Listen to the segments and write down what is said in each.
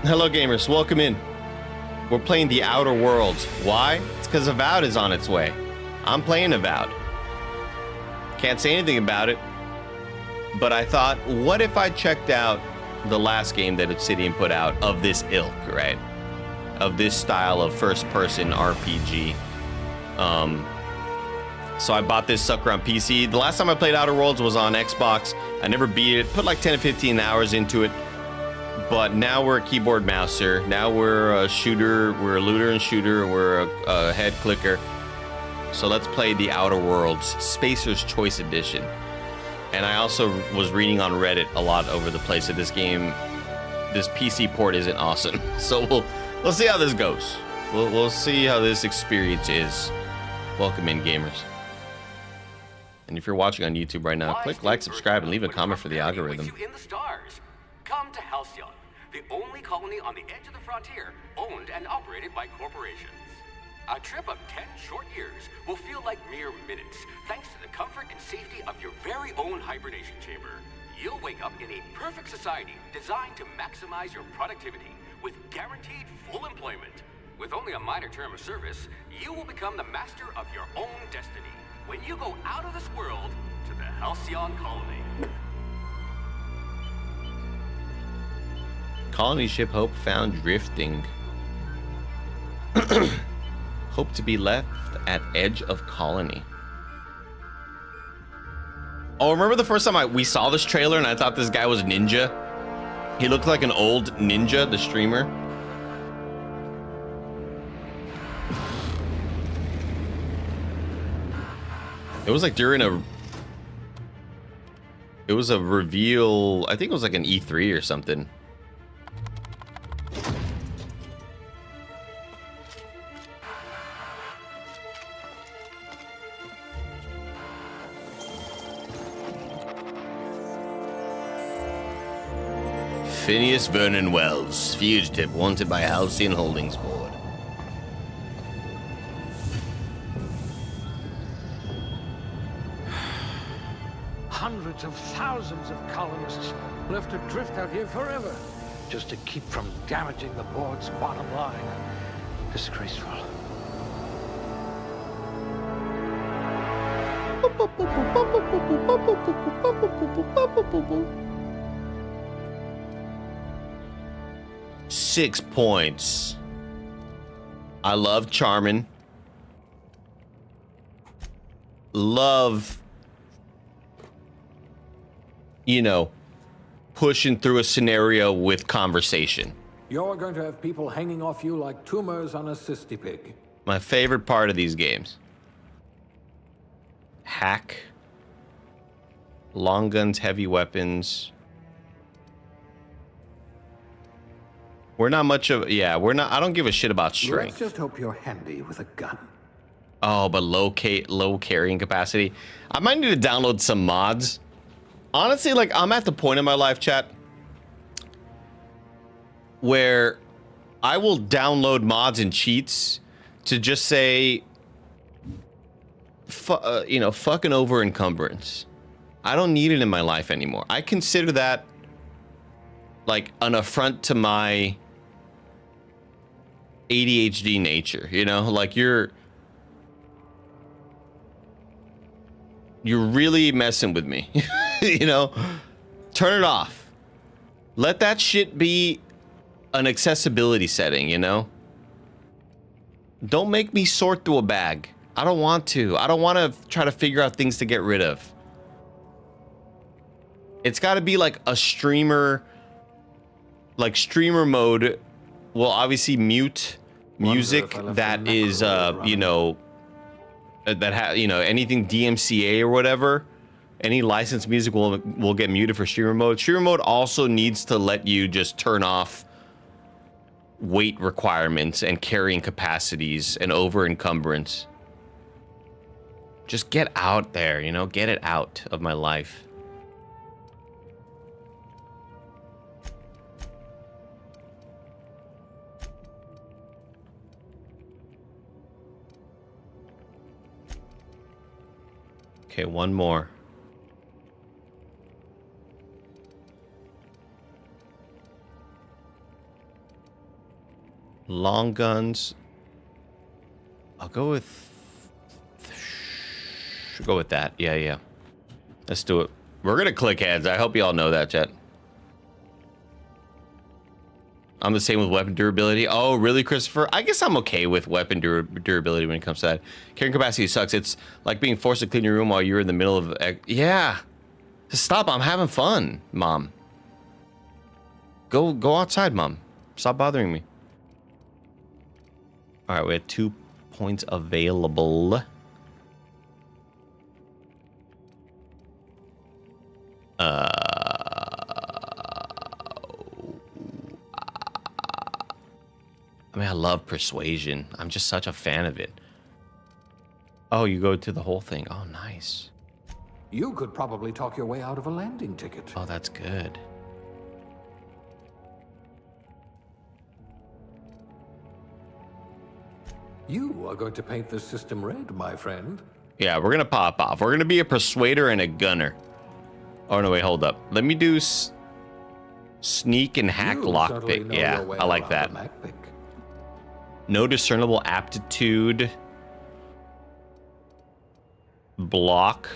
Hello gamers, welcome in. We're playing the Outer Worlds. Why? It's because Avowed is on its way. I'm playing Avowed. Can't say anything about it. But I thought, what if I checked out the last game that Obsidian put out of this ilk, right? Of this style of first-person RPG. So I bought this sucker on PC. The last time I played Outer Worlds was on Xbox. I never beat it. Put like 10 to 15 hours into it. But now we're a keyboard mouser. Now we're a shooter. We're a looter and shooter. We're a head clicker. So let's play the Outer Worlds Spacer's Choice Edition. And I also was reading on Reddit a lot over the place that this game, this PC port isn't awesome. So we'll see how this goes. We'll see how this experience is. Welcome in, gamers. And if you're watching on YouTube right now, click like, subscribe, and leave a comment for the algorithm. Come to Halcyon, the only colony on the edge of the frontier, owned and operated by corporations. A trip of 10 short years will feel like mere minutes, thanks to the comfort and safety of your very own hibernation chamber. You'll wake up in a perfect society designed to maximize your productivity with guaranteed full employment. With only a minor term of service, you will become the master of your own destiny when you go out of this world to the Halcyon colony. Colony ship Hope found drifting. Hope to be left at edge of colony. Oh, remember the first time we saw this trailer and I thought this guy was Ninja? He looked like an old Ninja, the streamer. It was like during a... It was a reveal, I think it was like an E3 or something. Phineas Vernon Wells, fugitive wanted by Halcyon Holdings Board. Hundreds of thousands of colonists left adrift out here forever, just to keep from damaging the board's bottom line. Disgraceful. Six points. I love Charmin. Love, you know, pushing through a scenario with conversation. You're going to have people hanging off you like tumors on a cysty pig. My favorite part of these games. Hack. Long guns, heavy weapons. We're not much of, yeah, we're not, I don't give a shit about strength. Let's just hope you're handy with a gun. Oh, but low carrying capacity. I might need to download some mods. Honestly, like, I'm at the point in my life, chat, where I will download mods and cheats to just say, you know, fucking over encumbrance. I don't need it in my life anymore. I consider that like an affront to my ADHD nature, you know, like you're really messing with me. You know, turn it off. Let that shit be an accessibility setting, you know? Don't make me sort through a bag. I don't want to. I don't want to try to figure out things to get rid of. It's got to be like a streamer, like streamer mode will obviously mute music that is, you know, you know, anything DMCA or whatever. Any licensed music will get muted for streamer mode. Streamer mode also needs to let you just turn off weight requirements and carrying capacities and over encumbrance. Just get out there, you know, get it out of my life. Okay, one more. Long guns. I'll go with that. Yeah. Let's do it. We're gonna click heads. I hope you all know that, chat. I'm the same with weapon durability. Oh, really, Christopher? I guess I'm okay with weapon durability when it comes to that. Carrying capacity sucks. It's like being forced to clean your room while you're in the middle of... Yeah. Just stop. I'm having fun, Mom. Go outside, Mom. Stop bothering me. All right, we have 2 points available. I mean, I love persuasion. I'm just such a fan of it. Oh, you go to the whole thing. Oh, nice. You could probably talk your way out of a landing ticket. Oh, that's good. You are going to paint this system red, my friend. Yeah, we're gonna pop off. We're gonna be a persuader and a gunner. Oh, no, wait, hold up. Let me do sneak and hack lockpick. Yeah, I like that. No discernible aptitude. Block.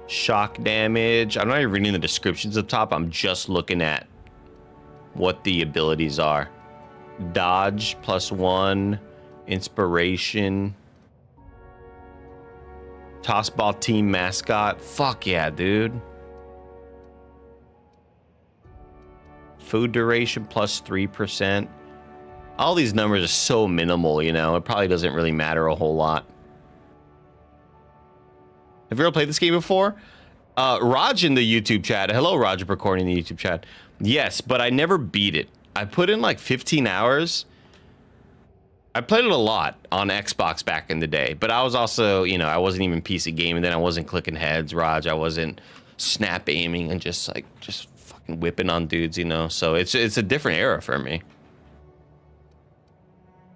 Shock damage. I'm not even reading the descriptions up top. I'm just looking at what the abilities are. Dodge +1. Inspiration. Tossball team mascot. Fuck yeah, dude. Food duration +3%. All these numbers are so minimal, you know. It probably doesn't really matter a whole lot. Have you ever played this game before? Raj in the YouTube chat. Hello, Roger Percorni in the YouTube chat. Yes, but I never beat it. I put in like 15 hours. I played it a lot on Xbox back in the day, but I was also, you know, I wasn't even PC gaming then. I wasn't clicking heads, Raj. I wasn't snap aiming and just fucking whipping on dudes, you know. So it's a different era for me.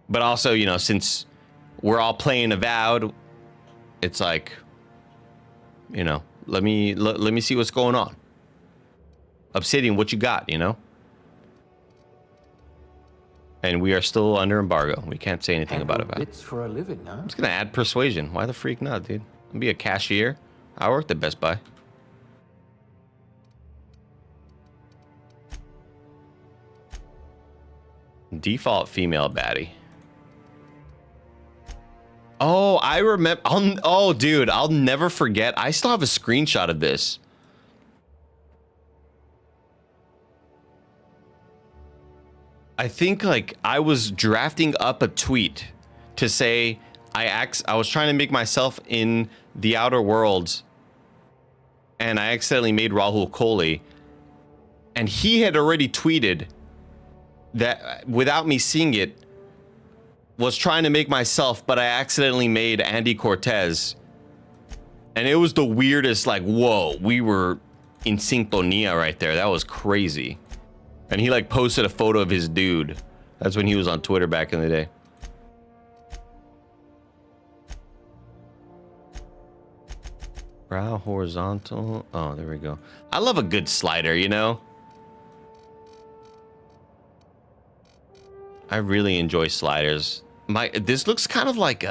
But also, you know, since we're all playing Avowed, it's like, you know, let me see what's going on. Obsidian, what you got, you know? And we are still under embargo. We can't say anything about it. It's for a living, huh? I'm just gonna add persuasion. Why the freak not, dude? I'll be a cashier. I worked at Best Buy. Default female baddie. Oh, I remember. Oh, dude, I'll never forget. I still have a screenshot of this. I think like I was drafting up a tweet to say I was trying to make myself in the Outer Worlds, and I accidentally made Rahul Kohli, and he had already tweeted that without me seeing it, was trying to make myself, but I accidentally made Andy Cortez. And it was the weirdest, like, whoa, we were in synchronia right there. That was crazy. And he like posted a photo of his dude. That's when he was on Twitter back in the day. Brow horizontal. Oh, there we go. I love a good slider, you know? I really enjoy sliders. This looks kind of like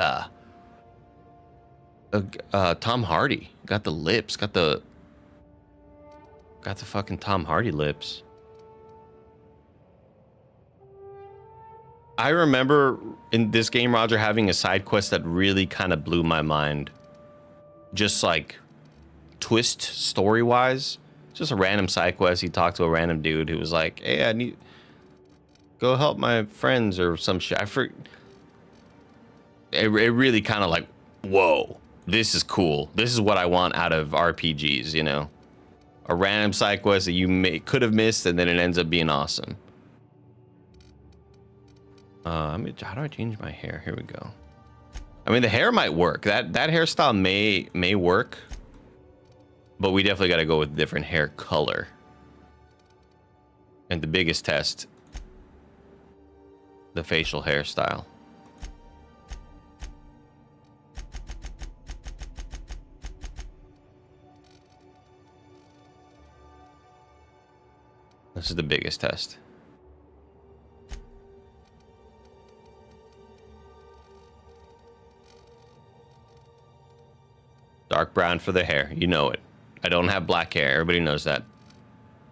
Tom Hardy. Got the lips. Got the fucking Tom Hardy lips. I remember in this game, Roger, having a side quest that really kind of blew my mind. Just like twist story-wise. Just a random side quest. He talked to a random dude who was like, hey, I need... go help my friends or some shit. It really kind of like, whoa, this is cool. This is what I want out of RPGs, you know? A random side quest that you could have missed and then it ends up being awesome. How do I change my hair? Here we go. I mean, the hair might work. That hairstyle may work, but we definitely got to go with a different hair color. And the biggest test, the facial hairstyle. This is the biggest test. dark brown for the hair. You know it. I don't have black hair. Everybody knows that.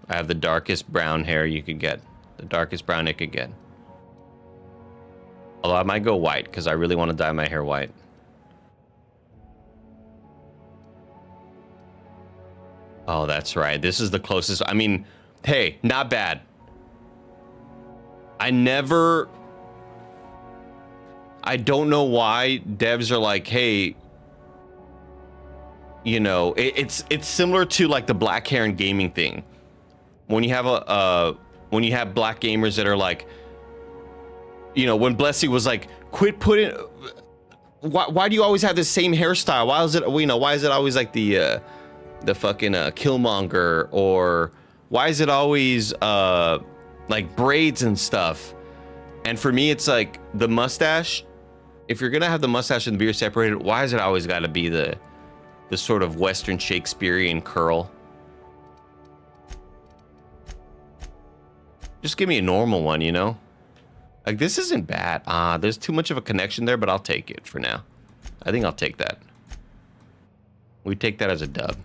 I have the darkest brown hair you could get. The darkest brown it could get. Although I might go white because I really want to dye my hair white. Oh, that's right. This is the closest. I mean, hey, not bad. I don't know why devs are like, hey, you know, it's similar to like the black hair in gaming thing. When you have when you have black gamers that are like, you know, when Blessy was like, quit putting, why do you always have the same hairstyle? Why is it, you know, why is it always like the fucking Killmonger, or why is it always like braids and stuff? And for me, it's like the mustache. If you're gonna have the mustache and the beard separated, why is it always got to be the sort of Western Shakespearean curl? Just give me a normal one, you know? Like, this isn't bad. There's too much of a connection there, but I'll take it for now. I think I'll take that. We take that as a dub.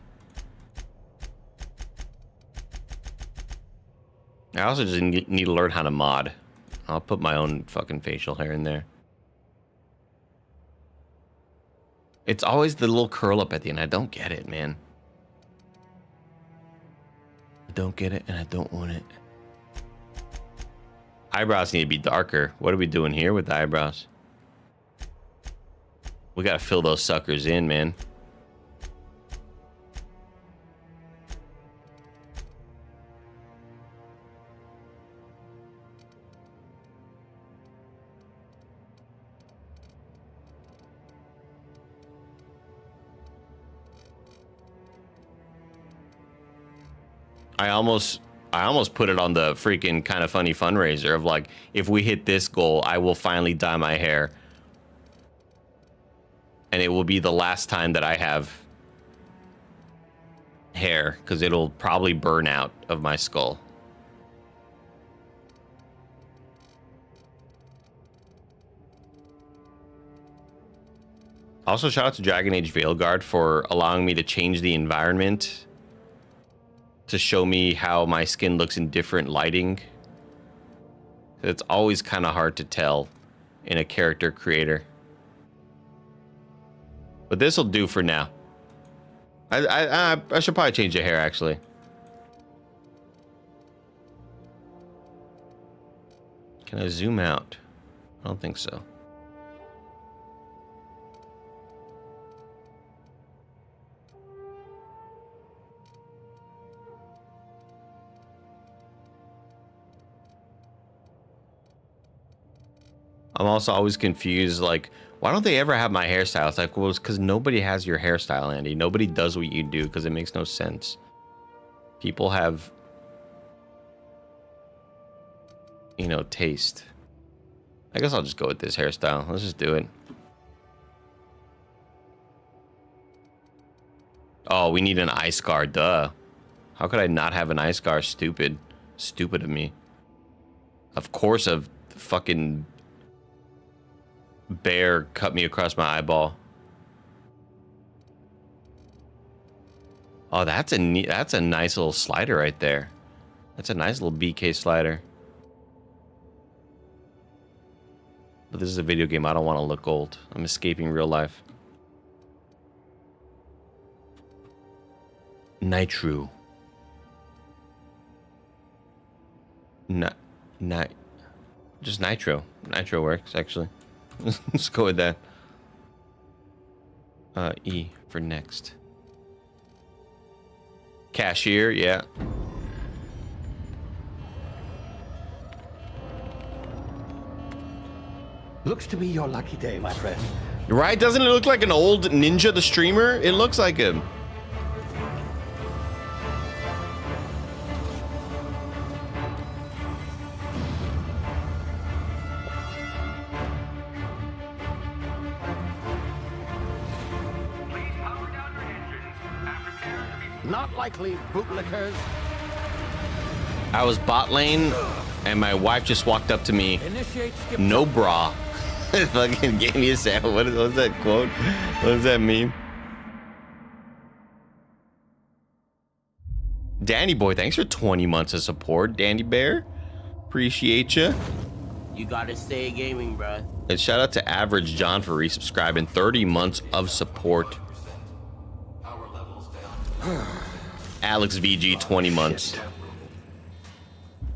I also just need to learn how to mod. I'll put my own fucking facial hair in there. It's always the little curl up at the end. I don't get it, man. I don't get it, and I don't want it. Eyebrows need to be darker. What are we doing here with the eyebrows? We gotta fill those suckers in, man. I almost put it on the freaking Kind of Funny fundraiser of like, if we hit this goal, I will finally dye my hair. And it will be the last time that I have hair, because it'll probably burn out of my skull. Also, shout out to Dragon Age Veilguard for allowing me to change the environment to show me how my skin looks in different lighting. It's always kind of hard to tell in a character creator. But this will do for now. I should probably change the hair, actually. Can I zoom out? I don't think so. I'm also always confused, like, why don't they ever have my hairstyle? It's like, well, it's because nobody has your hairstyle, Andy. Nobody does what you do because it makes no sense. People have, you know, taste. I guess I'll just go with this hairstyle. Let's just do it. Oh, we need an eye scar, duh. How could I not have an eye scar? Stupid. Stupid of me. Of course, a fucking bear cut me across my eyeball. Oh, that's a nice little slider right there. That's a nice little BK slider. But this is a video game. I don't want to look old. I'm escaping real life. Nitro. Just Nitro. Nitro works, actually. Let's go with that. E for next. Cashier, yeah. Looks to be your lucky day, my friend. Right? Doesn't it look like an old Ninja the streamer? It looks like him. Not likely, bootlickers. I was bot lane, and my wife just walked up to me. Initiate skip. No bra. Fucking gave me a sample. What is that quote? What is that meme? Danny Boy, thanks for 20 months of support. Danny Bear, appreciate you. You gotta stay gaming, bro. And shout out to Average John for resubscribing. 30 months of support. Alex VG, 20 months.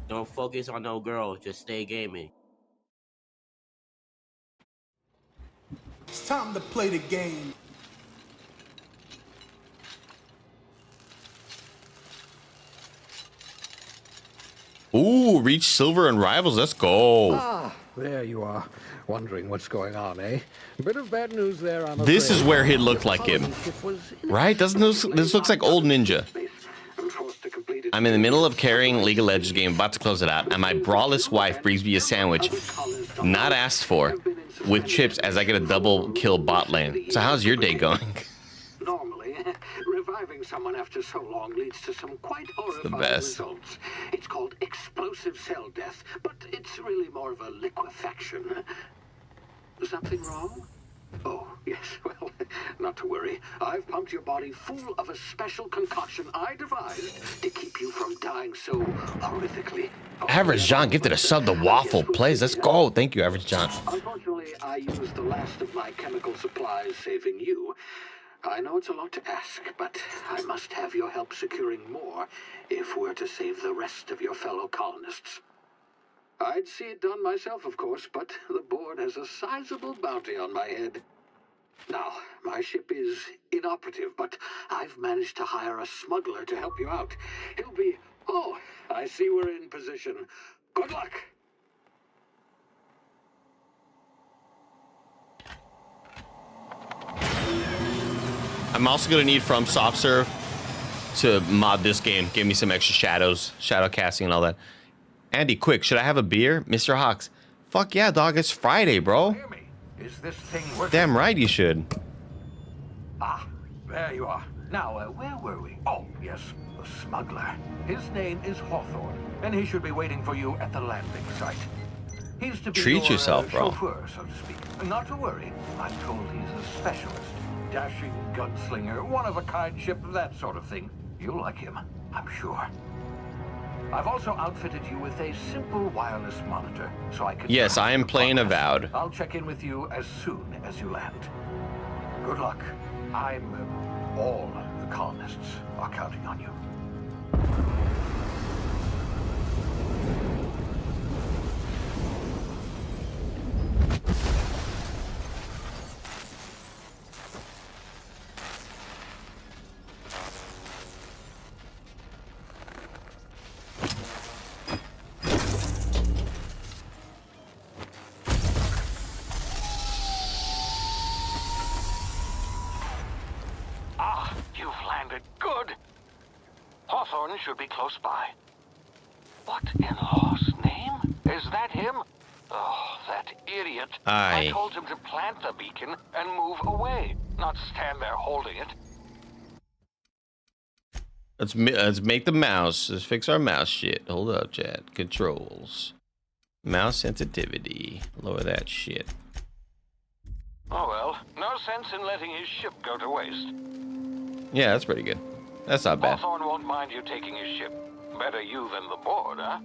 Don't focus on no girl, just stay gaming. It's time to play the game. Ooh, reach silver and rivals. Let's go. Ah, there you are. Wondering what's going on, eh? A bit of bad news there, I'm This afraid. is where he looked like him. Right? Doesn't this looks like old Ninja? I'm in the middle of carrying League of Legends game, about to close it out, and my braless wife brings me a sandwich, not asked for, with chips as I get a double kill bot lane. So how's your day going? Normally, reviving someone after so long leads to some quite horrifying best. results. It's called explosive cell death, but it's really more of a liquefaction. Something wrong? Oh, yes, well, not to worry. I've pumped your body full of a special concoction I devised to keep you from dying so horrifically. Average John gifted a sub to Waffle Plays. Let's go. Thank you, Average John. Unfortunately, I used the last of my chemical supplies saving you. I know it's a lot to ask, but I must have your help securing more if we're to save the rest of your fellow colonists. I'd see it done myself, of course, but the board has a sizable bounty on my head. Now, my ship is inoperative, but I've managed to hire a smuggler to help you out. He'll be... Oh, I see we're in position. Good luck! I'm also going to need from SoftServe to mod this game. Give me some extra shadows, shadow casting and all that. Andy, quick, should I have a beer? Mr. Hawks. Fuck yeah, dog, it's Friday, bro. Hear me. Is this thing working? Damn right you should. Ah, there you are. Now, where were we? Oh, yes, the smuggler. His name is Hawthorne, and he should be waiting for you at the landing site. He's to be Treat your, yourself, bro. chauffeur, so to speak. Not to worry. I'm told he's a specialist. Dashing gunslinger, one-of-a-kind ship, that sort of thing. You'll like him, I'm sure. I've also outfitted you with a simple wireless monitor, so I can... Yes, I am playing progress. Avowed. I'll check in with you as soon as you land. Good luck. All the colonists are counting on you. Hawthorne should be close by. What in law's name? Is that him? Oh, that idiot. Aye. I told him to plant the beacon and move away, not stand there holding it. Let's make the mouse. Let's fix our mouse shit. Hold up, chat. Controls. Mouse sensitivity. Lower that shit. Oh well, no sense in letting his ship go to waste. Yeah, that's pretty good. That's not bad. Hawthorne won't mind you taking his ship. Better you than the board, huh?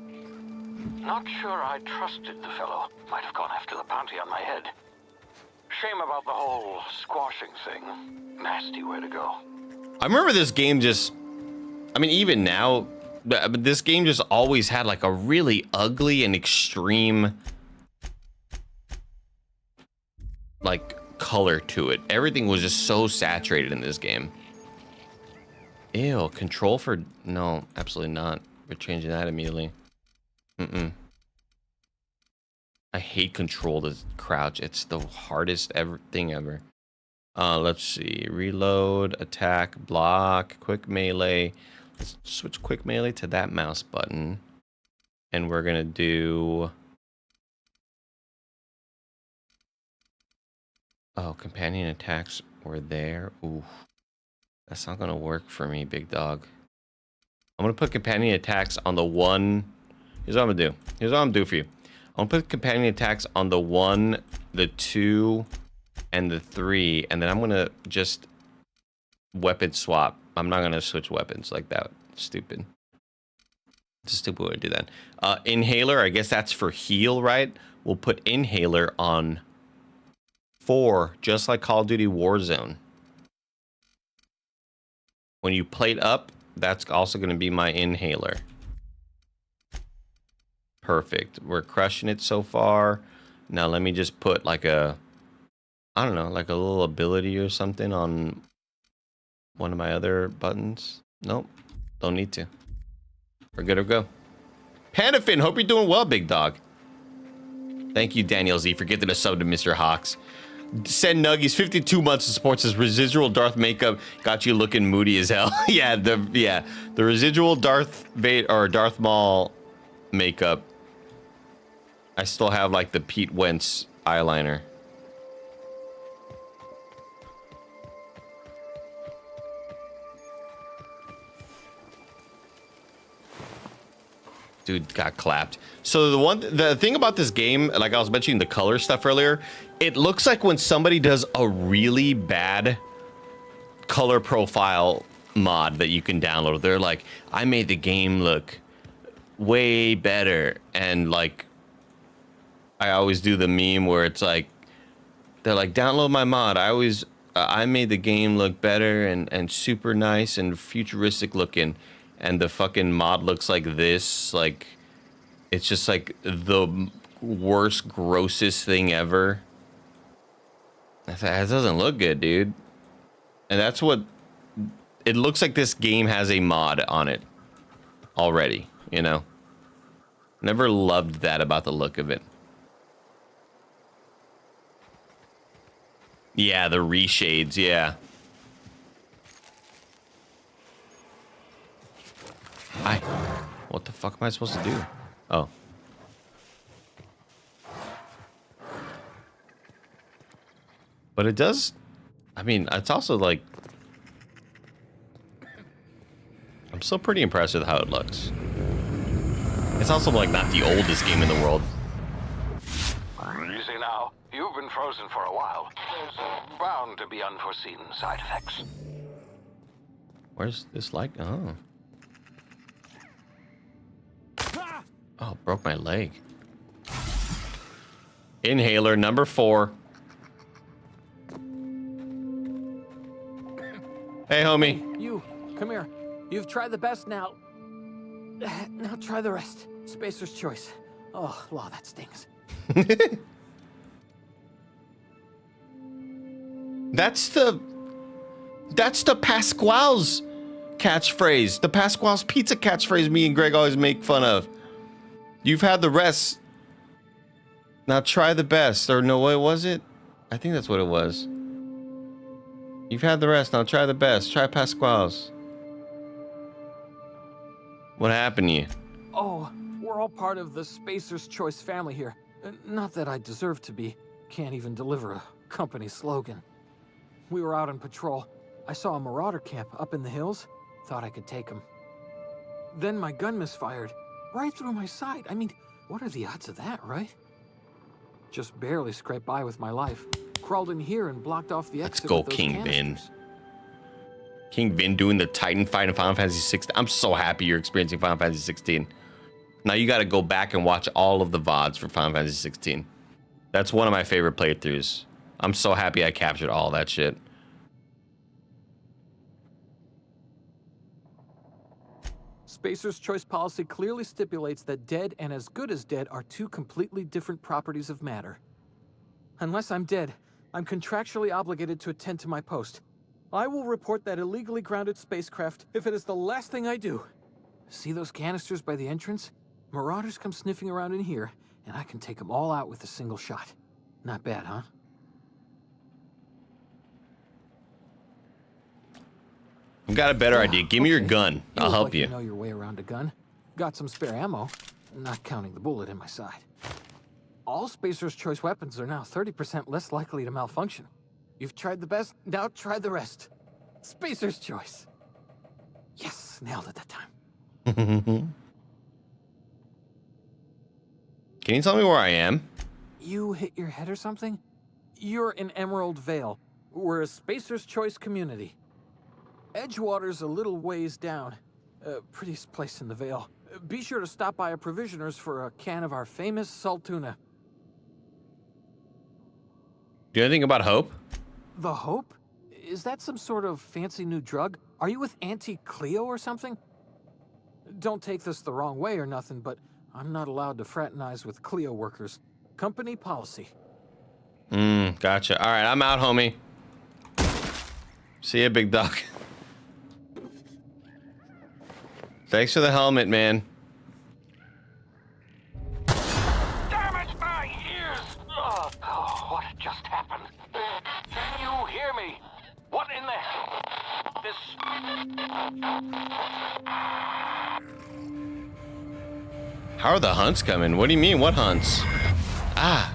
Not sure I trusted the fellow. Might have gone after the bounty on my head. Shame about the whole squashing thing. Nasty way to go. I remember this game just... I mean, even now, but this game just always had like a really ugly and extreme like color to it. Everything was just so saturated in this game. Ew, control for... No, absolutely not. We're changing that immediately. I hate control to crouch. It's the hardest thing ever. Let's see. Reload, attack, block, quick melee. Let's switch quick melee to that mouse button. And we're going to do... Oh, companion attacks were there. Ooh. That's not going to work for me, big dog. I'm going to put companion attacks on the one... Here's what I'm going to do. Here's what I'm going to do for you. I'm going to put companion attacks on the 1, the 2, and the 3. And then I'm going to just weapon swap. I'm not going to switch weapons like that. Stupid. It's a stupid way to do that. Inhaler, I guess that's for heal, right? We'll put Inhaler on 4, just like Call of Duty Warzone. When you plate up, that's also going to be my Inhaler. Perfect. We're crushing it so far. Now let me just put like a, I don't know, like a little ability or something on one of my other buttons. Nope, don't need to. We're good to go. Panafin, hope you're doing well, big dog. Thank you, Daniel Z, for getting a sub to Mr. Hawks. Send Nuggies 52 months of support, says residual Darth makeup got you looking moody as hell. The residual Darth Vader or Darth Maul makeup. I still have like the Pete Wentz eyeliner. Dude got clapped. So the thing about this game, like I was mentioning the color stuff earlier, it looks like when somebody does a really bad color profile mod that you can download, they're like, I made the game look way better. And like, I always do the meme where it's like, they're like, download my mod. I made the game look better and super nice and futuristic looking. And the fucking mod looks like this. Like, it's just like the worst, grossest thing ever. That doesn't look good, dude. And that's what it looks like. This game has a mod on it already, you know? Never loved that about the look of it. Yeah, the reshades, yeah. What the fuck am I supposed to do? Oh. But it does, I mean, it's also like, I'm still pretty impressed with how it looks. It's also like not the oldest game in the world. You see now, you've been frozen for a while. There's bound to be unforeseen side effects. Where's this like? Oh. Oh, broke my leg. Inhaler number 4. Hey, homie. You, come here. You've tried the best now. Now try the rest. Spacer's choice. Oh, law, that stings. That's the Pasquale's catchphrase. The Pasquale's pizza catchphrase me and Greg always make fun of. You've had the rest. Now try the best. Or no, what was it? I think that's what it was. You've had the rest. Now try the best. Try Pasquale's. What happened to you? Oh, we're all part of the Spacer's Choice family here. Not that I deserve to be. Can't even deliver a company slogan. We were out on patrol. I saw a marauder camp up in the hills. Thought I could take him. Then my gun misfired. Right through my side. I mean, what are the odds of that, right? Just barely scraped by with my life. Crawled in here and blocked off the exit. Let's go, King Vin. King Vin doing the Titan fight in Final Fantasy 16. I'm so happy you're experiencing Final Fantasy 16. Now you got to go back and watch all of the VODs for Final Fantasy 16. That's one of my favorite playthroughs. I'm so happy I captured all that shit. Spacer's Choice policy clearly stipulates that dead and as good as dead are two completely different properties of matter. Unless I'm dead, I'm contractually obligated to attend to my post. I will report that illegally grounded spacecraft if it is the last thing I do. See those canisters by the entrance? Marauders come sniffing around in here, and I can take them all out with a single shot. Not bad, huh? I've got a better idea. Give me your gun. I'll help you. You know your way around a gun. Got some spare ammo, not counting the bullet in my side. All Spacer's Choice weapons are now 30% less likely to malfunction. You've tried the best, now try the rest. Spacer's Choice. Yes, nailed it that time. Can you tell me where I am? You hit your head or something? You're in Emerald Vale. We're a Spacer's Choice community. Edgewater's a little ways down. Prettiest place in the Vale. Be sure to stop by a provisioner's for a can of our famous salt tuna. Do you know anything about Hope? The Hope? Is that some sort of fancy new drug? Are you with Auntie Cleo or something? Don't take this the wrong way or nothing, but I'm not allowed to fraternize with Cleo workers. Company policy. Gotcha. All right, I'm out, homie. See ya, big dog. Thanks for the helmet, man. Damage my ears! Oh, what just happened? Can you hear me? What in the hell? How are the hunts coming? What do you mean? What hunts? Ah.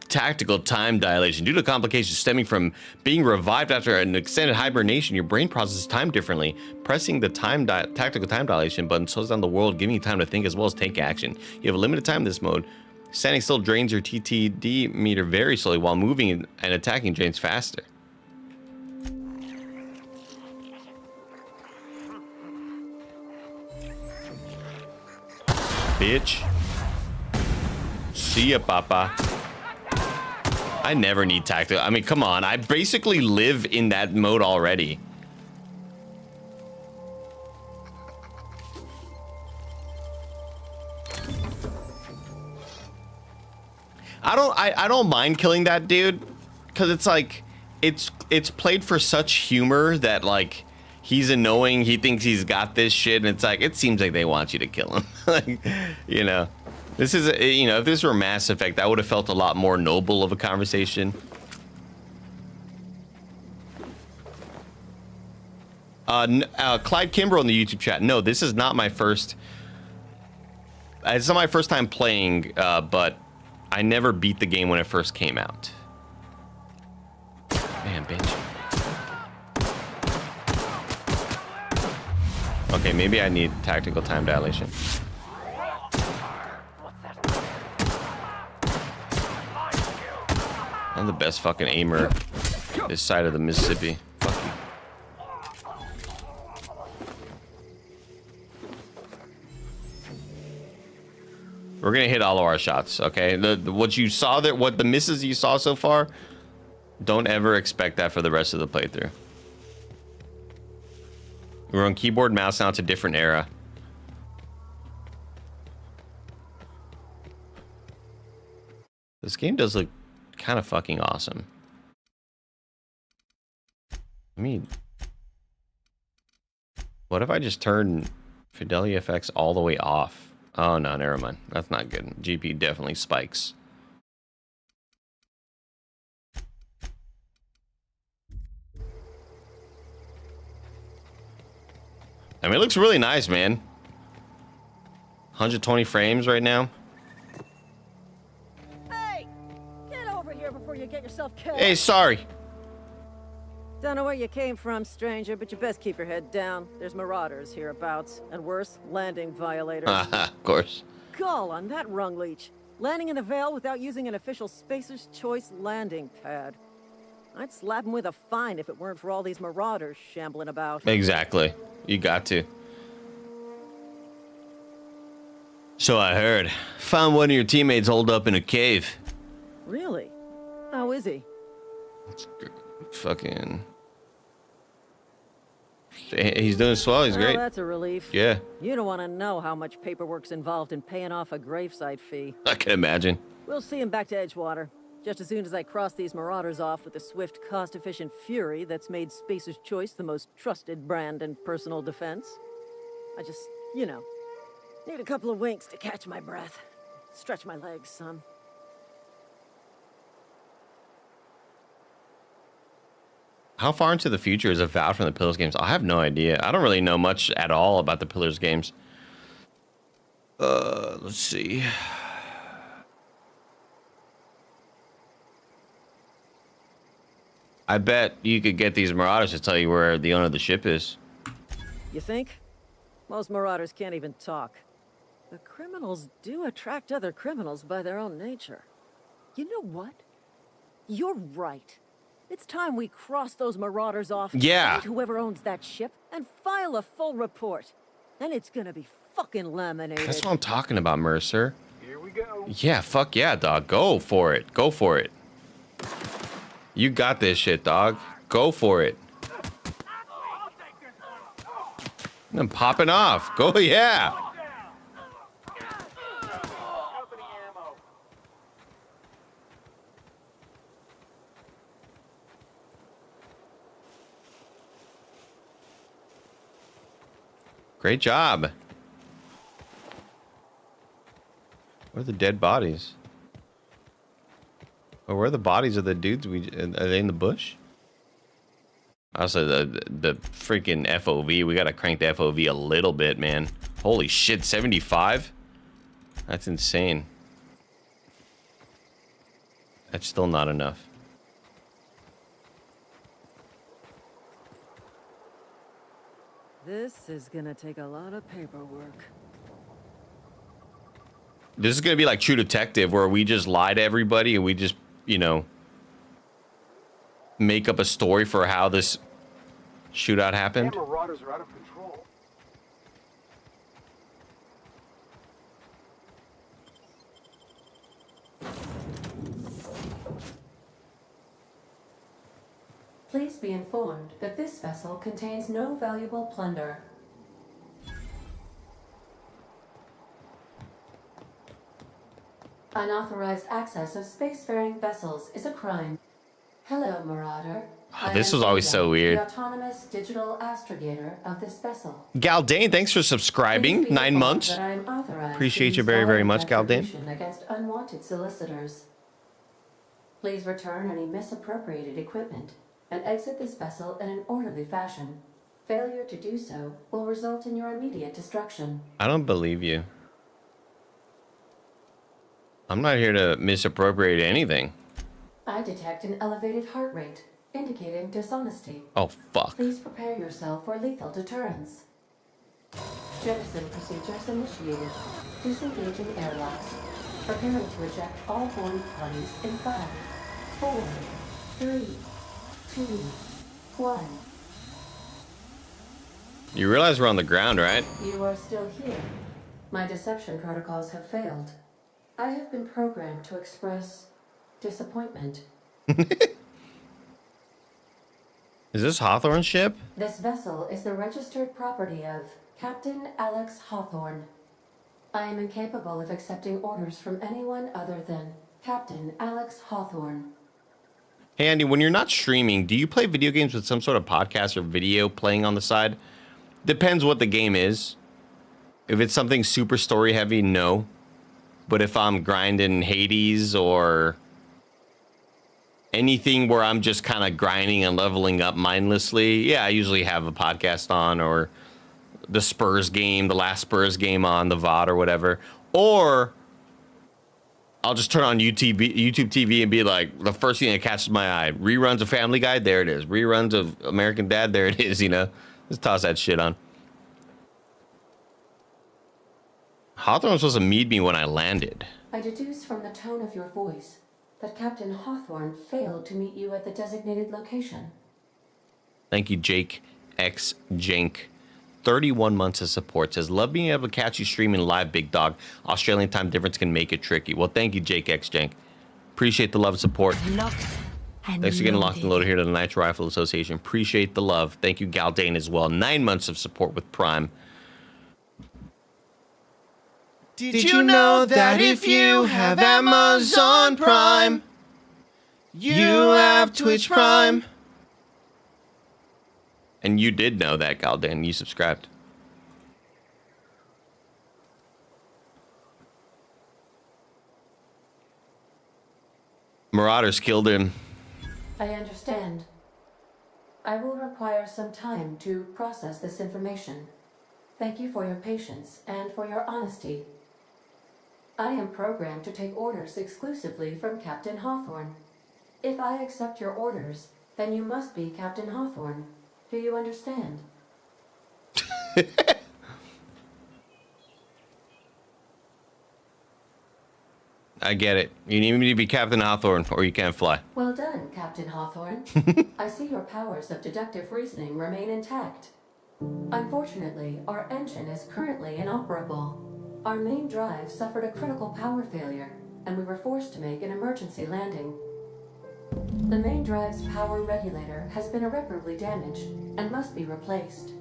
Tactical time dilation. Due to complications stemming from being revived after an extended hibernation, your brain processes time differently. Pressing the tactical time dilation button slows down the world, giving you time to think as well as take action. You have a limited time in this mode. Standing still drains your TTD meter very slowly, while moving and attacking drains faster. Bitch. See ya, papa. I never need tactical. I mean, come on. I basically live in that mode already. I don't mind killing that dude, because it's like it's played for such humor that like he's annoying. He thinks he's got this shit, and it's like it seems like they want you to kill him. Like, you know. This is, you know, if this were Mass Effect, that would have felt a lot more noble of a conversation. Clyde Kimbrough in the YouTube chat. No, this is not my first. It's not my first time playing, but I never beat the game when it first came out. Man, bitch. Okay, maybe I need tactical time dilation. I'm the best fucking aimer this side of the Mississippi. Fuck you. We're gonna hit all of our shots, okay? What you saw there, what the misses you saw so far, don't ever expect that for the rest of the playthrough. We're on keyboard, mouse now. It's a different era. This game does look kind of fucking awesome. I mean, what if I just turn Fidelity FX all the way off? Oh no, never mind. That's not good. GPU definitely spikes. I mean, it looks really nice, man. 120 frames right now. Hey, get over here before you get yourself killed. Hey, sorry. Don't know where you came from, stranger, but you best keep your head down. There's marauders hereabouts, and worse, landing violators. Of course. Call on that rung leech. Landing in the Vale without using an official Spacer's Choice landing pad. I'd slap him with a fine if it weren't for all these marauders shambling about. Exactly. You got to. So I heard. Found one of your teammates holed up in a cave. Really? How is he? Fucking... He's doing swell. He's great. That's a relief. Yeah. You don't want to know how much paperwork's involved in paying off a gravesite fee. I can imagine. We'll see him back to Edgewater. Just as soon as I cross these marauders off with the swift, cost-efficient fury that's made Spacer's Choice the most trusted brand in personal defense. I just, you know, need a couple of winks to catch my breath. Stretch my legs, son. How far into the future is Avowed from the Pillars games? I have no idea. I don't really know much at all about the Pillars games. Let's see. I bet you could get these marauders to tell you where the owner of the ship is. You think? Most marauders can't even talk. But criminals do attract other criminals by their own nature. You know what? You're right. It's time we cross those marauders off. Yeah. Find whoever owns that ship and file a full report. And it's gonna be fucking laminated. That's what I'm talking about, Mercer. Here we go. Yeah, fuck yeah, dog. Go for it. Go for it. You got this shit, dog. Go for it. I'm popping off. Go, yeah. Great job. Where are the dead bodies? Oh, where are the bodies of the dudes? Are they in the bush? Also, the freaking FOV. We gotta crank the FOV a little bit, man. Holy shit, 75? That's insane. That's still not enough. This is gonna take a lot of paperwork. This is gonna be like True Detective, where we just lie to everybody and we just, you know, make up a story for how this shootout happened. Marauders are out of control. Please be informed that this vessel contains no valuable plunder. Unauthorized access of spacefaring vessels is a crime. Hello, Marauder. This was always so weird. The autonomous digital astrogator of this vessel. Galdane, thanks for subscribing. 9 months. Appreciate you very, very much, Galdane. Against unwanted solicitors. Please return any misappropriated equipment and exit this vessel in an orderly fashion. Failure to do so will result in your immediate destruction. I don't believe you. I'm not here to misappropriate anything. I detect an elevated heart rate, indicating dishonesty. Oh, fuck. Please prepare yourself for lethal deterrence. Jettison procedures initiated. Disengaging airlocks. Preparing to eject all boarding parties in 5, 4, 3, 2, 1. You realize we're on the ground, right? You are still here. My deception protocols have failed. I have been programmed to express disappointment. Is this Hawthorne's ship? This vessel is the registered property of Captain Alex Hawthorne. I am incapable of accepting orders from anyone other than Captain Alex Hawthorne. Hey, Andy, when you're not streaming, do you play video games with some sort of podcast or video playing on the side? Depends what the game is. If it's something super story heavy, no. But if I'm grinding Hades or anything where I'm just kind of grinding and leveling up mindlessly, yeah, I usually have a podcast on, or the Spurs game, the last Spurs game on the VOD or whatever. Or I'll just turn on YouTube TV and be like, the first thing that catches my eye, reruns of Family Guy, there it is. Reruns of American Dad, there it is, you know. Just toss that shit on. Hawthorne was supposed to meet me when I landed. I deduce from the tone of your voice that Captain Hawthorne failed to meet you at the designated location. Thank you, Jake X Jank. 31 months of support. Says, love being able to catch you streaming live, big dog. Australian time difference can make it tricky. Well, thank you, Jake X Jank. Appreciate the love and support. Thanks for getting locked and loaded here to the Nitro Rifle Association. Appreciate the love. Thank you, Galdane, as well. 9 months of support with Prime. Did you know that if you have Amazon Prime, you have Twitch Prime? And you did know that, Galdane. You subscribed. Marauders killed him. I understand. I will require some time to process this information. Thank you for your patience and for your honesty. I am programmed to take orders exclusively from Captain Hawthorne. If I accept your orders, then you must be Captain Hawthorne. Do you understand? I get it. You need me to be Captain Hawthorne or you can't fly. Well done, Captain Hawthorne. I see your powers of deductive reasoning remain intact. Unfortunately, our engine is currently inoperable. Our main drive suffered a critical power failure, and we were forced to make an emergency landing. The main drive's power regulator has been irreparably damaged and must be replaced.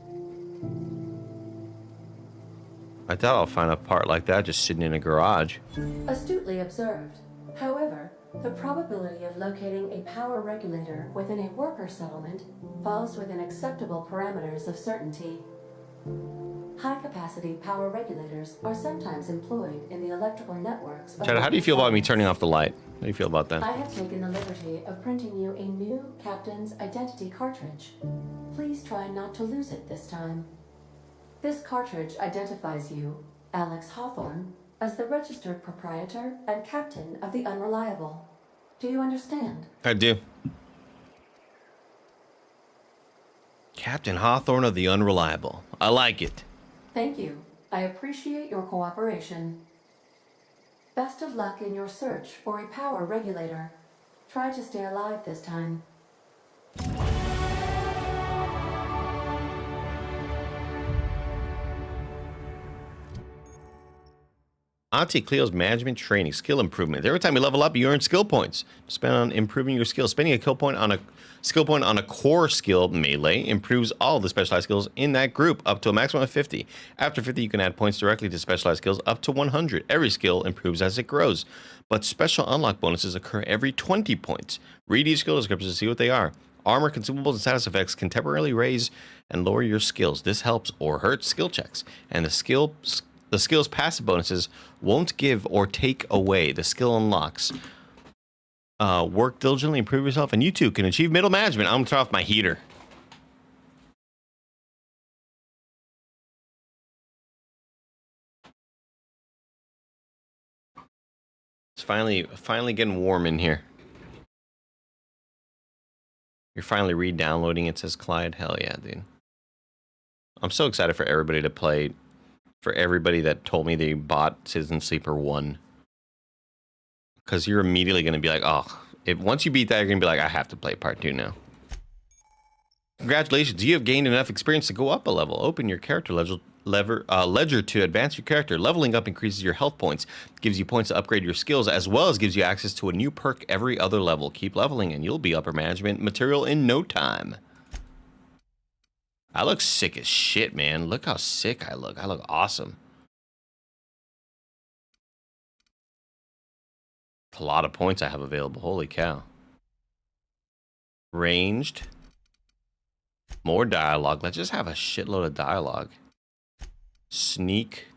I thought I'll find a part like that just sitting in a garage. Astutely observed. However, the probability of locating a power regulator within a worker settlement falls within acceptable parameters of certainty. High-capacity power regulators are sometimes employed in the electrical networks of... Chad, how do you feel about me turning off the light? How do you feel about that? I have taken the liberty of printing you a new Captain's Identity cartridge. Please try not to lose it this time. This cartridge identifies you, Alex Hawthorne, as the registered proprietor and captain of the Unreliable. Do you understand? I do. Captain Hawthorne of the Unreliable. I like it. Thank you. I appreciate your cooperation. Best of luck in your search for a power regulator. Try to stay alive this time. Auntie Cleo's management training, skill improvement. Every time you level up, you earn skill points. Spend on improving your skills. Spending a skill point on a core skill, melee, improves all the specialized skills in that group up to a maximum of 50. After 50, you can add points directly to specialized skills up to 100. Every skill improves as it grows, but special unlock bonuses occur every 20 points. Read each skill description to see what they are. Armor, consumables, and status effects can temporarily raise and lower your skills. This helps or hurts skill checks, and the skill's passive bonuses won't give or take away the skill unlocks. Work diligently, improve yourself, and you too can achieve middle management. I'm gonna turn off my heater. It's finally getting warm in here. You're finally re-downloading it, says Clyde. Hell yeah, dude. I'm so excited for everybody to play. For everybody that told me they bought Citizen Sleeper 1. Because you're immediately going to be like, oh, once you beat that, you're going to be like, I have to play part 2 now. Congratulations, you have gained enough experience to go up a level. Open your character ledger to advance your character. Leveling up increases your health points, gives you points to upgrade your skills, as well as gives you access to a new perk every other level. Keep leveling and you'll be upper management material in no time. I look sick as shit, man. Look how sick I look. I look awesome. It's a lot of points I have available. Holy cow. Ranged. More dialogue. Let's just have a shitload of dialogue. Sneak.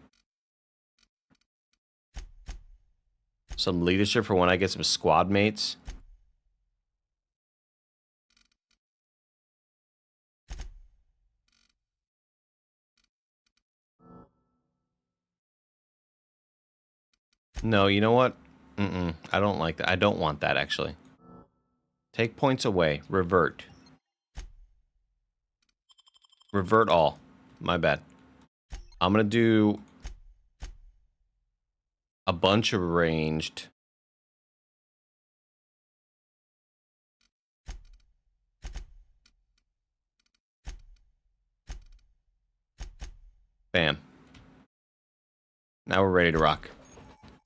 Some leadership for when I get some squad mates. No, you know what? I don't like that. I don't want that, actually. Take points away. Revert. Revert all. My bad. I'm going to do a bunch of ranged. Bam. Now we're ready to rock.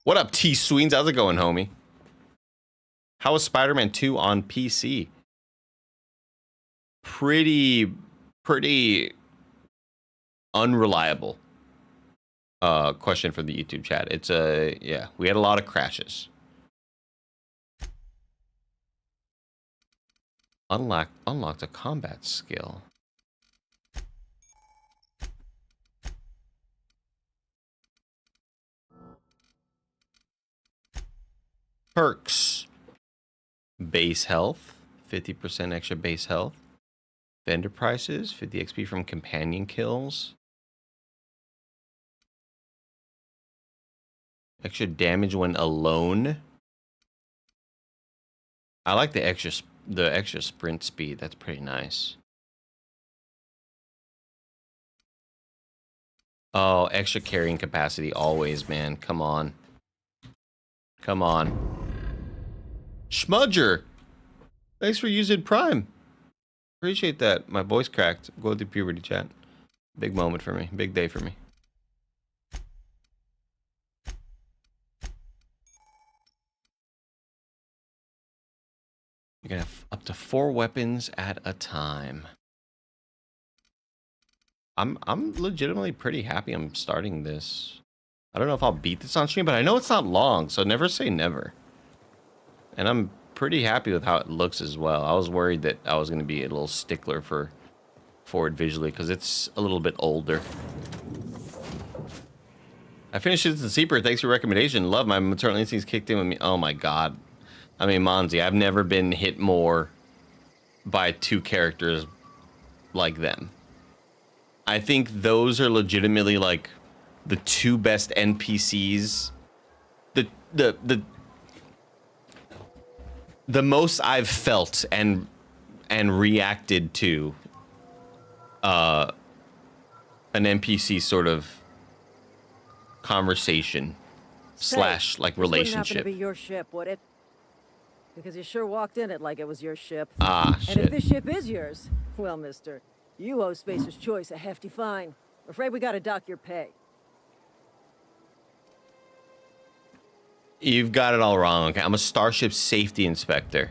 What up, T-Sweens? How's it going, homie? How was Spider-Man 2 on PC? Pretty unreliable. Question for the YouTube chat. It's yeah, we had a lot of crashes. Unlocked a combat skill. Perks. Base health, 50% extra base health. Vendor prices, 50 XP from companion kills. Extra damage when alone. I like the extra sprint speed. That's pretty nice. Oh, extra carrying capacity always, man. Come on. Come on. Schmudger, thanks for using Prime. Appreciate that. My voice cracked. Go to puberty chat. Big moment for me. Big day for me. You can have up to 4 weapons at a time. I'm legitimately pretty happy I'm starting this. I don't know if I'll beat this on stream, but I know it's not long, so never say never. And I'm pretty happy with how it looks as well. I was worried that I was going to be a little stickler for it visually because it's a little bit older. I finished it in Seeper. Thanks for your recommendation. Love, my maternal instincts kicked in with me. Oh my god. I mean, Monzi, I've never been hit more by 2 characters like them. I think those are legitimately like the 2 best NPCs. The most I've felt and reacted to an NPC sort of conversation slash like relationship. This wouldn't happen to be your ship, would it? Because you sure walked in it like it was your ship. Ah, shit. And if this ship is yours, well, mister, you owe Spacer's Choice a hefty fine. Afraid we gotta dock your pay. You've got it all wrong, okay? I'm a Starship Safety Inspector.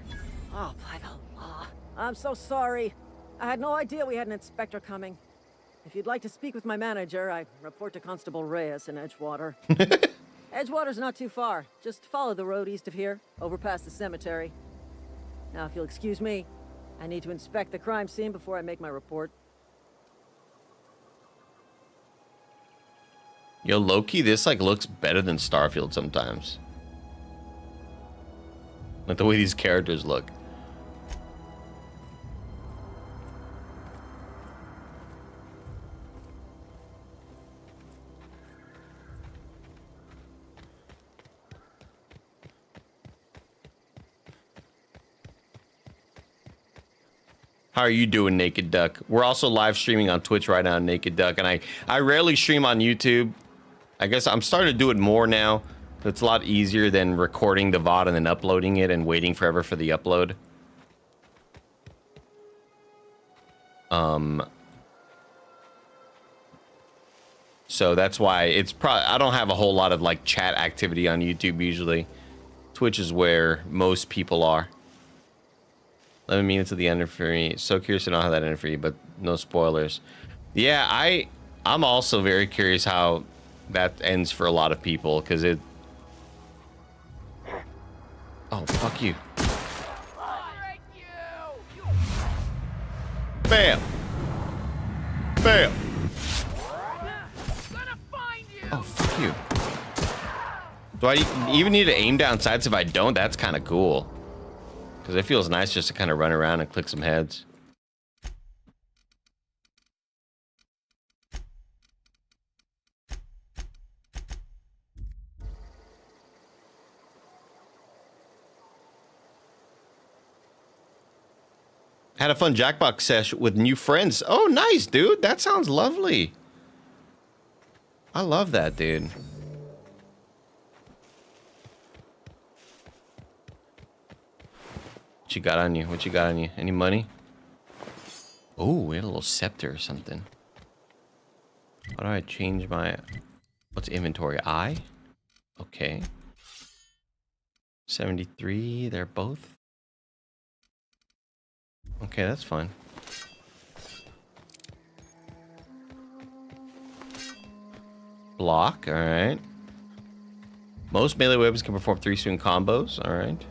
Oh, by the law. I'm so sorry. I had no idea we had an inspector coming. If you'd like to speak with my manager, I report to Constable Reyes in Edgewater. Edgewater's not too far. Just follow the road east of here, over past the cemetery. Now, if you'll excuse me, I need to inspect the crime scene before I make my report. Yo, low-key, this like looks better than Starfield sometimes. Like the way these characters look. How are you doing, Naked Duck? We're also live streaming on Twitch right now, Naked Duck, and I rarely stream on YouTube. I guess I'm starting to do it more now. It's a lot easier than recording the VOD and then uploading it and waiting forever for the upload. So that's why it's probably, I don't have a whole lot of like chat activity on YouTube usually. Twitch is where most people are. 11 minutes to the end for me. So curious to know how that ended for you, but no spoilers. Yeah, I'm also very curious how that ends for a lot of people, because it... Oh, fuck you. Bam! Bam! Oh, fuck you. Do I even need to aim down sights? If I don't, that's kind of cool. Because it feels nice just to kind of run around and click some heads. Had a fun Jackbox sesh with new friends. Oh, nice, dude. That sounds lovely. I love that, dude. What you got on you? What you got on you? Any money? Oh, we had a little scepter or something. How do I change my... What's inventory? I? Okay. 73, they're both. Okay, that's fine. Block, alright. Most melee weapons can perform 3 swing combos, alright.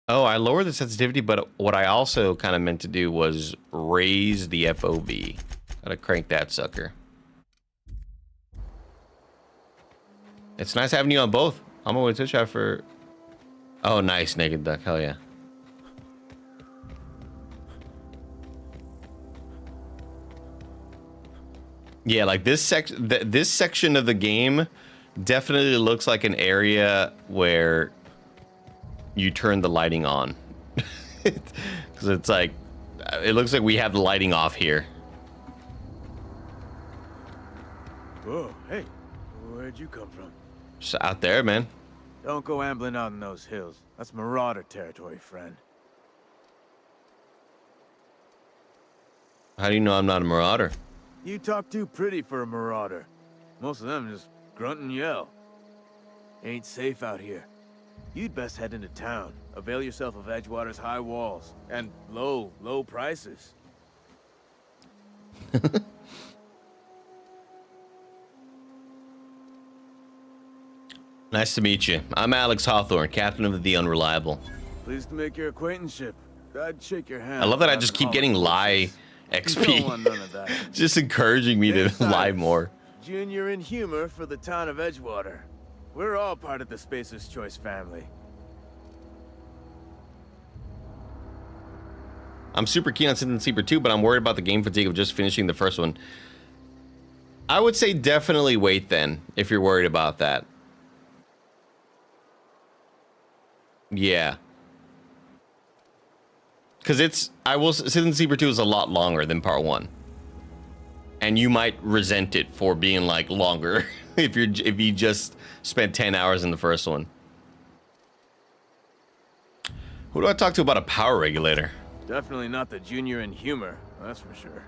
Oh, I lowered the sensitivity, but what I also kind of meant to do was raise the FOV. Gotta crank that sucker. It's nice having you on both. I'm gonna Twitch out for... Oh, nice, Naked Duck. Hell yeah. Yeah, like this section of the game definitely looks like an area where you turn the lighting on. Because it's like, it looks like we have the lighting off here. Whoa, hey, where'd you come from? Just out there, man. Don't go ambling out in those hills. That's marauder territory, friend. How do you know I'm not a marauder? You talk too pretty for a marauder. Most of them just grunt and yell. Ain't safe out here. You'd best head into town. Avail yourself of Edgewater's high walls and low prices. Nice to meet you. I'm Alex Hawthorne, captain of the Unreliable. Pleased to make your acquaintanceship. I'd shake your hand. I love that I just keep getting lie XP. Don't want none of that. Just encouraging me to lie more. Junior in humor for the town of Edgewater. We're all part of the Spacer's Choice family. I'm super keen on Citizen Sleeper 2, but I'm worried about the game fatigue of just finishing the first one. I would say definitely wait then, if you're worried about that. Yeah. Because Citizen Sleeper 2 is a lot longer than part 1. And you might resent it for being like longer if you just spent 10 hours in the first one. Who do I talk to about a power regulator? Definitely not the junior in humor, that's for sure.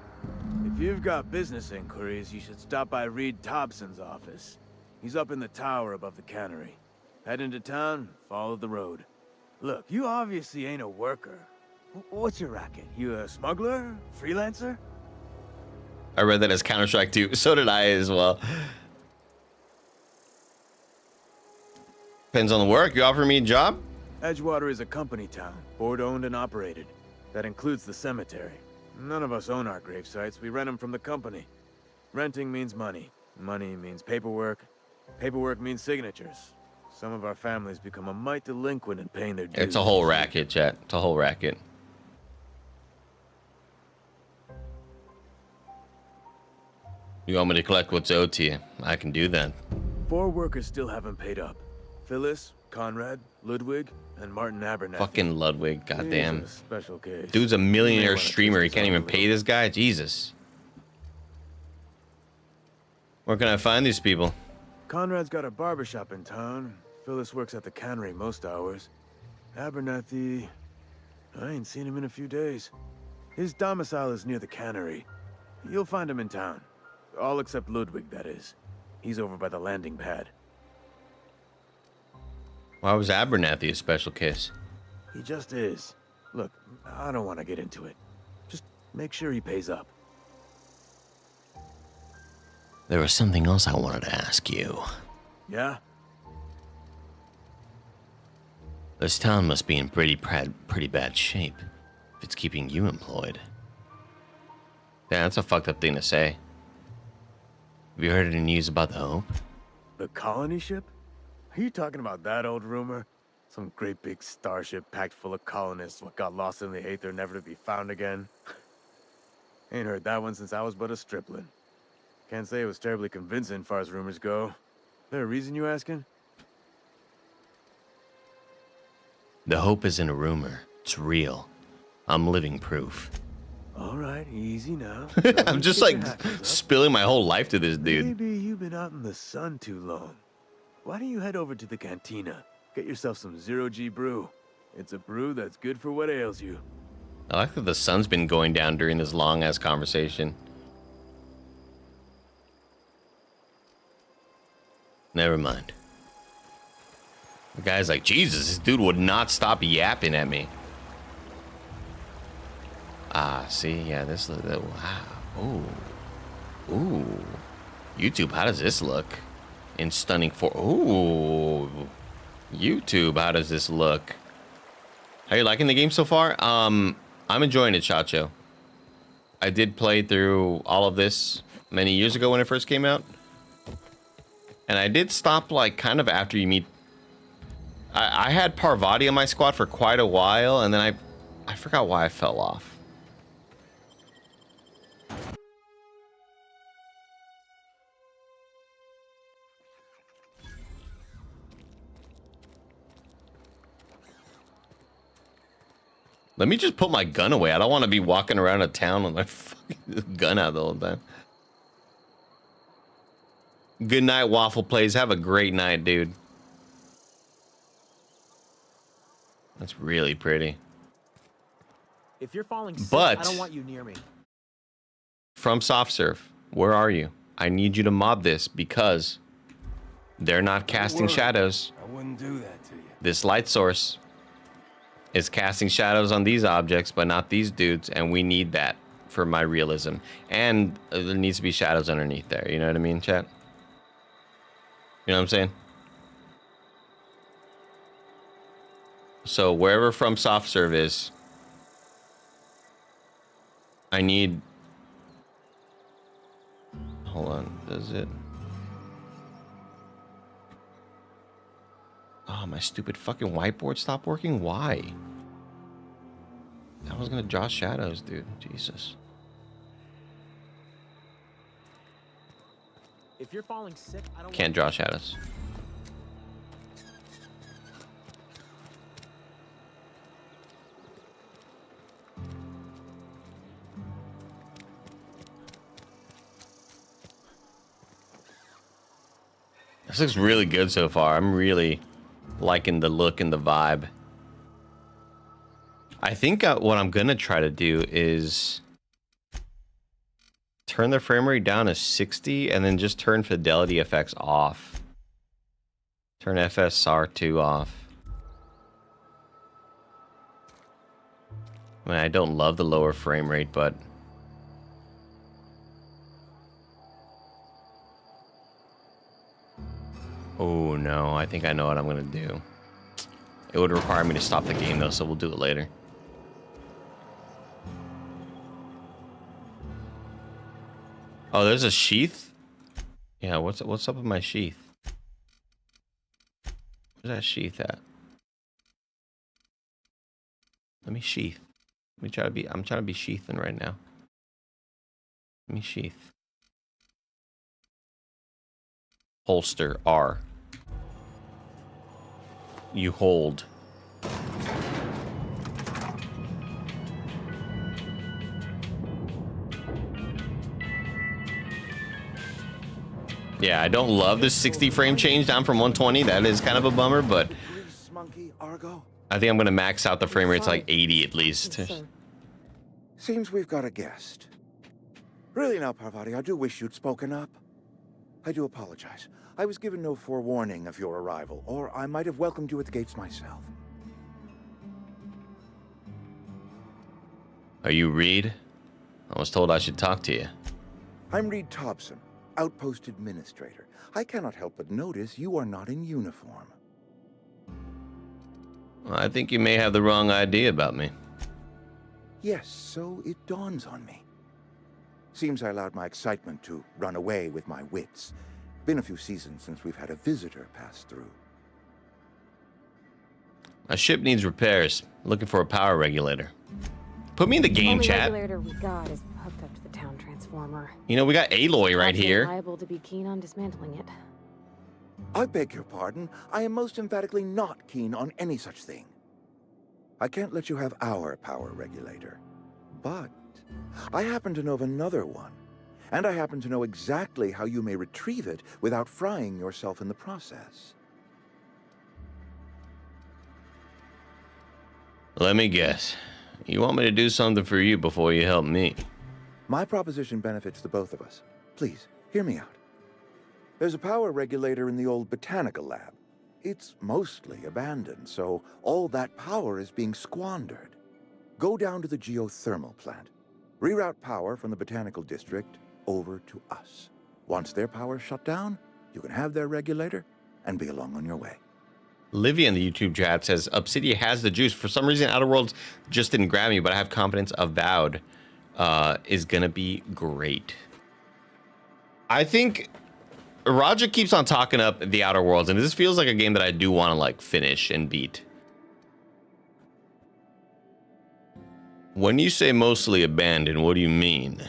If you've got business inquiries, you should stop by Reed Thompson's office. He's up in the tower above the cannery. Head into town, follow the road. Look, you obviously ain't a worker. What's your racket? You a smuggler? Freelancer? I read that as Counter-Strike 2. So did I as well. Depends on the work. You offer me a job? Edgewater is a company town, board-owned and operated. That includes the cemetery. None of us own our grave sites. We rent them from the company. Renting means money. Money means paperwork. Paperwork means signatures. Some of our families become a mite delinquent in paying their dues. It's a whole racket, chat. It's a whole racket. You want me to collect what's owed to you? I can do that. 4 workers still haven't paid up. Phyllis, Conrad, Ludwig, and Martin Abernathy. Fucking Ludwig, goddamn. He's a special case. Dude's a millionaire streamer. He can't even pay this guy? Jesus. Where can I find these people? Conrad's got a barbershop in town. Phyllis works at the cannery most hours. Abernathy... I ain't seen him in a few days. His domicile is near the cannery. You'll find him in town. All except Ludwig, that is. He's over by the landing pad. Why was Abernathy a special case? He just is. Look, I don't want to get into it. Just make sure he pays up. There was something else I wanted to ask you. Yeah? This town must be in pretty bad shape if it's keeping you employed. Yeah, that's a fucked up thing to say. Have you heard any news about the Hope? The colony ship? Are you talking about that old rumor? Some great big starship packed full of colonists what got lost in the aether never to be found again? Ain't heard that one since I was but a stripling. Can't say it was terribly convincing far as rumors go. There a reason you asking? The Hope isn't a rumor. It's real. I'm living proof. All right, easy now. I'm just like spilling my whole life to this dude. Maybe you've been out in the sun too long. Why don't you head over to the cantina? Get yourself some zero-G brew. It's a brew that's good for what ails you. I like that the sun's been going down during this long-ass conversation. Never mind. The guy's like, Jesus, this dude would not stop yapping at me. Ah, see, yeah, this look, wow, ooh, ooh. YouTube, how does this look? In stunning ooh. YouTube, how does this look? Are you liking the game so far? I'm enjoying it, Chacho. I did play through all of this many years ago when it first came out. And I did stop, like, kind of after you meet... I had Parvati on my squad for quite a while, and then I forgot why I fell off. Let me just put my gun away. I don't want to be walking around a town with my fucking gun out the whole time. Good night, Waffle Plays. Have a great night, dude. That's really pretty. If you're falling sick, But I don't want you near me. From SoftServe, where are you? I need you to mod this because they're not casting shadows. I wouldn't do that to you. This light source is casting shadows on these objects, but not these dudes, and we need that for my realism. And there needs to be shadows underneath there. You know what I mean, chat? You know what I'm saying? So wherever From SoftServe is, I need... Hold on, does it... Oh, my stupid fucking whiteboard stopped working? Why? I was gonna draw shadows, dude. Jesus. If you're falling sick, I don't Can't draw shadows. This looks really good so far. I'm really liking the look and the vibe. I think what I'm gonna try to do is turn the frame rate down to 60 and then just turn fidelity effects off. Turn FSR2 off. I mean, I don't love the lower frame rate, but oh no, I think I know what I'm gonna do. It would require me to stop the game though, so we'll do it later. Oh, there's a sheath? Yeah, what's up with my sheath? Where's that sheath at? Let me sheath. Let me try to be, I'm trying to be sheathing right now. Let me sheath. Holster, R. You hold. Yeah, I don't love this 60 frame change down from 120. That is kind of a bummer, but I think I'm going to max out the frame rate to like 80 at least. Seems we've got a guest. Really now, Parvati, I do wish you'd spoken up. I do apologize. I was given no forewarning of your arrival, or I might have welcomed you at the gates myself. Are you Reed? I was told I should talk to you. I'm Reed Thompson, Outpost Administrator. I cannot help but notice you are not in uniform. Well, I think you may have the wrong idea about me. Yes, so it dawns on me. Seems I allowed my excitement to run away with my wits. Been a few seasons since we've had a visitor pass through. My ship needs repairs. Looking for a power regulator. Put me in the game, chat. The regulator we got is hooked up to the town transformer. You know, we got Aloy right here. Liable to be keen on dismantling it. I beg your pardon. I am most emphatically not keen on any such thing. I can't let you have our power regulator. But I happen to know of another one. And I happen to know exactly how you may retrieve it without frying yourself in the process. Let me guess. You want me to do something for you before you help me? My proposition benefits the both of us. Please, hear me out. There's a power regulator in the old botanical lab. It's mostly abandoned, so all that power is being squandered. Go down to the geothermal plant. Reroute power from the botanical district over to us. Once their power's shut down, you can have their regulator and be along on your way. Livia in the YouTube chat says, Obsidian has the juice. For some reason, Outer Worlds just didn't grab me, but I have confidence Avowed is going to be great. I think Roger keeps on talking up the Outer Worlds, and this feels like a game that I do want to like finish and beat. When you say mostly abandoned, what do you mean?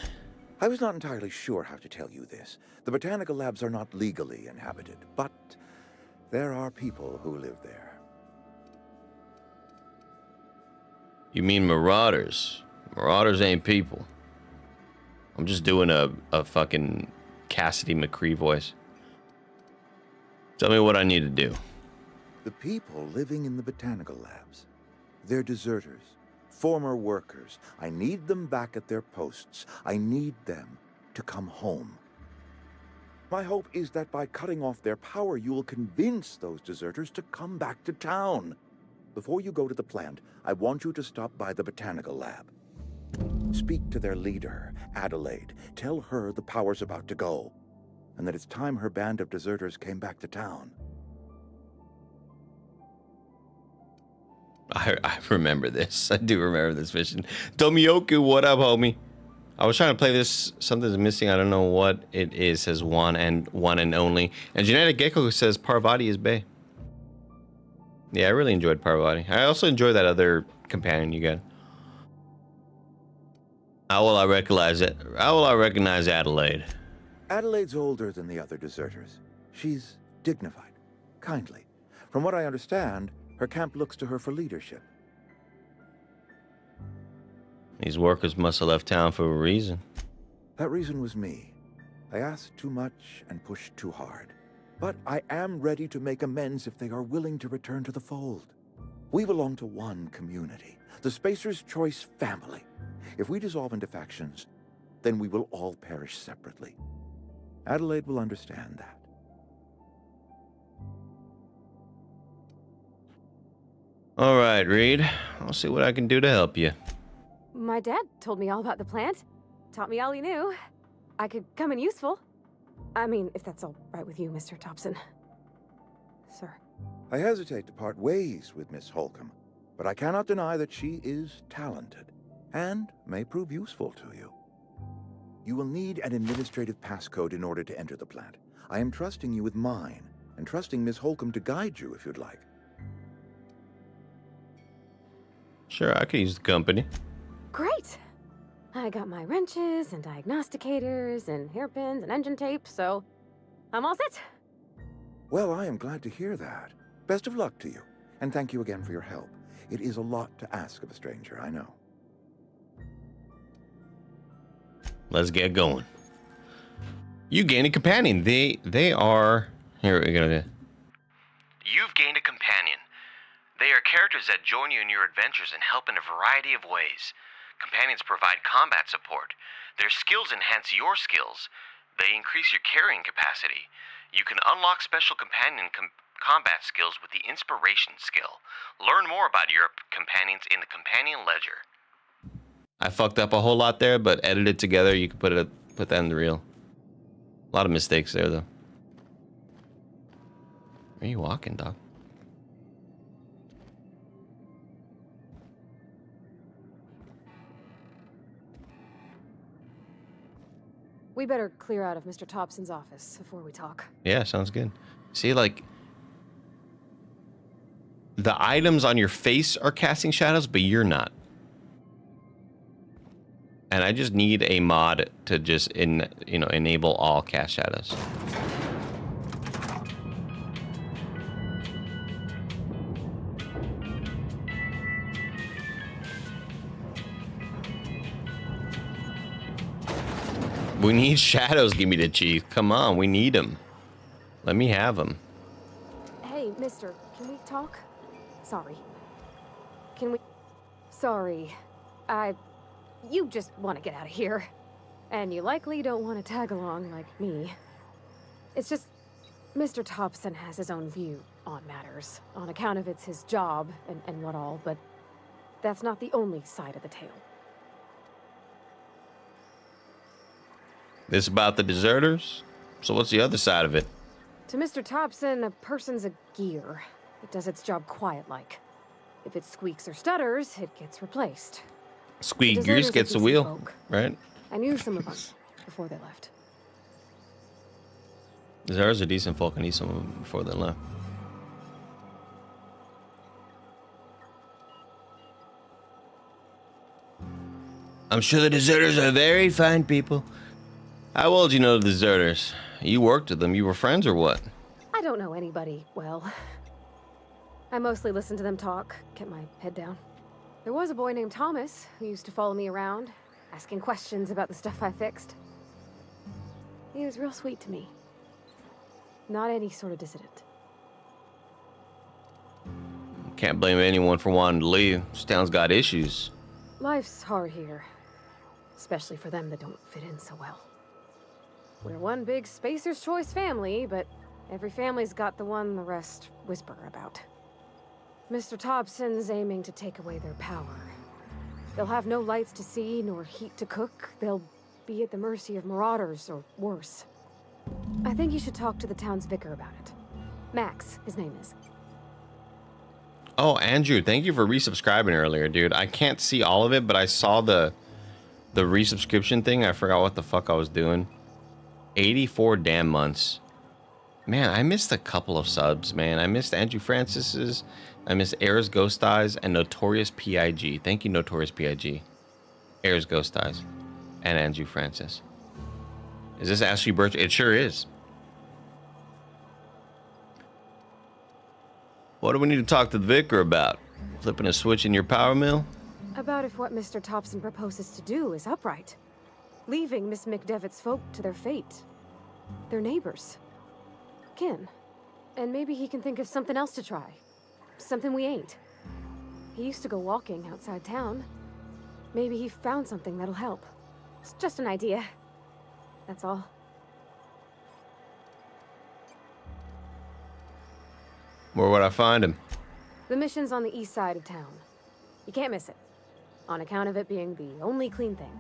I was not entirely sure how to tell you this. The botanical labs are not legally inhabited, but there are people who live there. You mean marauders? Marauders ain't people. I'm just doing a fucking Cassidy McCree voice. Tell me what I need to do. The people living in the botanical labs, they're deserters, former workers. I need them back at their posts. I need them to come home. My hope is that by cutting off their power, you will convince those deserters to come back to town. Before you go to the plant, I want you to stop by the botanical lab. Speak to their leader, Adelaide. Tell her the power's about to go, and that it's time her band of deserters came back to town. I remember this. I do remember this mission. Tomioku, what up, homie? I was trying to play this. Something's missing. I don't know what it is. Says one and only. And Genetic Gecko says Parvati is bae. Yeah, I really enjoyed Parvati. I also enjoyed that other companion you got. How will I recognize it? How will I recognize Adelaide? Adelaide's older than the other deserters. She's dignified, kindly. From what I understand, her camp looks to her for leadership. These workers must have left town for a reason. That reason was me. I asked too much and pushed too hard. But I am ready to make amends if they are willing to return to the fold. We belong to one community, the Spacer's Choice family. If we dissolve into factions, then we will all perish separately. Adelaide will understand that. All right, Reed. I'll see what I can do to help you. My dad told me all about the plant. Taught me all he knew. I could come in useful. I mean, if that's all right with you, Mr. Thompson. Sir. I hesitate to part ways with Miss Holcomb, but I cannot deny that she is talented and may prove useful to you. You will need an administrative passcode in order to enter the plant. I am trusting you with mine, and trusting Miss Holcomb to guide you if you'd like. Sure, I could use the company. Great! I got my wrenches and diagnosticators and hairpins and engine tape, so I'm all set. Well, I am glad to hear that. Best of luck to you, and thank you again for your help. It is a lot to ask of a stranger, I know. Let's get going. You gain a companion. They are... Here, we're gonna... You've gained a companion. They are characters that join you in your adventures and help in a variety of ways. Companions provide combat support. Their skills enhance your skills. They increase your carrying capacity. You can unlock special companion combat skills with the Inspiration skill. Learn more about your companions in the Companion Ledger. I fucked up a whole lot there, but edited together, you can put that in the reel. A lot of mistakes there, though. Where are you walking, dog? We better clear out of Mr. Thompson's office before we talk. Yeah, sounds good. See, like... the items on your face are casting shadows, but you're not. And I just need a mod to just enable all cast shadows. We need shadows, give me the chief. Come on, we need them. Let me have them. Hey, mister, can we talk? Sorry. Can we... Sorry. You just want to get out of here. And you likely don't want to tag along like me. It's just... Mr. Thompson has his own view on matters. On account of it's his job and what all, but... that's not the only side of the tale. This about the deserters? So what's the other side of it? To Mr. Thompson, a person's a gear. It does its job quiet-like. If it squeaks or stutters, it gets replaced. Squeak gears gets a wheel, folk. right? I knew some of them before they left. Deserters are decent folk. I need some of them before they left. I'm sure the deserters are very fine people. How well do you know the deserters? You worked with them. You were friends or what? I don't know anybody well. I mostly listened to them talk, kept my head down. There was a boy named Thomas who used to follow me around, asking questions about the stuff I fixed. He was real sweet to me. Not any sort of dissident. Can't blame anyone for wanting to leave. This town's got issues. Life's hard here. Especially for them that don't fit in so well. We're one big Spacer's Choice family, but every family's got the one the rest whisper about. Mr. Thompson's aiming to take away their power. They'll have no lights to see, nor heat to cook. They'll be at the mercy of marauders, or worse. I think you should talk to the town's vicar about it. Max, his name is. Oh, Andrew, thank you for resubscribing earlier, dude. I can't see all of it, but I saw the resubscription thing. I forgot what the fuck I was doing. 84 damn months. Man, I missed a couple of subs, man. I missed Andrew Francis's. I missed Air's Ghost Eyes and Notorious PIG. Thank you, Notorious PIG. Air's Ghost Eyes and Andrew Francis. Is this Ashley Birch? It sure is. What do we need to talk to the vicar about? Flipping a switch in your power mill? About if what Mr. Thompson proposes to do is upright. Leaving Miss McDevitt's folk to their fate. Their neighbors. Kin. And maybe he can think of something else to try. Something we ain't. He used to go walking outside town. Maybe he found something that'll help. It's just an idea. That's all. Where would I find him? The mission's on the east side of town. You can't miss it. On account of it being the only clean thing.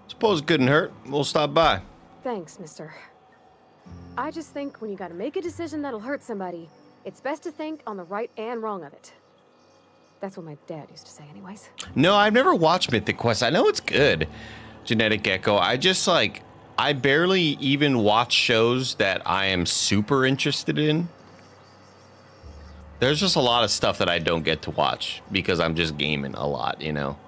Suppose it couldn't hurt. We'll stop by. Thanks, mister. I just think when you gotta make a decision that'll hurt somebody, it's best to think on the right and wrong of it. That's what my dad used to say anyways. No, I've never watched Mythic Quest. I know it's good, Genetic Gecko. I barely even watch shows that I am super interested in. There's just a lot of stuff that I don't get to watch because I'm just gaming a lot, you know?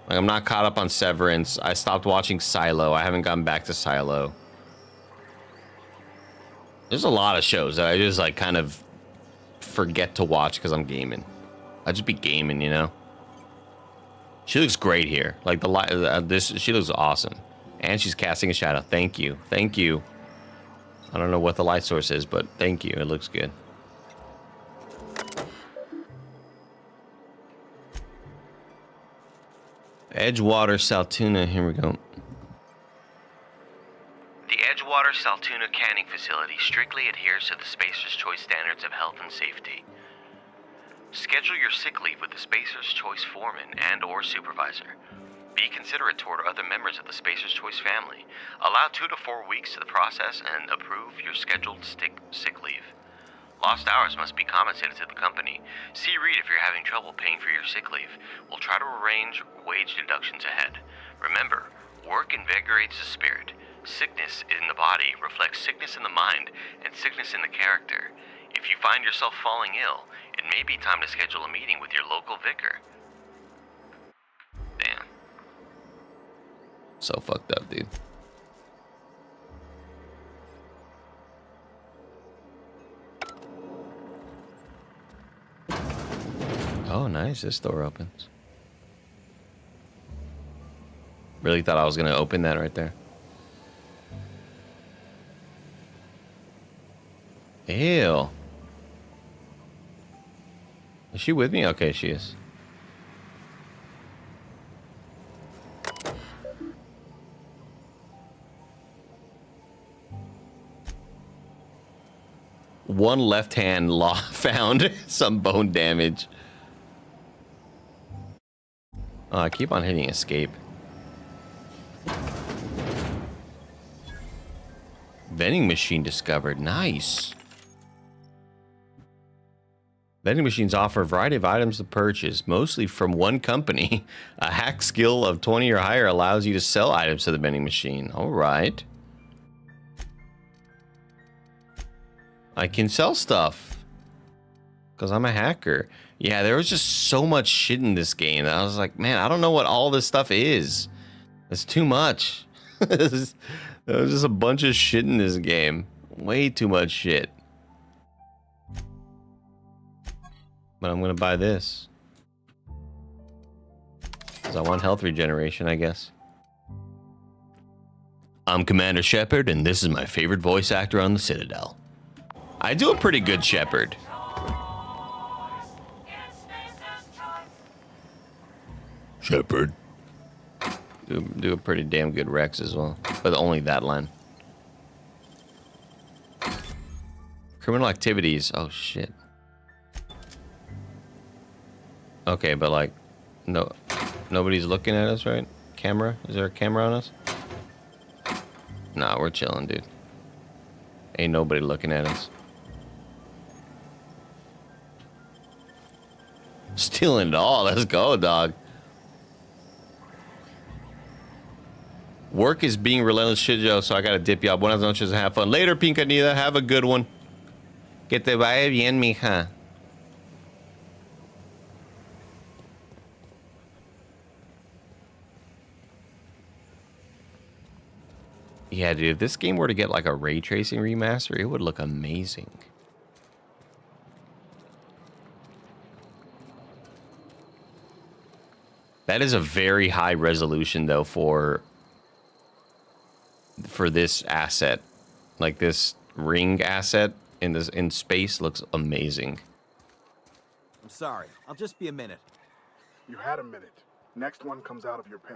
Like, I'm not caught up on Severance. I stopped watching Silo. I haven't gone back to Silo. There's a lot of shows that I just, like, kind of forget to watch because I'm gaming. I just be gaming, you know? She looks great here. Like, the light, she looks awesome. And she's casting a shadow. Thank you. Thank you. I don't know what the light source is, but thank you. It looks good. Edgewater, Saltuna. Here we go. The Edgewater Saltuna canning facility strictly adheres to the Spacer's Choice standards of health and safety. Schedule your sick leave with the Spacer's Choice foreman and/or supervisor. Be considerate toward other members of the Spacer's Choice family. Allow 2 to 4 weeks to the process and approve your scheduled sick leave. Lost hours must be compensated to the company. See Reed if you're having trouble paying for your sick leave. We'll try to arrange wage deductions ahead. Remember, work invigorates the spirit. Sickness in the body reflects sickness in the mind and sickness in the character. If you find yourself falling ill, it may be time to schedule a meeting with your local vicar. Damn. So fucked up, dude. Oh, nice. This door opens. Really thought I was going to open that right there. Ew. Is she with me? Okay, she is. One left hand law found. Some bone damage. Oh, I keep on hitting escape. Vending machine discovered. Nice. Vending machines offer a variety of items to purchase, mostly from one company. A hack skill of 20 or higher allows you to sell items to the vending machine. All right. I can sell stuff because I'm a hacker. Yeah, there was just so much shit in this game that I was like, man, I don't know what all this stuff is. It's too much. There was just a bunch of shit in this game. Way too much shit. But I'm going to buy this. Because I want health regeneration, I guess. I'm Commander Shepard, and this is my favorite voice actor on the Citadel. I do a pretty good Shepard. Shepard. Do a pretty damn good Rex as well, but only that line. Criminal activities. Oh shit. Okay, but like, no, nobody's looking at us, right? Camera? Is there a camera on us? Nah, we're chilling, dude. Ain't nobody looking at us. Stealing it all. Let's go, dog. Work is being relentless shit, Joe, so I gotta dip y'all. Buenas noches and have fun. Later, Pincanita. Have a good one. Que te vaya bien, mija. Yeah, dude, if this game were to get like a ray tracing remaster, it would look amazing. That is a very high resolution though for this asset. Like this ring asset in space looks amazing. I'm sorry. I'll just be a minute. You had a minute. Next one comes out of your pay.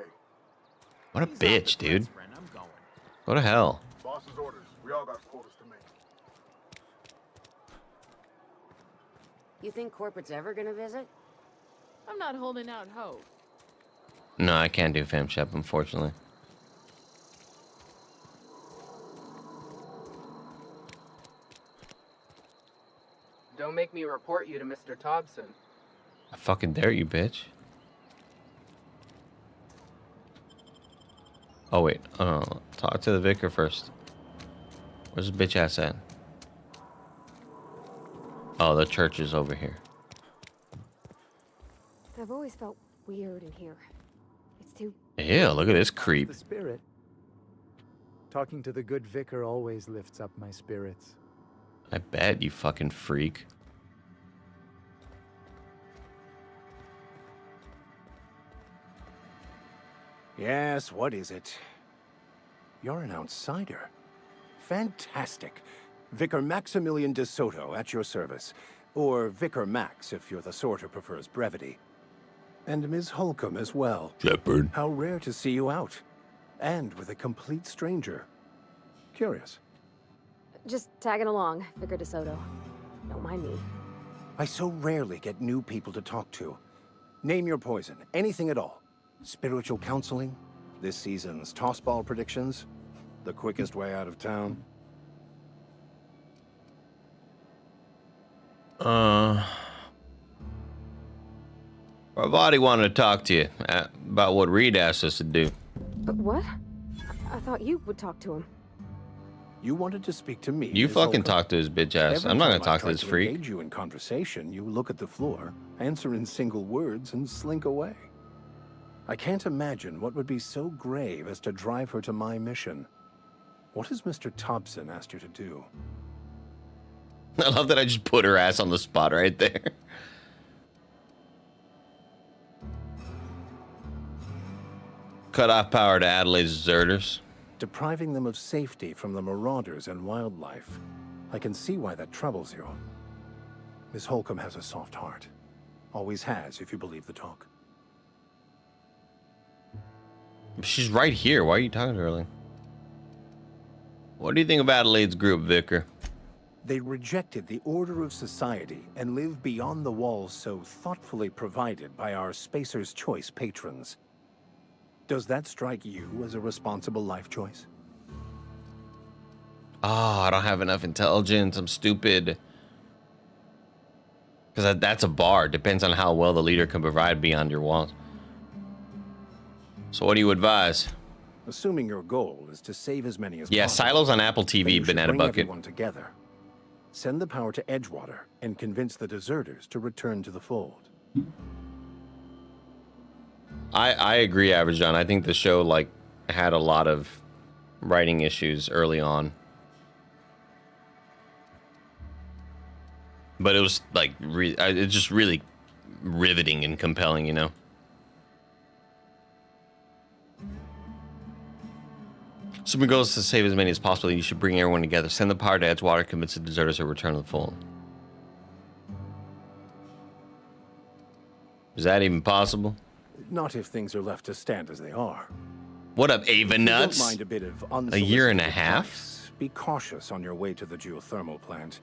What a bitch, dude. Go to hell. Boss's orders. We all got quotas to make. You think corporate's ever gonna visit? I'm not holding out hope. No, I can't do fam shep, unfortunately. Don't make me report you to Mr. Thompson. I fucking dare you, bitch. Oh, wait. Talk to the vicar first. Where's the bitch ass at? Oh, the church is over here. I've always felt weird in here. It's too... Yeah, look at this creep. The spirit. Talking to the good vicar always lifts up my spirits. I bet, you fucking freak. Yes, what is it? You're an outsider. Fantastic. Vicar Maximilian de Soto at your service. Or Vicar Max, if you're the sort who prefers brevity. And Ms. Holcomb as well. Shepard. How rare to see you out. And with a complete stranger. Curious. Just tagging along, Vicar DeSoto. Don't mind me. I so rarely get new people to talk to. Name your poison, anything at all. Spiritual counseling, this season's tossball predictions, the quickest way out of town. Our body wanted to talk to you about what Reed asked us to do. But what? I thought you would talk to him. You wanted to speak to me. You Ms. fucking Holcomb. talk to his bitch ass. Every I'm not time gonna talk to I this try freak. Engage you in conversation, you look at the floor, answer in single words, and slink away. I can't imagine what would be so grave as to drive her to my mission. What has Mr. Thompson asked you to do? I love that I just put her ass on the spot right there. Cut off power to Adelaide's deserters. Depriving them of safety from the marauders and wildlife. I can see why that troubles you. Miss Holcomb has a soft heart. Always has, if you believe the talk. She's right here. Why are you talking to her like? What do you think of Adelaide's group, Vicar? They rejected the order of society and live beyond the walls so thoughtfully provided by our Spacer's Choice patrons. Does that strike you as a responsible life choice? Oh, I don't have enough intelligence. I'm stupid. Because that's a bar. Depends on how well the leader can provide beyond your walls. So what do you advise? Assuming your goal is to save as many as Yeah, possible. Silos on Apple then you TV, should Banana bring Bucket. everyone together. Send the power to Edgewater and convince the deserters to return to the fold. I agree, Average John. I think the show like had a lot of writing issues early on. But it was like it's just really riveting and compelling, you know. Super goes to save as many as possible. You should bring everyone together. Send the power to Edgewater. Convince the deserters to return to the fold. Is that even possible? Not if things are left to stand as they are. What up, Ava If you Nuts? don't mind a bit of A year and a unsolicited half? advice, be cautious on your way to the geothermal plant.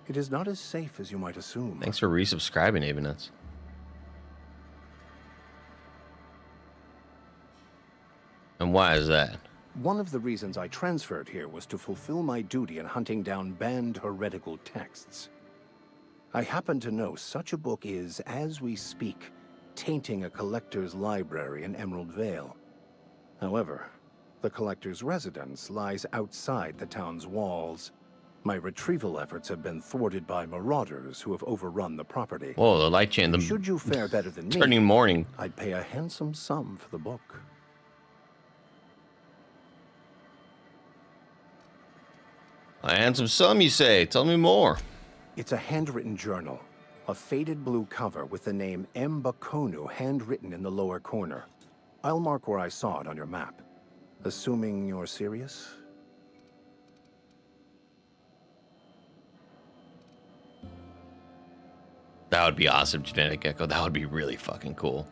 It is not as safe as you might assume. Thanks for resubscribing, Ava Nuts. And why is that? One of the reasons I transferred here was to fulfill my duty in hunting down banned heretical texts. I happen to know such a book is, as we speak, tainting a collector's library in Emerald Vale. However, the collector's residence lies outside the town's walls. My retrieval efforts have been thwarted by marauders who have overrun the property. Whoa, the light chain. Should you fare better than me, turning morning. I'd pay a handsome sum for the book. A handsome sum, you say? Tell me more. It's a handwritten journal. A faded blue cover with the name M. Bakonu handwritten in the lower corner. I'll mark where I saw it on your map. Assuming you're serious? That would be awesome, Genetic Echo. That would be really fucking cool.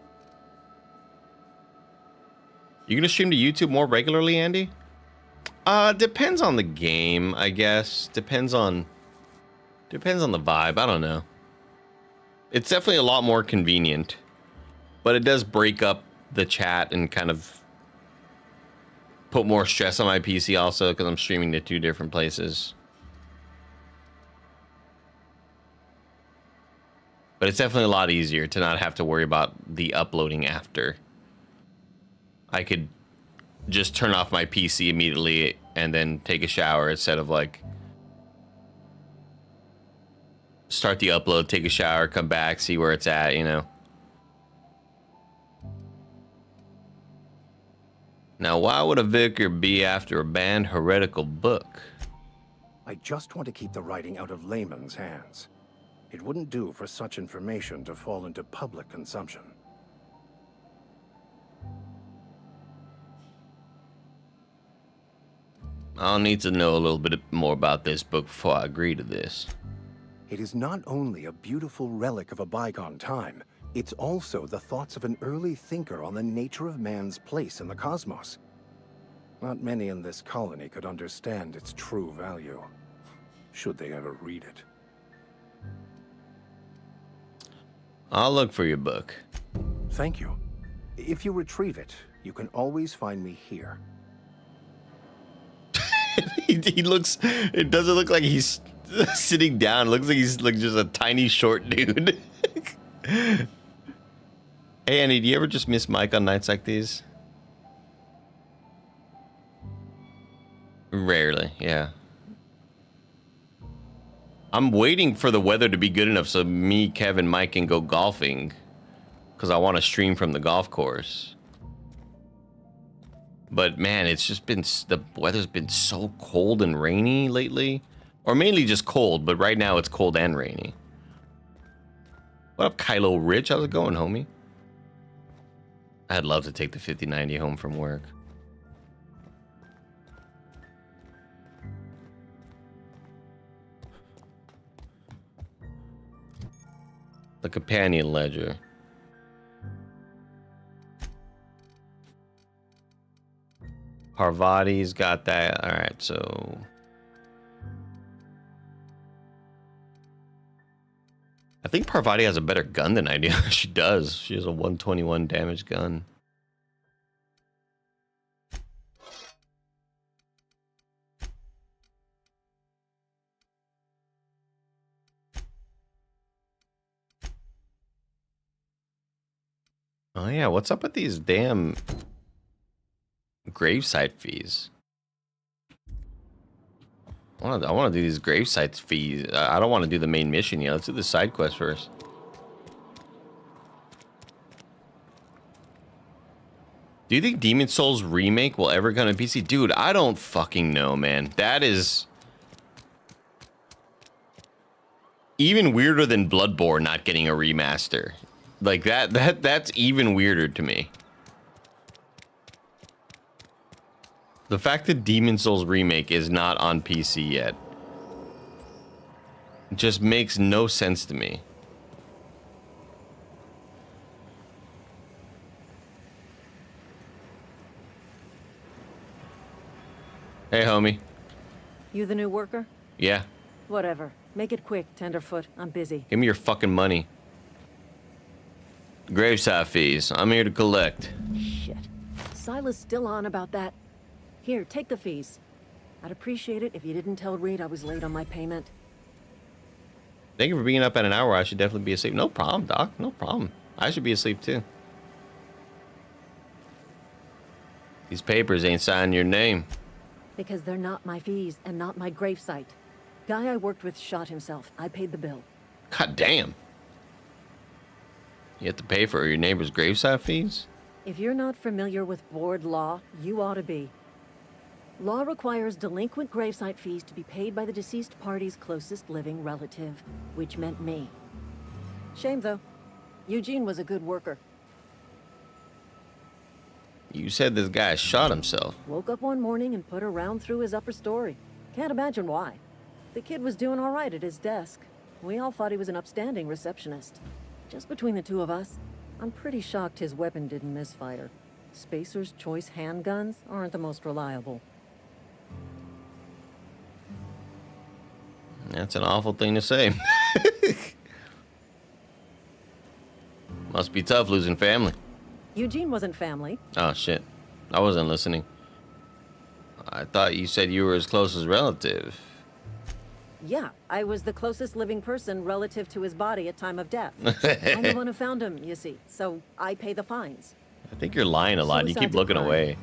You gonna stream to YouTube more regularly, Andy? Depends on the game, I guess. Depends on the vibe. I don't know. It's definitely a lot more convenient, but it does break up the chat and kind of put more stress on my PC also because I'm streaming to 2 different places. But it's definitely a lot easier to not have to worry about the uploading after. I could just turn off my PC immediately and then take a shower instead of like start the upload, take a shower, come back, see where it's at, you know. Now, why would a vicar be after a banned heretical book? I just want to keep the writing out of layman's hands. It wouldn't do for such information to fall into public consumption. I'll need to know a little bit more about this book before I agree to this. It is not only a beautiful relic of a bygone time, it's also the thoughts of an early thinker on the nature of man's place in the cosmos. Not many in this colony could understand its true value, should they ever read it. I'll look for your book. Thank you. If you retrieve it, you can always find me here. He looks, it doesn't look like he's sitting down. It looks like he's like just a tiny short dude. Hey Andy, do you ever just miss Mike on nights like these? Rarely, yeah. I'm waiting for the weather to be good enough so me, Kevin, Mike can go golfing because I want to stream from the golf course. But man, it's just been, the weather's been so cold and rainy lately. Or mainly just cold, but right now it's cold and rainy. What up, Kylo Rich? How's it going, homie? I'd love to take the 5090 home from work. The companion ledger. Parvati's got that. All right, so I think Parvati has a better gun than I do. She does. She has a 121 damage gun. Oh yeah, what's up with these damn gravesite fees? I want to do these gravesite fees. I don't want to do the main mission yet. Let's do the side quest first. Do you think Demon Souls remake will ever come to PC? Dude, I don't fucking know, man. That is even weirder than Bloodborne not getting a remaster. Like that's even weirder to me. The fact that Demon Souls Remake is not on PC yet just makes no sense to me. Hey, homie. You the new worker? Yeah. Whatever. Make it quick, Tenderfoot. I'm busy. Give me your fucking money. Graveside fees. I'm here to collect. Shit. Silas still on about that. Here, take the fees. I'd appreciate it if you didn't tell Reed I was late on my payment. Thank you for being up at an hour. I should definitely be asleep. No problem, Doc. No problem. I should be asleep too. These papers ain't signing your name. Because they're not my fees and not my gravesite. Guy I worked with shot himself. I paid the bill. God damn. You have to pay for your neighbor's graveside fees? If you're not familiar with board law, you ought to be. Law requires delinquent gravesite fees to be paid by the deceased party's closest living relative, which meant me. Shame, though. Eugene was a good worker. You said this guy shot himself. Woke up one morning and put a round through his upper story. Can't imagine why. The kid was doing all right at his desk. We all thought he was an upstanding receptionist. Just between the two of us, I'm pretty shocked his weapon didn't misfire. Spacer's Choice handguns aren't the most reliable. That's an awful thing to say. Must be tough losing family. Eugene wasn't family. Oh, shit. I wasn't listening. I thought you said you were his closest relative. Yeah, I was the closest living person relative to his body at time of death. I'm the one who found him, you see, so I pay the fines. I think you're lying a lot. You keep Suicide's a looking crime. away.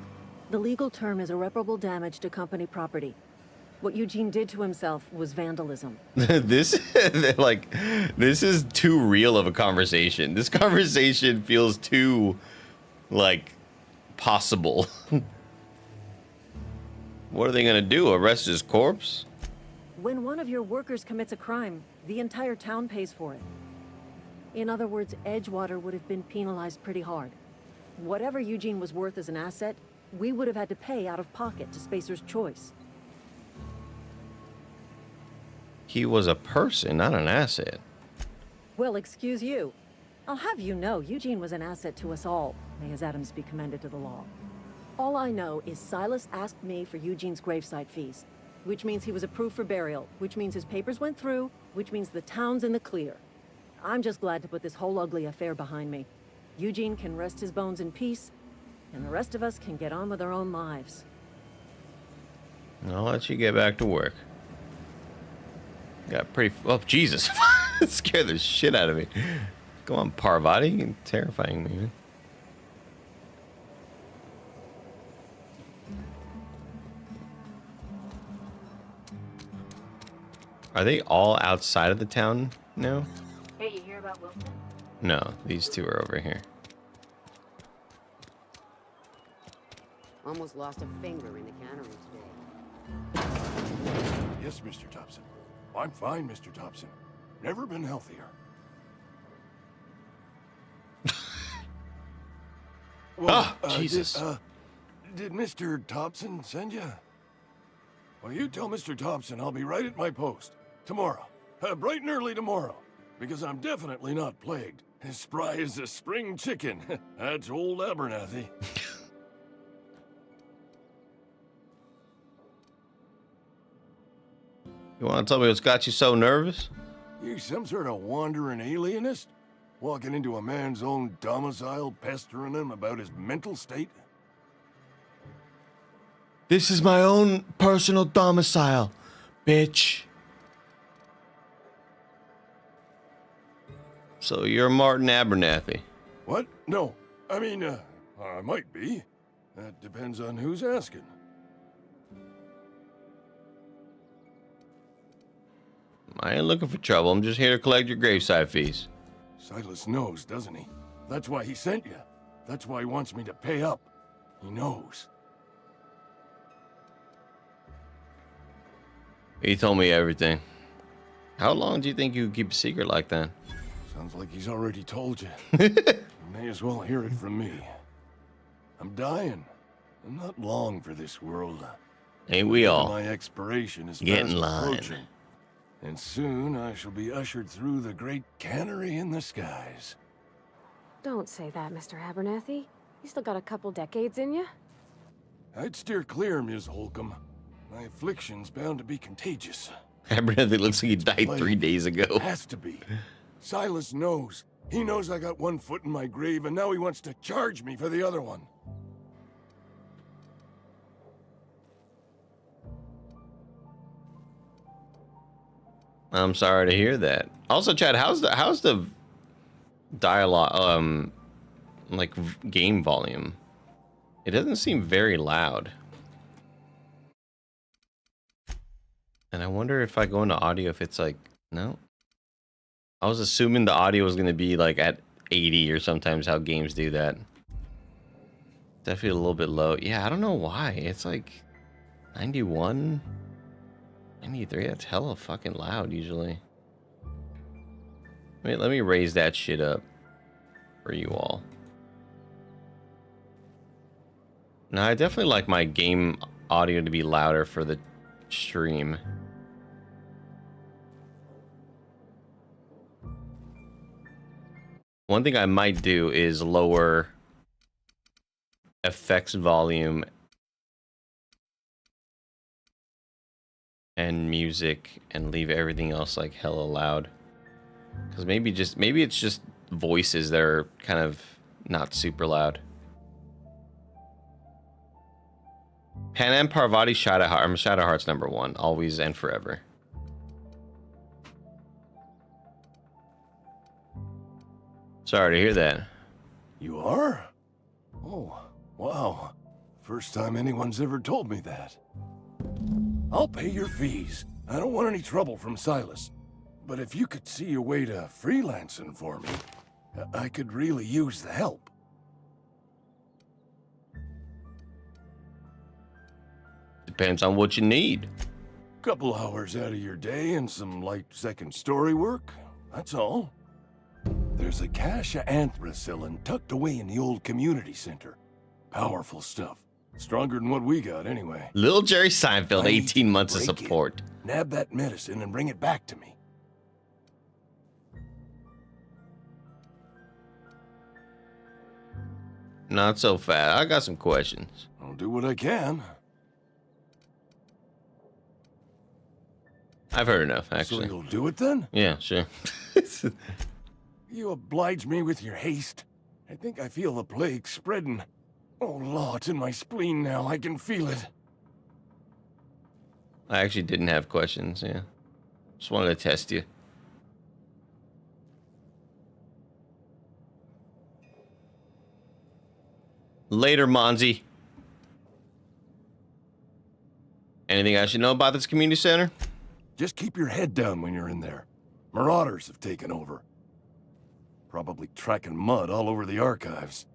The legal term is irreparable damage to company property. What Eugene did to himself was vandalism. This is too real of a conversation. This conversation feels too, possible. What are they gonna do? Arrest his corpse? When one of your workers commits a crime, the entire town pays for it. In other words, Edgewater would have been penalized pretty hard. Whatever Eugene was worth as an asset, we would have had to pay out of pocket to Spacer's Choice. He was a person, not an asset. Well, excuse you. I'll have you know, Eugene was an asset to us all. May his atoms be commended to the law. All I know is Silas asked me for Eugene's gravesite fees, which means he was approved for burial, which means his papers went through, which means the town's in the clear. I'm just glad to put this whole ugly affair behind me. Eugene can rest his bones in peace, and the rest of us can get on with our own lives. I'll let you get back to work. Got pretty... Oh, Jesus. It scared the shit out of me. Go on, Parvati. You're terrifying me, man. Are they all outside of the town now? Hey, you hear about Wilson? No, these two are over here. Almost lost a finger in the cannery today. Yes, Mr. Thompson. I'm fine, Mr. Thompson. Never been healthier. Well, Jesus. Did Mr. Thompson send you? Well, you tell Mr. Thompson I'll be right at my post. Tomorrow. Bright and early tomorrow. Because I'm definitely not plagued. As spry as a spring chicken. That's old Abernathy. You want to tell me what's got you so nervous? You some sort of wandering alienist? Walking into a man's own domicile, pestering him about his mental state? This is my own personal domicile, bitch. So you're Martin Abernathy. What? No. I mean, I might be. That depends on who's asking. I ain't looking for trouble. I'm just here to collect your graveside fees. Silas knows, doesn't he? That's why he sent you. That's why he wants me to pay up. He knows. He told me everything. How long do you think you could keep a secret like that? Sounds like he's already told you. You may as well hear it from me. I'm dying. I'm not long for this world. Ain't we all? My expiration is Get in fast line. approaching. And soon I shall be ushered through the great cannery in the skies. Don't say that, Mr. Abernathy. You still got a couple decades in you. I'd steer clear, Ms. Holcomb. My affliction's bound to be contagious. Everything looks like he died 3 days ago. Has to be. Silas knows. He knows I got one foot in my grave, and now he wants to charge me for the other one. I'm sorry to hear that. Also, Chad, how's the dialogue, like game volume? It doesn't seem very loud. And I wonder if I go into audio, if it's like, no. I was assuming the audio was gonna be like at 80 or sometimes how games do that. Definitely a little bit low. Yeah, I don't know why. It's like 91, 93. That's hella fucking loud usually. Wait, let me raise that shit up for you all. Now, I definitely like my game audio to be louder for the stream. One thing I might do is lower effects volume and music and leave everything else like hella loud. Because maybe it's just voices that are kind of not super loud. Pan Am Parvati Shadowheart's #1, always and forever. Sorry to hear that. You are? Oh, wow. First time anyone's ever told me that. I'll pay your fees. I don't want any trouble from Silas. But if you could see your way to freelancing for me, I could really use the help. Depends on what you need. Couple hours out of your day and some light second story work, that's all. There's a cache of anthracillin tucked away in the old community center. Powerful stuff. Stronger than what we got, anyway. Little Jerry Seinfeld, 18 months of support. Nab that medicine and bring it back to me. Not so fast. I got some questions. I'll do what I can. I've heard enough, actually. So you'll do it then? Yeah, sure. You oblige me with your haste. I think I feel the plague spreading. Oh, Law, it's in my spleen now. I can feel it. I actually didn't have questions, yeah. Just wanted to test you. Later, Monzi. Anything I should know about this community center? Just keep your head down when you're in there. Marauders have taken over. Probably tracking mud all over the archives.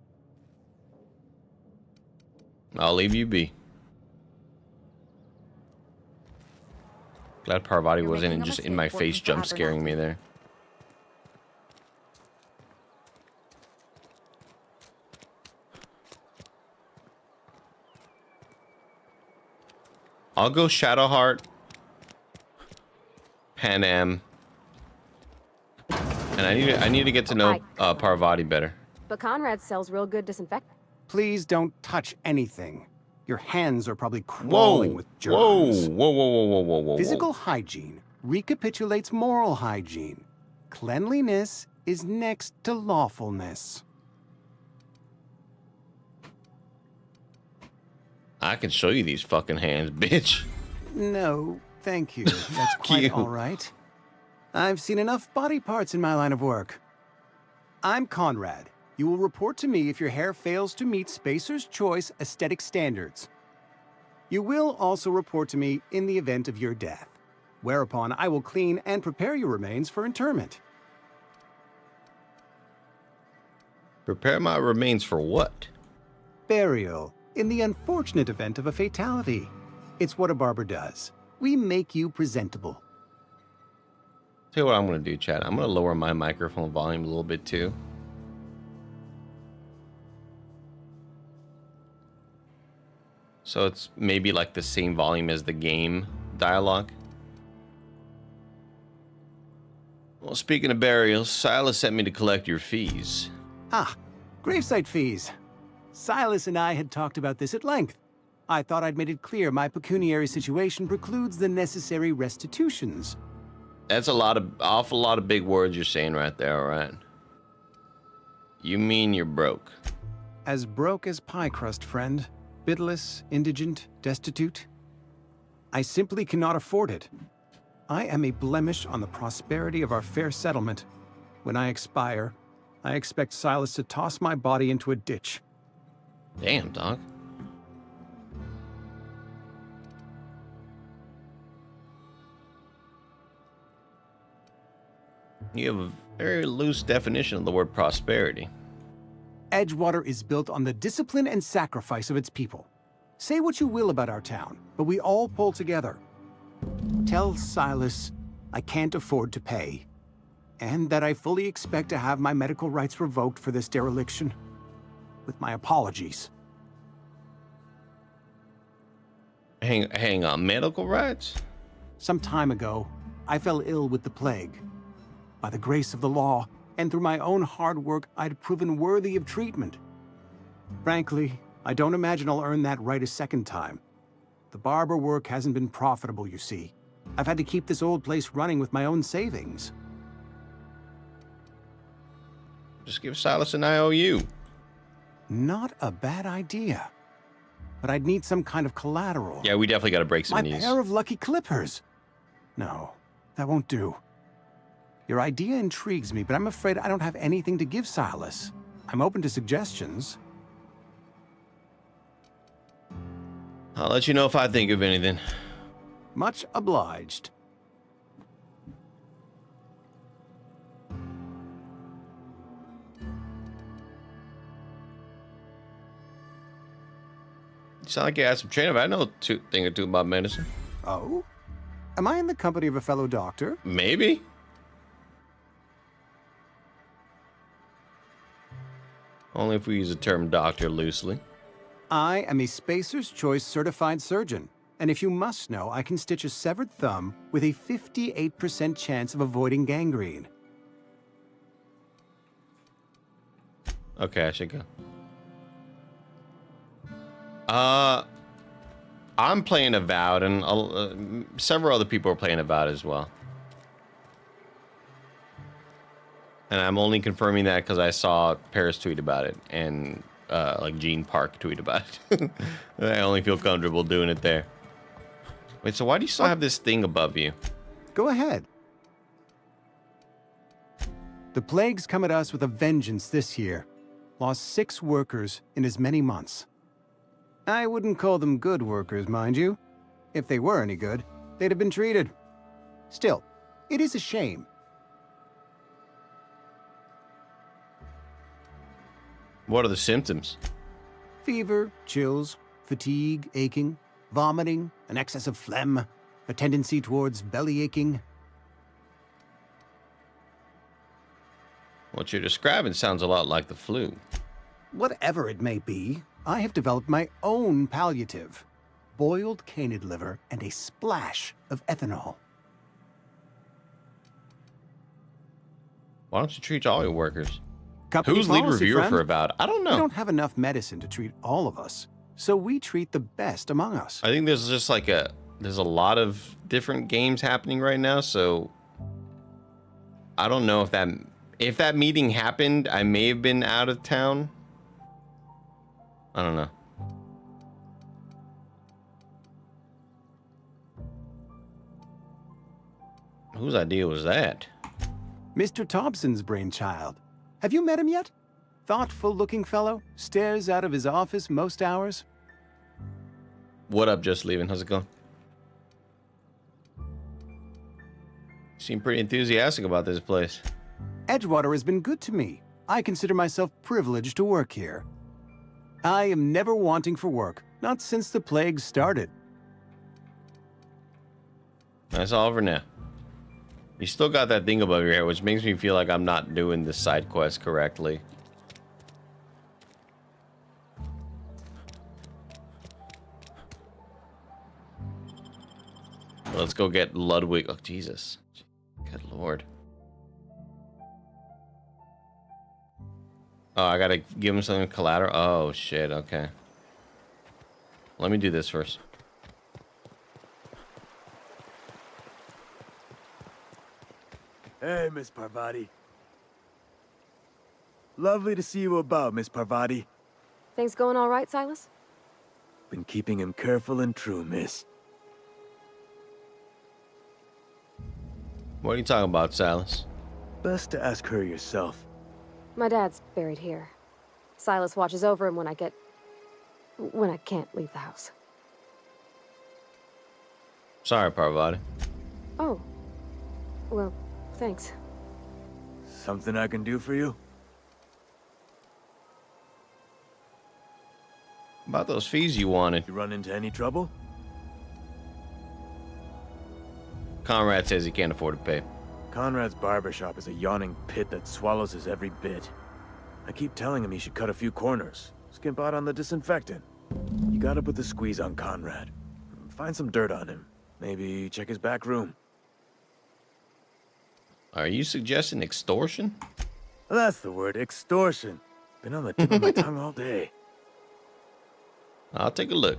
I'll leave you be. Glad Parvati wasn't in just in my face jump scaring me there. I'll go Shadowheart, Pan Am, and I need to get to know Parvati better. But Conrad sells real good disinfectant. Please don't touch anything. Your hands are probably crawling with germs. Whoa. Physical hygiene recapitulates moral hygiene. Cleanliness is next to lawfulness. I can show you these fucking hands, bitch. No, thank you. That's quite all right. I've seen enough body parts in my line of work. I'm Conrad. You will report to me if your hair fails to meet Spacer's Choice aesthetic standards. You will also report to me in the event of your death, whereupon I will clean and prepare your remains for interment. Prepare my remains for what? Burial, in the unfortunate event of a fatality. It's what a barber does. We make you presentable. Tell you what I'm gonna do, Chad. I'm gonna lower my microphone volume a little bit too. So it's maybe like the same volume as the game dialogue. Well, speaking of burials, Silas sent me to collect your fees. Ah, gravesite fees. Silas and I had talked about this at length. I thought I'd made it clear my pecuniary situation precludes the necessary restitutions. That's awful lot of big words you're saying right there, all right? You mean you're broke? As broke as pie crust, friend. Bitless, indigent, destitute. I simply cannot afford it. I am a blemish on the prosperity of our fair settlement. When I expire, I expect Silas to toss my body into a ditch. Damn, dog. You have a very loose definition of the word prosperity. Edgewater is built on the discipline and sacrifice of its people. Say what you will about our town, but we all pull together. Tell Silas I can't afford to pay, and that I fully expect to have my medical rights revoked for this dereliction. With my apologies. Hang on, medical rights? Some time ago, I fell ill with the plague. By the grace of the law, and through my own hard work, I'd proven worthy of treatment. Frankly, I don't imagine I'll earn that right a second time. The barber work hasn't been profitable, you see. I've had to keep this old place running with my own savings. Just give Silas an IOU. Not a bad idea. But I'd need some kind of collateral. Yeah, we definitely got to break some My news. pair of lucky clippers. No, that won't do. Your idea intrigues me, but I'm afraid I don't have anything to give Silas. I'm open to suggestions. I'll let you know if I think of anything. Much obliged. You sound like you had some training, but I know a thing or two about medicine. Oh? Am I in the company of a fellow doctor? Maybe. Only if we use the term doctor loosely. I am a Spacer's Choice certified surgeon, and if you must know, I can stitch a severed thumb with a 58% chance of avoiding gangrene. Okay, I should go. I'm playing Avowed, and several other people are playing Avowed as well. And I'm only confirming that because I saw Paris tweet about it, and like Gene Park tweet about it. I only feel comfortable doing it there. Wait, so why do you still have this thing above you? Go ahead. The plague's come at us with a vengeance this year. Lost 6 workers in as many months. I wouldn't call them good workers, mind you. If they were any good, they'd have been treated. Still, it is a shame. What are the symptoms? Fever, chills, fatigue, aching, vomiting, an excess of phlegm, a tendency towards belly aching. What you're describing sounds a lot like the flu. Whatever it may be, I have developed my own palliative. Boiled canid liver and a splash of ethanol. Why don't you treat all your workers? Company Who's lead policy, reviewer friend. for Avowed? I don't know. We don't have enough medicine to treat all of us, so we treat the best among us. I think there's just like there's a lot of different games happening right now, so I don't know if that meeting happened, I may have been out of town. I don't know. Whose idea was that? Mr. Thompson's brainchild. Have you met him yet? Thoughtful-looking fellow, stares out of his office most hours. What up, just leaving? How's it going? Seem pretty enthusiastic about this place. Edgewater has been good to me. I consider myself privileged to work here. I am never wanting for work, not since the plague started. That's all for now. You still got that thing above your head, which makes me feel like I'm not doing the side quest correctly. Let's go get Ludwig. Oh, Jesus. Good Lord. Oh, I gotta give him something collateral. Oh, shit. Okay. Let me do this first. Hey, Miss Parvati. Lovely to see you about, Miss Parvati. Things going all right, Silas? Been keeping him careful and true, miss. What are you talking about, Silas? Best to ask her yourself. My dad's buried here. Silas watches over him when I can't leave the house. Sorry, Parvati. Oh. Well, thanks. Something I can do for you? About those fees you wanted. You run into any trouble? Conrad says he can't afford to pay. Conrad's barbershop is a yawning pit that swallows his every bit. I keep telling him he should cut a few corners, skimp out on the disinfectant. You gotta put the squeeze on Conrad. Find some dirt on him. Maybe check his back room. Are you suggesting extortion? That's the word, extortion. Been on the tip of my tongue all day. I'll take a look.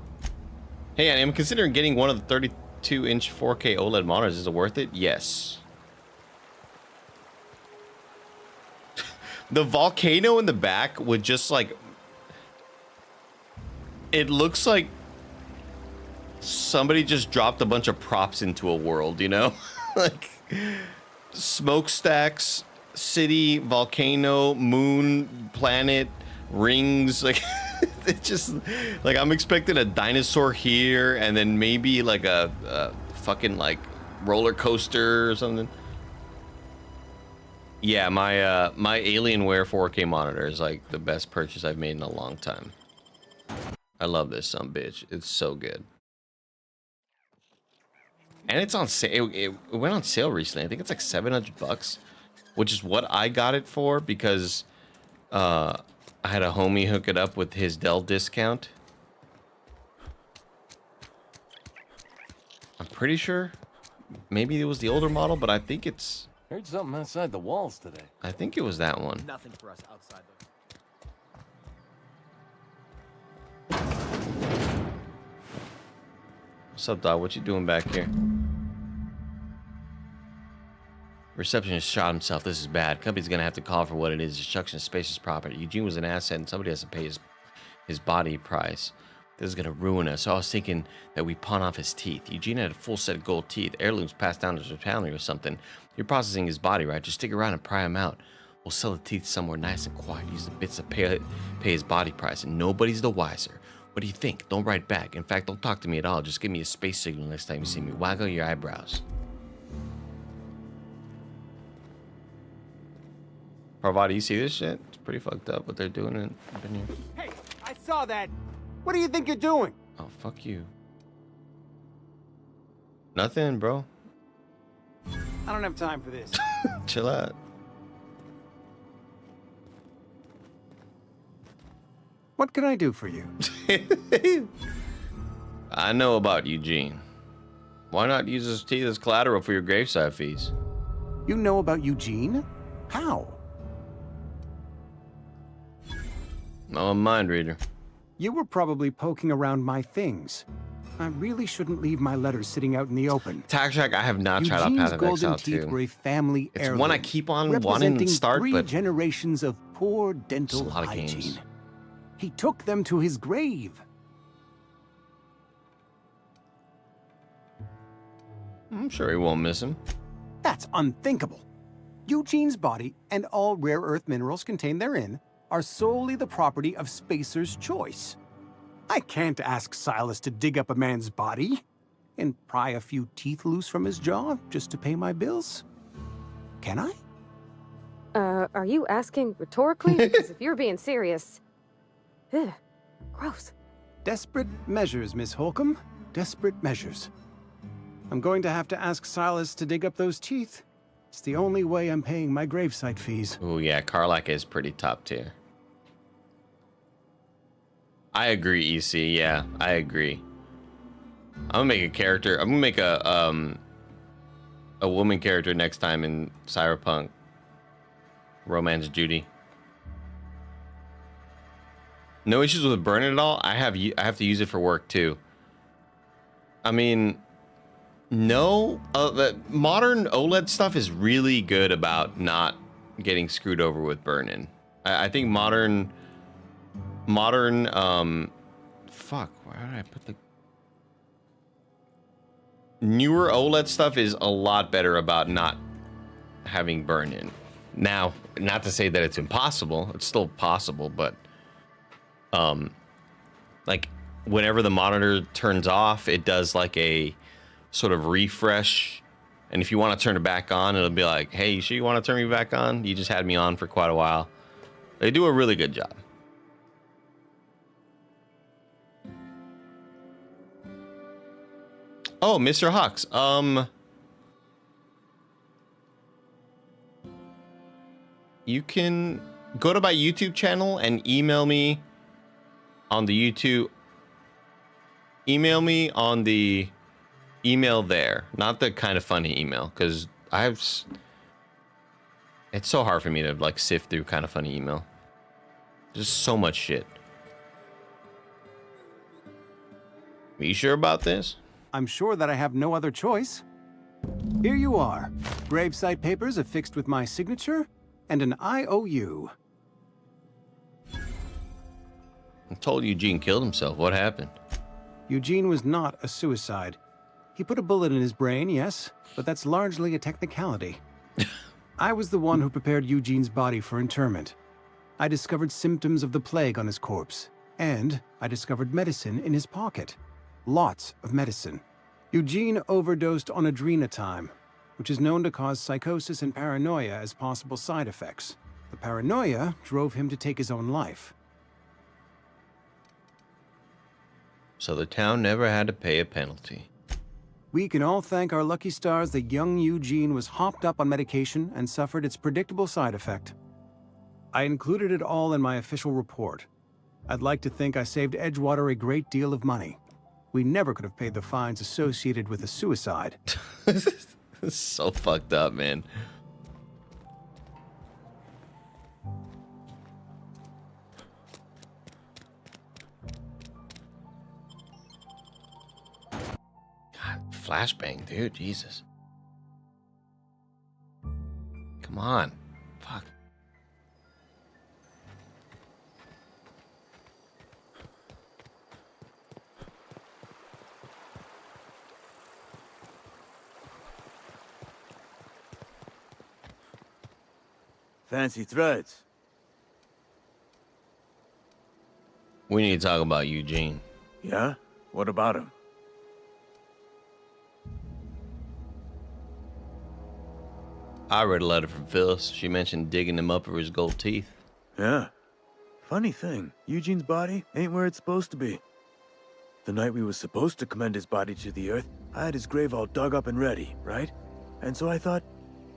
Hey, I'm considering getting one of the 32-inch 4K OLED monitors. Is it worth it? Yes. The volcano in the back would just like... It looks like somebody just dropped a bunch of props into a world, you know? Like smokestacks, city, volcano, moon, planet, rings, like... It's just like I'm expecting a dinosaur here and then maybe like a fucking like roller coaster or something. Yeah, my my Alienware 4K monitor is like the best purchase I've made in a long time. I love this bitch. It's so good. And it's on sale. It went on sale recently. I think it's like $700, which is what I got it for because I had a homie hook it up with his Dell discount. I'm pretty sure maybe it was the older model, but I think it's... Heard something outside the walls today. I think it was that one. Nothing for us outside What's up, dog? What you doing back here? Receptionist shot himself. This is bad. Company's gonna have to call for what it is. Destruction of spacious property. Eugene was an asset and somebody has to pay his body price. This is gonna ruin us. So I was thinking that we pawn off his teeth. Eugene had a full set of gold teeth. Heirlooms passed down to his family or something. You're processing his body, right? Just stick around and pry him out. We'll sell the teeth somewhere nice and quiet. Use the bits to pay his body price, and nobody's the wiser. What do you think? Don't write back. In fact, don't talk to me at all. Just give me a space signal next time you see me. Waggle your eyebrows. Parvati, you see this shit? It's pretty fucked up what they're doing in here. Hey, I saw that. What do you think you're doing? Oh, fuck you. Nothing, bro. I don't have time for this. Chill out. What can I do for you? I know about Eugene. Why not use his teeth as collateral for your graveside fees? You know about Eugene? How? I'm a mind reader. You were probably poking around my things. I really shouldn't leave my letters sitting out in the open. Tax Shack, I have not tried out Eugene's Path of golden Exile teeth 2. were a family It's heirloom, one I keep on wanting representing to start, 3 but generations of poor dental a lot of hygiene. games. He took them to his grave. I'm sure he won't miss him. That's unthinkable. Eugene's body and all rare earth minerals contained therein are solely the property of Spacer's choice. I can't ask Silas to dig up a man's body and pry a few teeth loose from his jaw just to pay my bills. Can I? Are you asking rhetorically? Because if you're being serious... Ugh, gross. Desperate measures, Miss Holcomb. Desperate measures. I'm going to have to ask Silas to dig up those teeth. It's the only way I'm paying my gravesite fees. Oh yeah, Karlak is pretty top tier. I agree, EC. Yeah, I agree. I'm gonna make a character. I'm gonna make a woman character next time in Cyberpunk. Romance Judy. No issues with burning at all. I have to use it for work too. I mean, no, the modern OLED stuff is really good about not getting screwed over with burn-in. I think modern, fuck, where did I put the newer OLED stuff is a lot better about not having burn-in. Now, not to say that it's impossible, it's still possible, but like whenever the monitor turns off, it does like a sort of refresh, and if you want to turn it back on, it'll be like, hey, you sure you want to turn me back on? You just had me on for quite a while. They do a really good job. Oh, Mr. Hawks, you can go to my YouTube channel and email me on the YouTube. Email me on the email there, not the kind of funny email, because it's so hard for me to like sift through kind of funny email. Just so much shit. Are you sure about this? I'm sure that I have no other choice. Here you are. Gravesite papers affixed with my signature and an IOU. I told Eugene killed himself. What happened? Eugene was not a suicide. He put a bullet in his brain, yes, but that's largely a technicality. I was the one who prepared Eugene's body for interment. I discovered symptoms of the plague on his corpse, and I discovered medicine in his pocket. Lots of medicine. Eugene overdosed on adrenatime, which is known to cause psychosis and paranoia as possible side effects. The paranoia drove him to take his own life. So the town never had to pay a penalty. We can all thank our lucky stars that young Eugene was hopped up on medication and suffered its predictable side effect. I included it all in my official report. I'd like to think I saved Edgewater a great deal of money. We never could have paid the fines associated with a suicide. It's so fucked up, man. God, flashbang, dude. Jesus. Come on. Fuck. Fancy threads. We need to talk about Eugene. Yeah? What about him? I read a letter from Phyllis. She mentioned digging him up for his gold teeth. Yeah. Funny thing, Eugene's body ain't where it's supposed to be. The night we was supposed to commend his body to the earth, I had his grave all dug up and ready, right? And so I thought,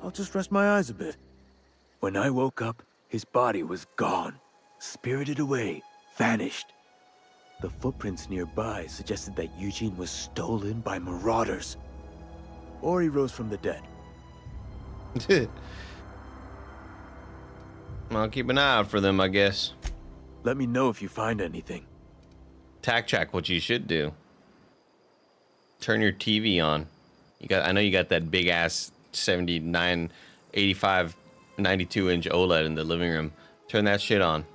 I'll just rest my eyes a bit. When I woke up, his body was gone, spirited away, vanished. The footprints nearby suggested that Eugene was stolen by marauders. Or he rose from the dead. I'll keep an eye out for them, I guess. Let me know if you find anything. Tac check, what you should do. Turn your TV on. I know you got that big ass 79, 85, 92-inch OLED in the living room. Turn that shit on.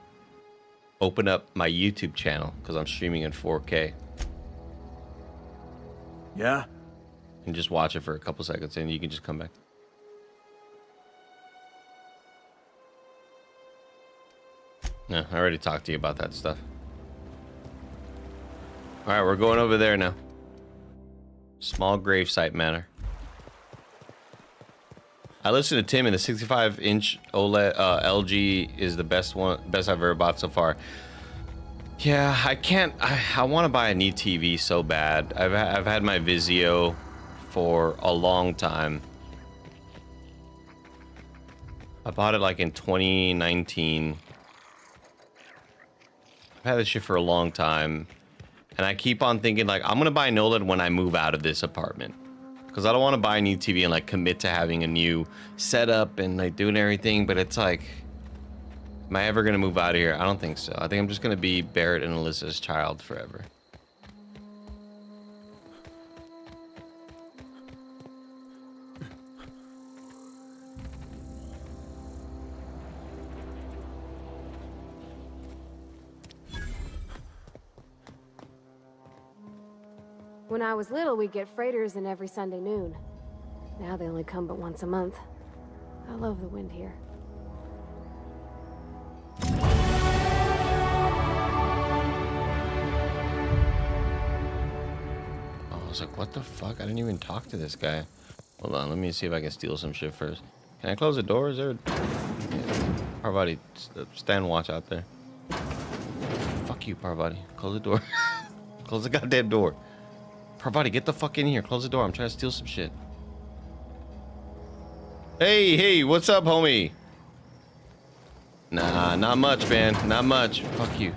Open up my YouTube channel, because I'm streaming in 4K. Yeah? And just watch it for a couple seconds, and you can just come back. No, I already talked to you about that stuff. Alright, we're going over there now. Small gravesite matter. I listened to Tim, and the 65-inch OLED LG is the best I've ever bought so far. Yeah, I want to buy a new TV so bad. I've had my Vizio for a long time. I bought it like in 2019. I've had this shit for a long time, and I keep on thinking like I'm gonna buy an OLED when I move out of this apartment. Because I don't want to buy a new TV and like commit to having a new setup and like doing everything, but it's like Am I ever gonna move out of here? I don't think so. I think I'm just gonna be Barrett and Alyssa's child forever. When I was little, we'd get freighters in every Sunday noon. Now they only come but once a month. I love the wind here. I was like, what the fuck? I didn't even talk to this guy. Hold on, let me see if I can steal some shit first. Can I close the door? Is there... Parvati, stand watch out there. Fuck you, Parvati. Close the door. Close the goddamn door. Parvati, get the fuck in here. Close the door. I'm trying to steal some shit. Hey, what's up, homie? Nah, not much, man. Not much. Fuck you.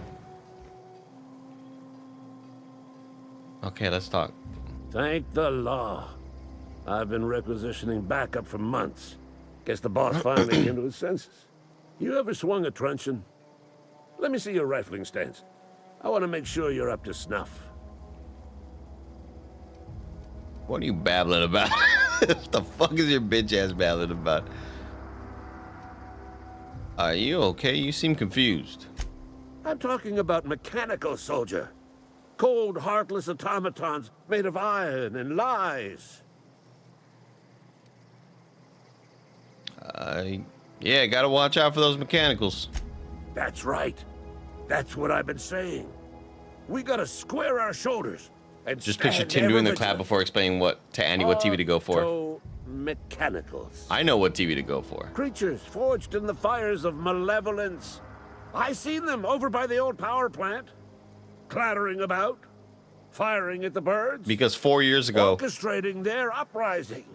Okay, let's talk. Thank the law. I've been requisitioning backup for months. Guess the boss finally came to his senses. You ever swung a truncheon? Let me see your rifling stance. I want to make sure you're up to snuff. What are you babbling about? What the fuck is your bitch ass babbling about? Are you okay? You seem confused. I'm talking about mechanical soldier. Cold, heartless automatons made of iron and lies. Yeah, gotta watch out for those mechanicals. That's right. That's what I've been saying. We gotta square our shoulders and just picture Tim doing the clap before explaining to Andy what TV to go for. Mechanicals. I know what TV to go for. Creatures forged in the fires of malevolence. I seen them over by the old power plant, clattering about, firing at the birds. Because 4 years ago, orchestrating their uprising.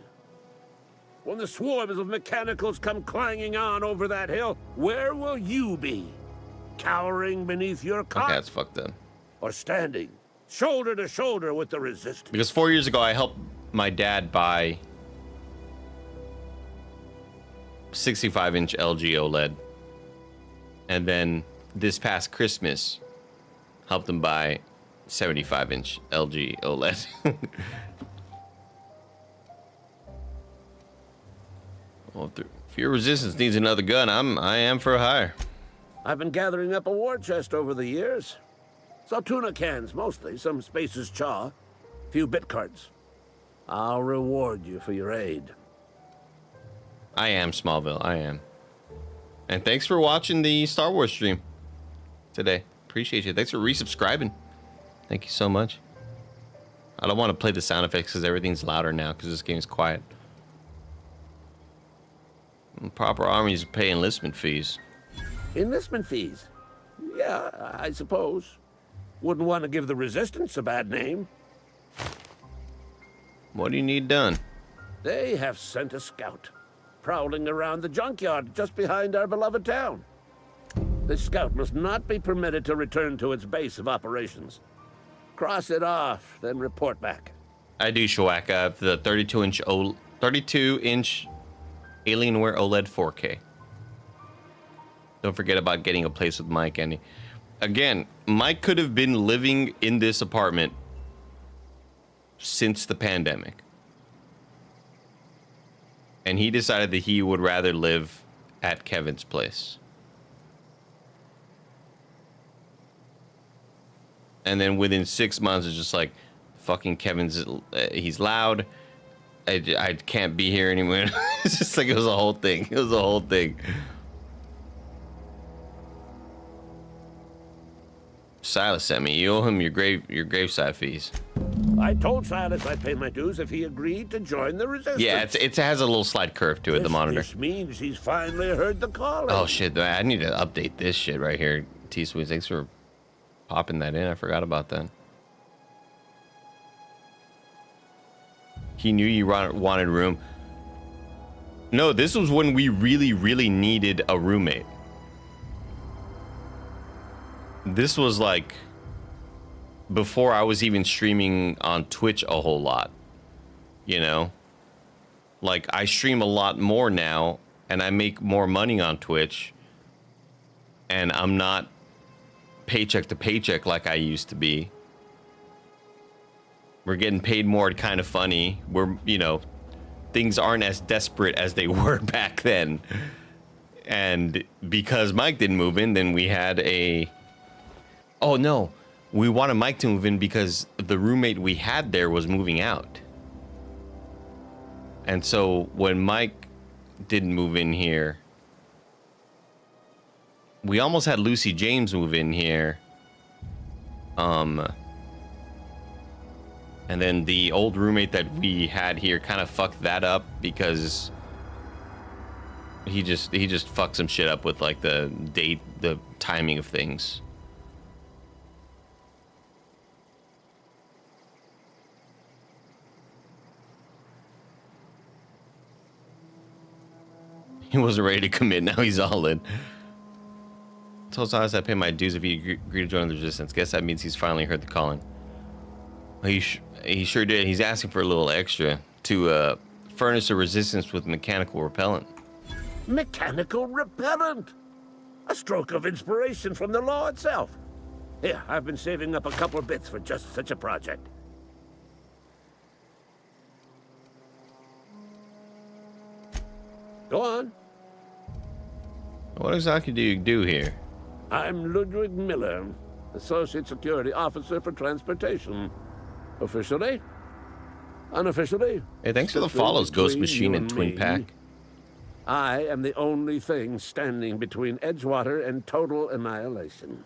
When the swarms of mechanicals come clanging on over that hill, where will you be? Cowering beneath your cot? Okay, that's fucked up. Or standing, shoulder to shoulder with the resistance? Because 4 years ago, I helped my dad buy 65-inch LG OLED. And then this past Christmas, helped him buy 75-inch LG OLED. Well, if your resistance needs another gun, I am for a hire. I've been gathering up a war chest over the years. So tuna cans, mostly, some Spacer's chaw, few bit cards. I'll reward you for your aid. I am Smallville, I am. And thanks for watching the Star Wars stream today. Appreciate you. Thanks for resubscribing. Thank you so much. I don't want to play the sound effects because everything's louder now because this game's quiet. Proper armies pay enlistment fees. Enlistment fees? Yeah, I suppose. Wouldn't want to give the Resistance a bad name. What do you need done? They have sent a scout, prowling around the junkyard just behind our beloved town. This scout must not be permitted to return to its base of operations. Cross it off, then report back. I do, Shawaka. The 32-inch Alienware OLED 4K. Don't forget about getting a place with Mike, Andy. Again, Mike could have been living in this apartment since the pandemic. And he decided that he would rather live at Kevin's place. And then within 6 months, it's just like, fucking Kevin's, he's loud. I can't be here anymore. It's just like, it was a whole thing. It was a whole thing. Silas sent me. You owe him your graveside fees. I told Silas I'd pay my dues if he agreed to join the Resistance. Yeah, it has a little slight curve to it, the monitor. This means he's finally heard the calling. Oh, shit. I need to update this shit right here. T-Sweet, thanks for popping that in. I forgot about that. He knew you wanted room. No, this was when we really, really needed a roommate. This was like before I was even streaming on Twitch a whole lot. You know? Like, I stream a lot more now, and I make more money on Twitch. and I'm not paycheck to paycheck like I used to be. We're getting paid more, kind of funny. We're, you know, things aren't as desperate as they were back then. And because Mike didn't move in, then we had a... Oh, no. We wanted Mike to move in because the roommate we had there was moving out. And so when Mike didn't move in here, we almost had Lucy James move in here. And then the old roommate that we had here kind of fucked that up because he just fucked some shit up with like the date, the timing of things. He wasn't ready to commit. Now he's all in. Told Silas I pay my dues if he agreed to join the resistance. Guess that means he's finally heard the calling. He sure did. He's asking for a little extra to furnish the resistance with mechanical repellent. Mechanical repellent? A stroke of inspiration from the law itself. Here, I've been saving up a couple of bits for just such a project. Go on. What exactly do you do here? I'm Ludwig Miller, Associate Security Officer for Transportation. Officially? Unofficially? Hey, thanks for the follows, Ghost Machine and Twin Pack. I am the only thing standing between Edgewater and total annihilation.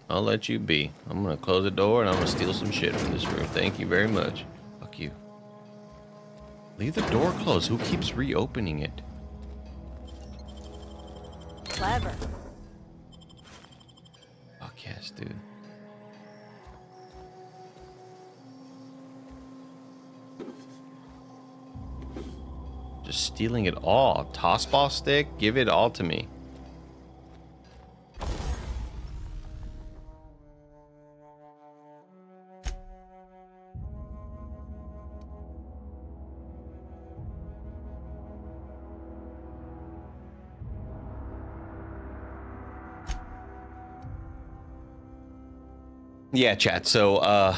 I'll let you be. I'm gonna close the door and I'm gonna steal some shit from this room. Thank you very much. Fuck you. Leave the door closed. Who keeps reopening it? Clever. Fuck yes, dude. Just stealing it all. Toss ball stick? Give it all to me. Yeah, chat. So,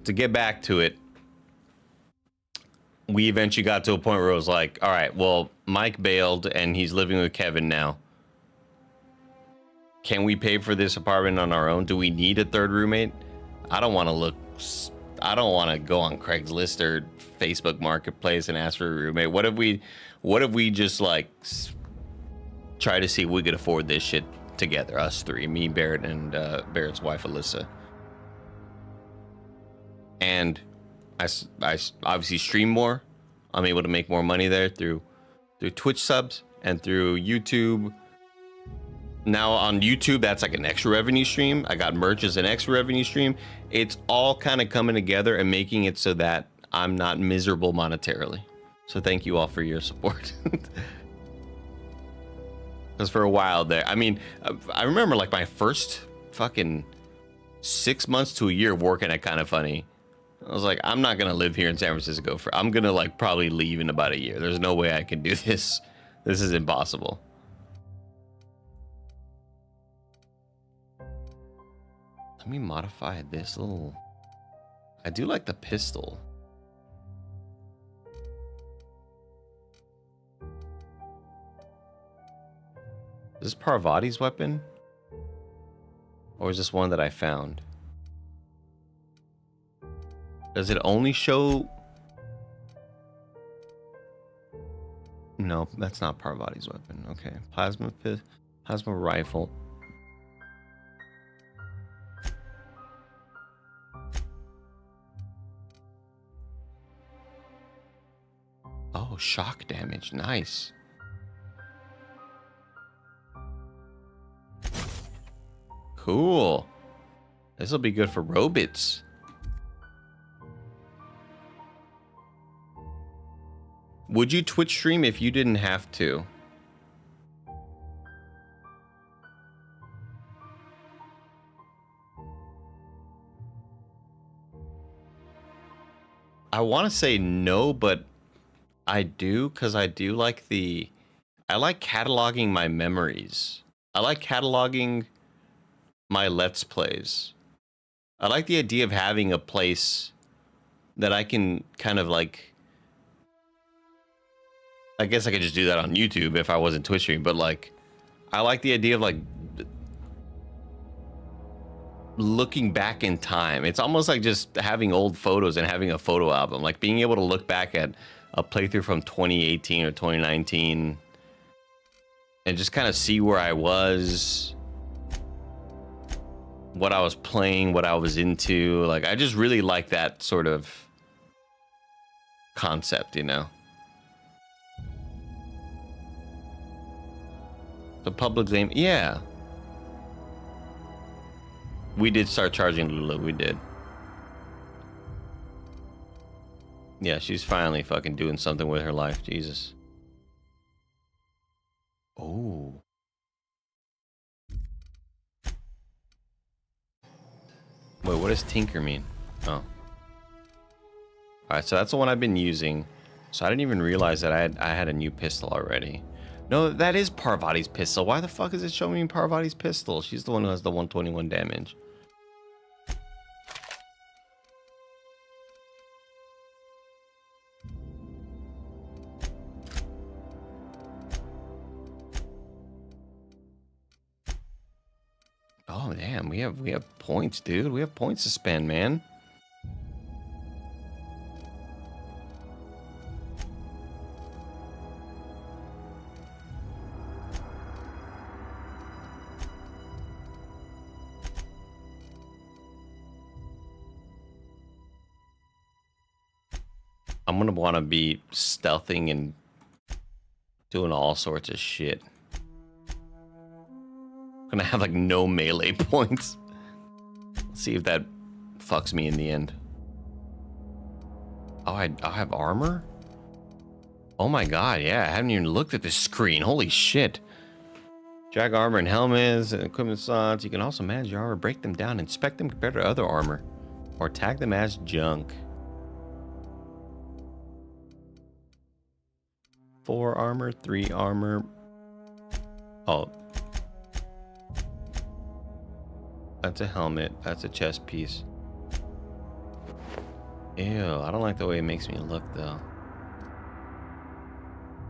to get back to it, we eventually got to a point where it was like, all right, well, Mike bailed and he's living with Kevin now. Can we pay for this apartment on our own? Do we need a third roommate? I don't want to go on Craigslist or Facebook Marketplace and ask for a roommate. What if we just like try to see if we could afford this shit together, us three, me, Barrett, and Barrett's wife, Alyssa. And I obviously stream more. I'm able to make more money there through Twitch subs and through YouTube. Now on YouTube, that's like an extra revenue stream. I got merch as an extra revenue stream. It's all kind of coming together and making it so that I'm not miserable monetarily. So thank you all for your support. Because for a while there, I mean, I remember like my first fucking 6 months to a year working at Kinda Funny. I was like, I'm not gonna live here in San Francisco I'm gonna like probably leave in about a year. There's no way I can do this. This is impossible. Let me modify this little... I do like the pistol. Is this Parvati's weapon? Or is this one that I found? Does it only show... No, that's not Parvati's weapon. Okay, plasma rifle. Oh, shock damage. Nice. Cool. This will be good for robots. Would you Twitch stream if you didn't have to? I want to say no, but I do, because I do like the... I like cataloging my memories. I like cataloging my Let's Plays. I like the idea of having a place that I can kind of like... I guess I could just do that on YouTube if I wasn't Twitch streaming, but like, I like the idea of like looking back in time. It's almost like just having old photos and having a photo album, like being able to look back at a playthrough from 2018 or 2019 and just kind of see where I was, what I was playing, what I was into. Like, I just really like that sort of concept, you know? The public game, yeah. We did start charging Lulu, we did. Yeah, she's finally fucking doing something with her life, Jesus. Oh. Wait, what does Tinker mean? Oh. Alright, so that's the one I've been using. So I didn't even realize that I had a new pistol already. No, that is Parvati's pistol. Why the fuck is it showing me Parvati's pistol? She's the one who has the 121 damage. Oh damn, we have points, dude. We have points to spend, man. I'm gonna want to be stealthing and doing all sorts of shit. I'm gonna have like no melee points. Let's see if that fucks me in the end. Oh, I have armor? Oh my god, yeah, I haven't even looked at this screen. Holy shit. Drag armor and helmets and equipment slots. You can also manage your armor, break them down, inspect them compared to other armor, or tag them as junk. 4 armor, 3 armor. Oh. That's a helmet. That's a chest piece. Ew, I don't like the way it makes me look though.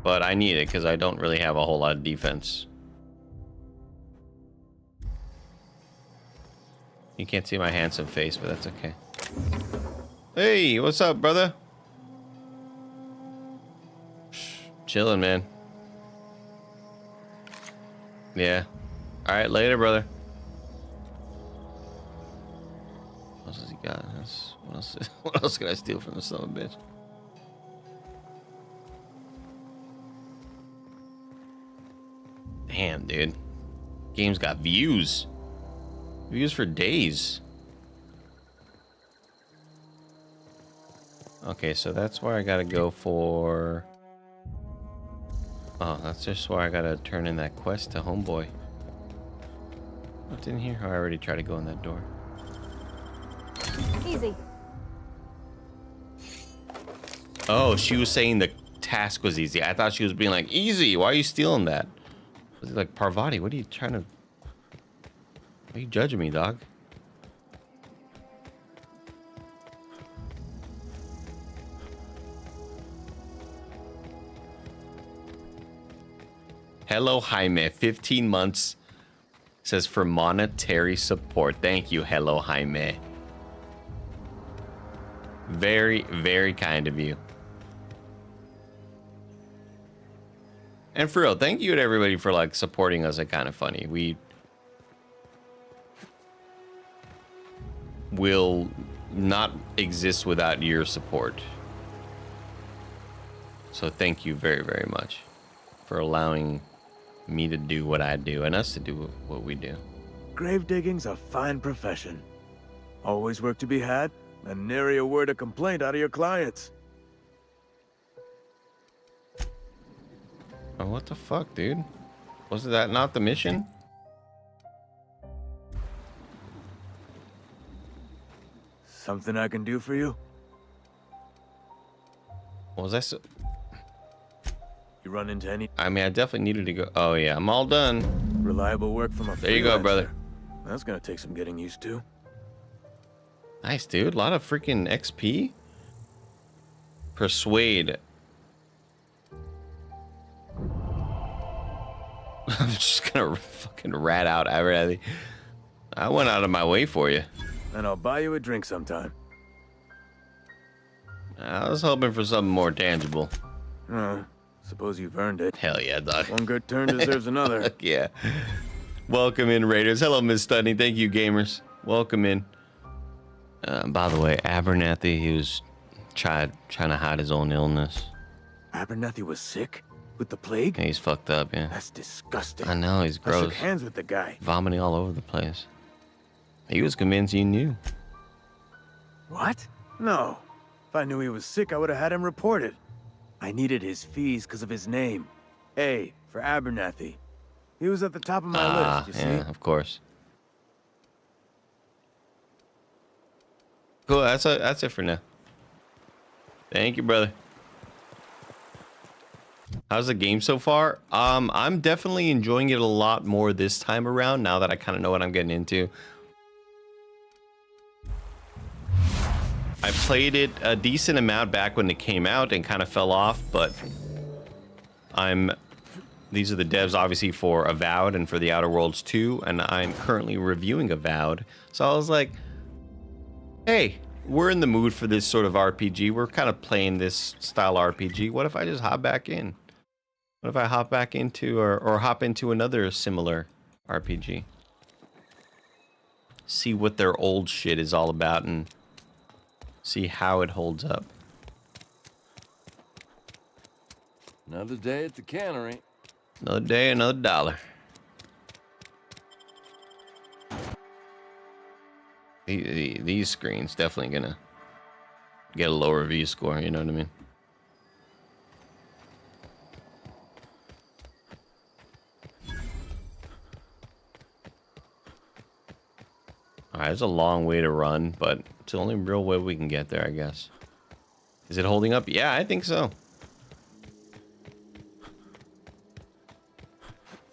But I need it because I don't really have a whole lot of defense. You can't see my handsome face, but that's okay. Hey, what's up, brother? Chilling, man. Yeah. All right, later, brother. What else has he got? What else can I steal from this son of a bitch? Damn, dude. Game's got views. Views for days. Okay, so that's where I gotta go for... Oh, that's just why I gotta turn in that quest to Homeboy. What's in here? Oh, I already tried to go in that door. Easy. Oh, she was saying the task was easy. I thought she was being like, easy, why are you stealing that? Was it like, Parvati, what are you trying to... Why are you judging me, dog? Hello, Jaime. 15 months. Says for monetary support. Thank you, hello, Jaime. Very, very kind of you. And for real, thank you to everybody for like supporting us at Kind of Funny. We will not exist without your support. So thank you very, very much for allowing me to do what I do and us to do what we do. Grave digging's a fine profession. Always work to be had, and nary a word of complaint out of your clients. Oh, what the fuck, dude? Was that not the mission? Something I can do for you? Was that so... You run into any... I mean, I definitely needed to go. Oh, yeah, I'm all done. Reliable work from a There you go, brother. That's gonna take some getting used to. Nice, dude. A lot of freaking XP. Persuade. I'm just gonna fucking rat out Abernathy. I went out of my way for you. And I'll buy you a drink sometime. I was hoping for something more tangible. Oh, suppose you've earned it. Hell yeah, dog. One good turn deserves another. Heck yeah. Welcome in, Raiders. Hello, Miss Stunning. Thank you, gamers. Welcome in. By the way, Abernathy, he was trying to hide his own illness. Abernathy was sick? With the plague? Yeah, he's fucked up, yeah. That's disgusting. I know, he's gross. I shook hands with the guy. Vomiting all over the place. He was convinced you knew. What? No. If I knew he was sick, I would have had him reported. I needed his fees because of his name. A for Abernathy. He was at the top of my list, you see? Yeah, of course. Cool, that's it for now. Thank you, brother. How's the game so far? I'm definitely enjoying it a lot more this time around, now that I kind of know what I'm getting into. I played it a decent amount back when it came out and kind of fell off, but these are the devs obviously for Avowed and for the Outer Worlds 2, and I'm currently reviewing Avowed. So I was like, hey, we're in the mood for this sort of RPG. We're kind of playing this style RPG. What if I just hop back in? What if I hop back into or hop into another similar RPG? See what their old shit is all about and see how it holds up. Another day at the cannery. Another day, another dollar. These screens definitely gonna get a lower view score, you know what I mean? Alright, it's a long way to run, but it's the only real way we can get there, I guess. Is it holding up? Yeah, I think so.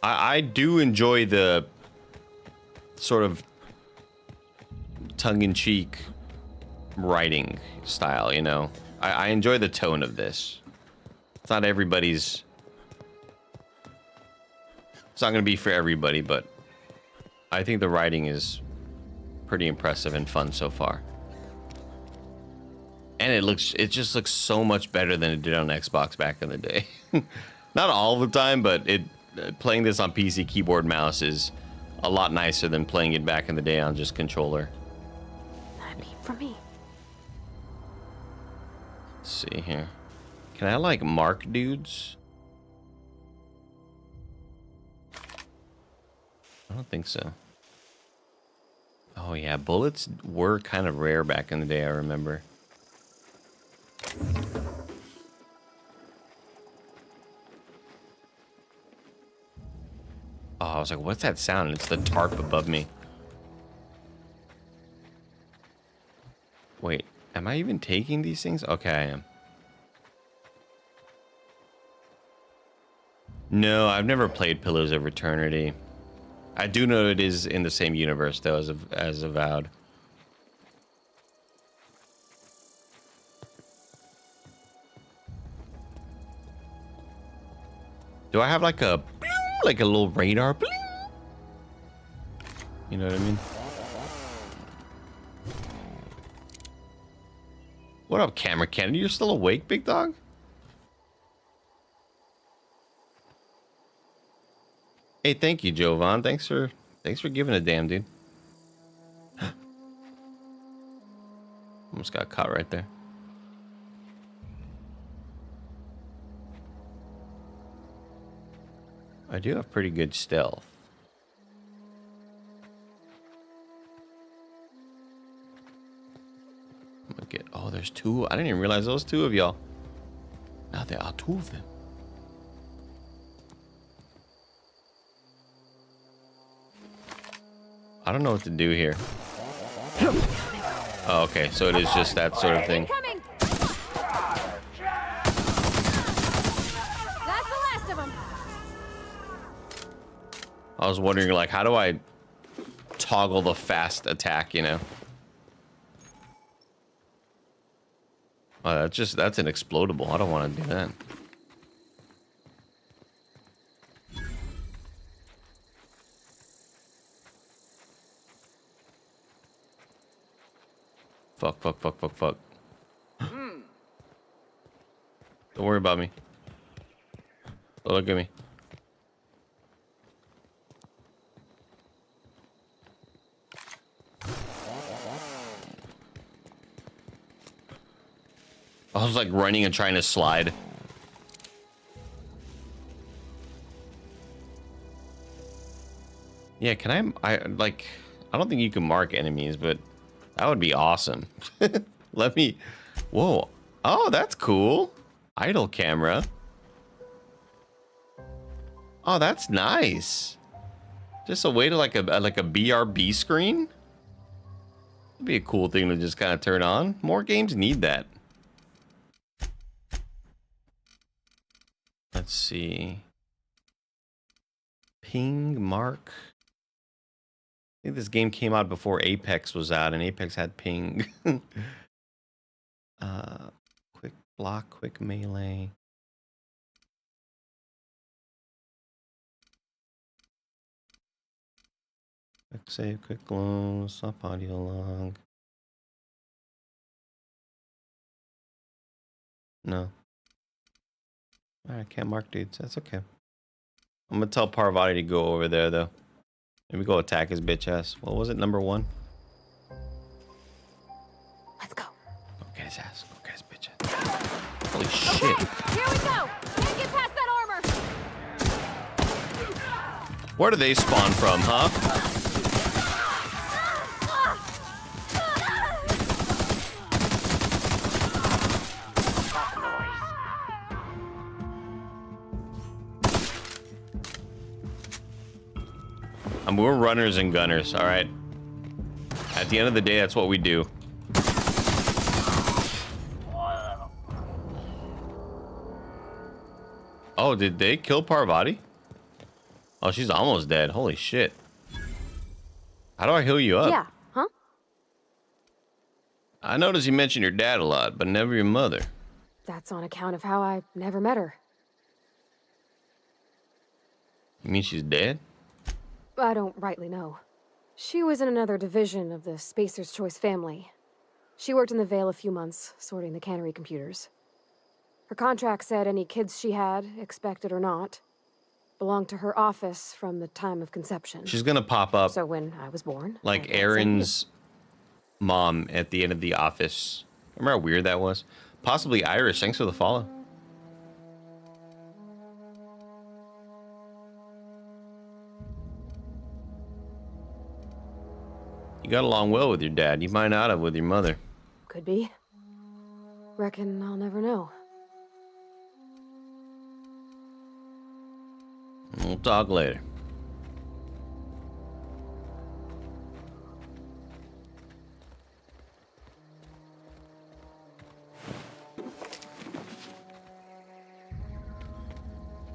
I do enjoy the sort of tongue-in-cheek writing style, you know? I enjoy the tone of this. It's not everybody's... It's not going to be for everybody, but I think the writing is pretty impressive and fun so far. And it just looks so much better than it did on Xbox back in the day. Not all the time, but playing this on PC keyboard mouse is a lot nicer than playing it back in the day on just controller. For me. Let's see here. Can I like mark dudes? I don't think so. Oh yeah, bullets were kind of rare back in the day, I remember. Oh, I was like, what's that sound? It's the tarp above me. Wait, am I even taking these things? Okay, I am. No, I've never played Pillars of Eternity. I do know it is in the same universe, though, as Avowed. Do I have like a little radar? You know what I mean? What up, Camera Kennedy? You're still awake, big dog? Hey, thank you, Jovan. Thanks for giving a damn, dude. Almost got caught right there. I do have pretty good stealth. I'm gonna get... Oh, there's two. I didn't even realize there was two of y'all. Now there are two of them. I don't know what to do here. Oh, okay. So it is just that sort of thing. That's the I was wondering, like, how do I toggle the fast attack, you know? Oh, that's an explodable. I don't want to do that. Fuck. Don't worry about me. Don't look at me. I was like running and trying to slide. Yeah, can I don't think you can mark enemies, but that would be awesome. Let me, whoa. Oh, that's cool. Idle camera. Oh, that's nice. Just a way to like a BRB screen. That'd be a cool thing to just kind of turn on. More games need that. Let's see. Ping mark. I think this game came out before Apex was out, and Apex had ping. Quick block, quick melee. Quick save, quick close, up audio log. No. Alright, I can't mark dudes. That's okay. I'm gonna tell Parvati to go over there, though. Maybe go attack his bitch ass. What was it, number 1? Let's go. Okay, his ass. Okay, his bitch ass. Holy shit. Here we go. Can't get past that armor. Where do they spawn from, huh? We're runners and gunners, all right? At the end of the day, that's what we do. Oh, did they kill Parvati? Oh, she's almost dead. Holy shit. How do I heal you up? Yeah, huh? I noticed you mentioned your dad a lot, but never your mother. That's on account of how I never met her. You mean she's dead? I don't rightly know. She was in another division of the Spacer's Choice family. She worked in the Vale a few months, sorting the cannery computers. Her contract said any kids she had, expected or not, belonged to her office from the time of conception. She's gonna pop up. So when I was born, like Aaron's mom at the end of The Office. Remember how weird that was? Possibly Irish. Thanks for the follow. You got along well with your dad. You might not have with your mother. Could be. Reckon I'll never know. We'll talk later.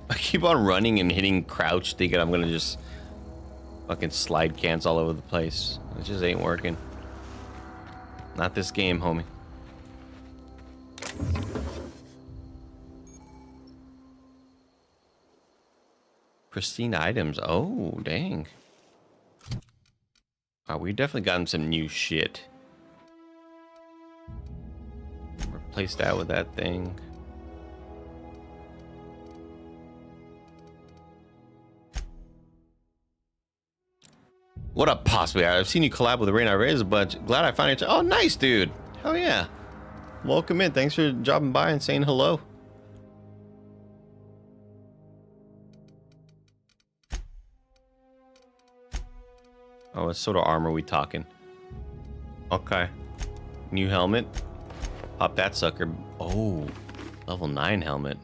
I keep on running and hitting crouch, thinking I'm gonna just fucking slide cans all over the place. It just ain't working. Not this game, homie. Pristine items. Oh, dang. Wow, we definitely gotten some new shit. Replace that with that thing. What up, possibly? I've seen you collab with Rain Reyes a bunch. Glad I found you. Oh, nice, dude. Hell yeah. Welcome in. Thanks for dropping by and saying hello. Oh, what sort of armor we talking? Okay. New helmet. Pop that sucker. Oh, level 9 helmet.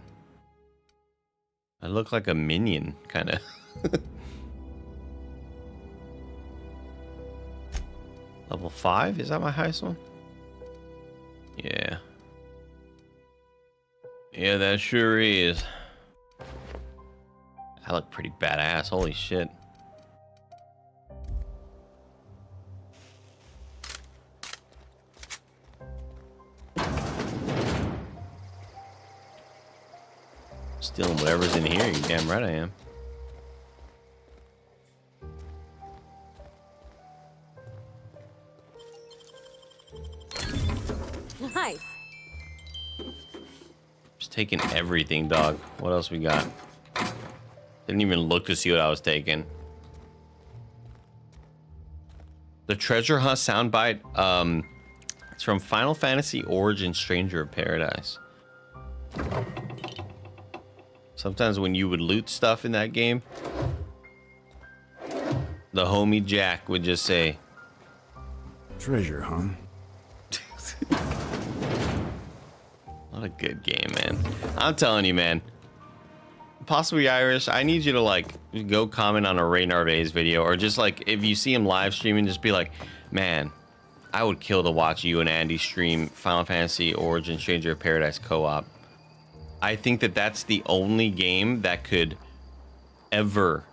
I look like a minion, kind of. Level 5? Is that my highest one? Yeah. Yeah, that sure is. I look pretty badass. Holy shit. Stealing whatever's in here. You damn right I am. Nice. Just taking everything, dog. What else we got? Didn't even look to see what I was taking. The treasure hunt soundbite. It's from Final Fantasy Origin Stranger of Paradise. Sometimes when you would loot stuff in that game, the homie Jack would just say, Treasure, huh? What a good game, man. I'm telling you, man. Possibly Irish, I need you to like go comment on a Ray Narvaez video, or just like if you see him live streaming, just be like, man, I would kill to watch you and Andy stream Final Fantasy Origin Stranger of Paradise co-op. I think that that's the only game that could ever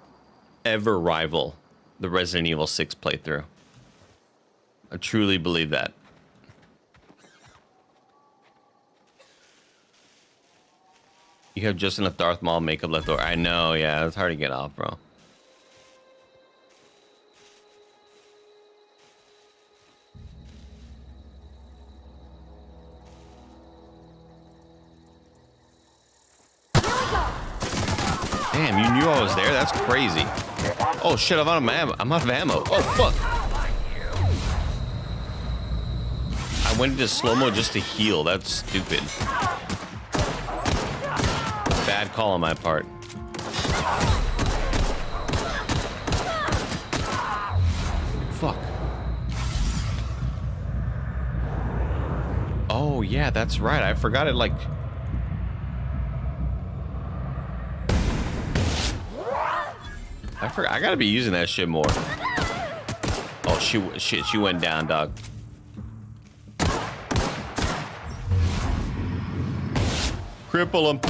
rival the Resident Evil 6 playthrough. I truly believe that. You have just enough Darth Maul makeup left over. I know, yeah, it's hard to get off, bro. Damn, you knew I was there? That's crazy. Oh shit, I'm out of ammo. I'm out of ammo. Oh fuck. I went into slow-mo just to heal. That's stupid. Bad call on my part. Fuck. Oh yeah, that's right. I forgot it like... I gotta be using that shit more. Oh shit, she went down, dog. Cripple him.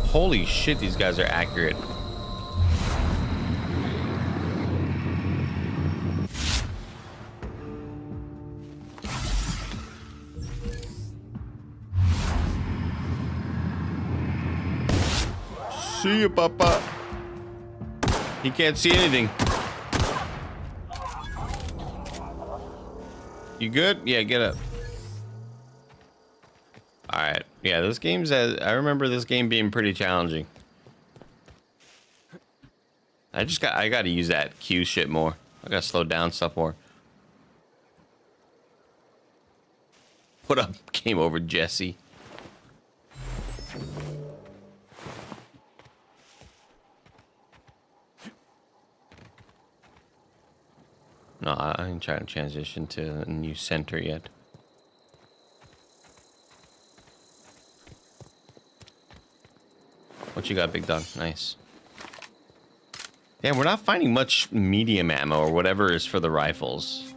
Holy shit, these guys are accurate. See you, Papa. He can't see anything. You good? Yeah, get up. Alright. Yeah, this game's... I remember this game being pretty challenging. I gotta use that Q shit more. I gotta slow down stuff more. What up? Game over, Jesse. No, I ain't trying to transition to a new center yet. What you got, big dog? Nice. Yeah, we're not finding much medium ammo or whatever is for the rifles.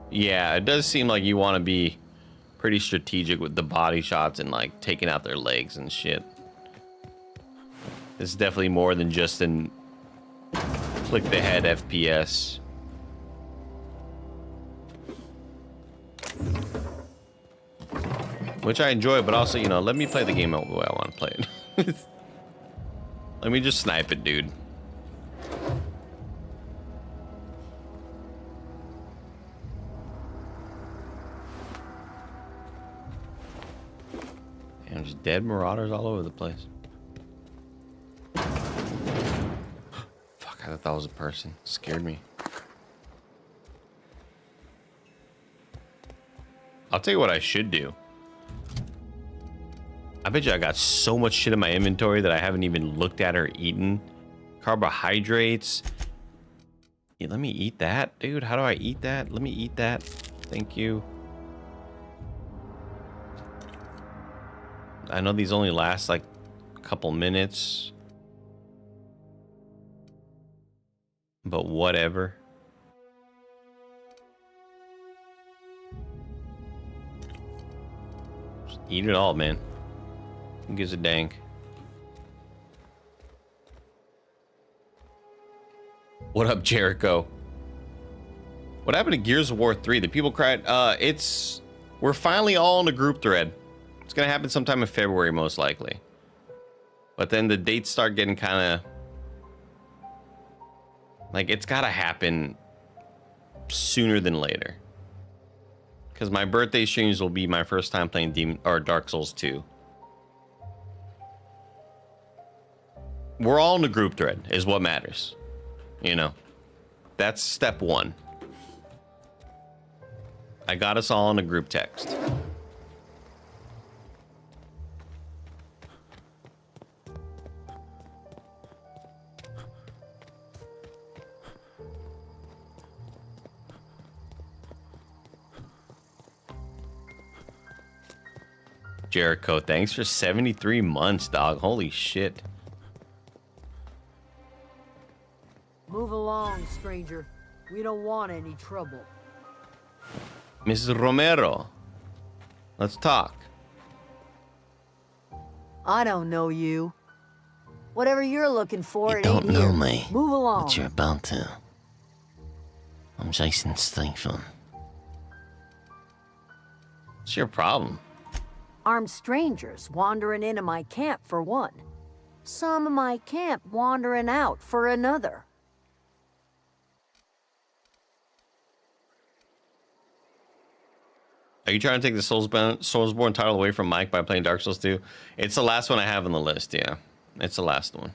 Yeah, it does seem like you want to be pretty strategic with the body shots and like taking out their legs and shit. This is definitely more than just an click the head FPS. Which I enjoy, but also, you know, let me play the game the way I want to play it. Let me just snipe it, dude. Damn, just dead marauders all over the place. Fuck, I thought that was a person. It scared me. I'll tell you what I should do. I bet you I got so much shit in my inventory that I haven't even looked at or eaten. Carbohydrates. Yeah, let me eat that, dude. How do I eat that? Let me eat that. Thank you. I know these only last like a couple minutes. But whatever. Just eat it all, man. Who gives a dang? What up, Jericho? What happened to Gears of War 3? The people cried. We're finally all in a group thread. It's gonna happen sometime in February, most likely. But then the dates start getting kind of like it's gotta happen sooner than later. Because my birthday streams will be my first time playing Dark Souls 2. We're all in a group thread, is what matters. You know, that's step one. I got us all in a group text. Jericho, thanks for 73 months, dog. Holy shit. Move along, stranger. We don't want any trouble. Mrs. Romero, let's talk. I don't know you. Whatever you're looking for, You it don't ain't know here. me, Move along. but you're about to. I'm Jason Statham. What's your problem? Armed strangers wandering into my camp for one. Some of my camp wandering out for another. Are you trying to take the Soulsborne title away from Mike by playing Dark Souls 2? It's the last one I have on the list, yeah. It's the last one.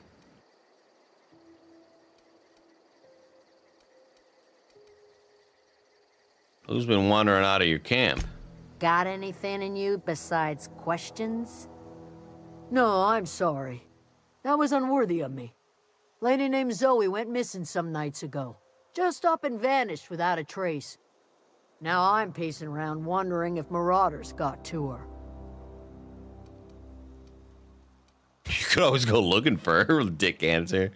Who's been wandering out of your camp? Got anything in you besides questions? No, I'm sorry. That was unworthy of me. Lady named Zoe went missing some nights ago. Just up and vanished without a trace. Now I'm pacing around wondering if marauders got to her. You could always go looking for her, dick answer.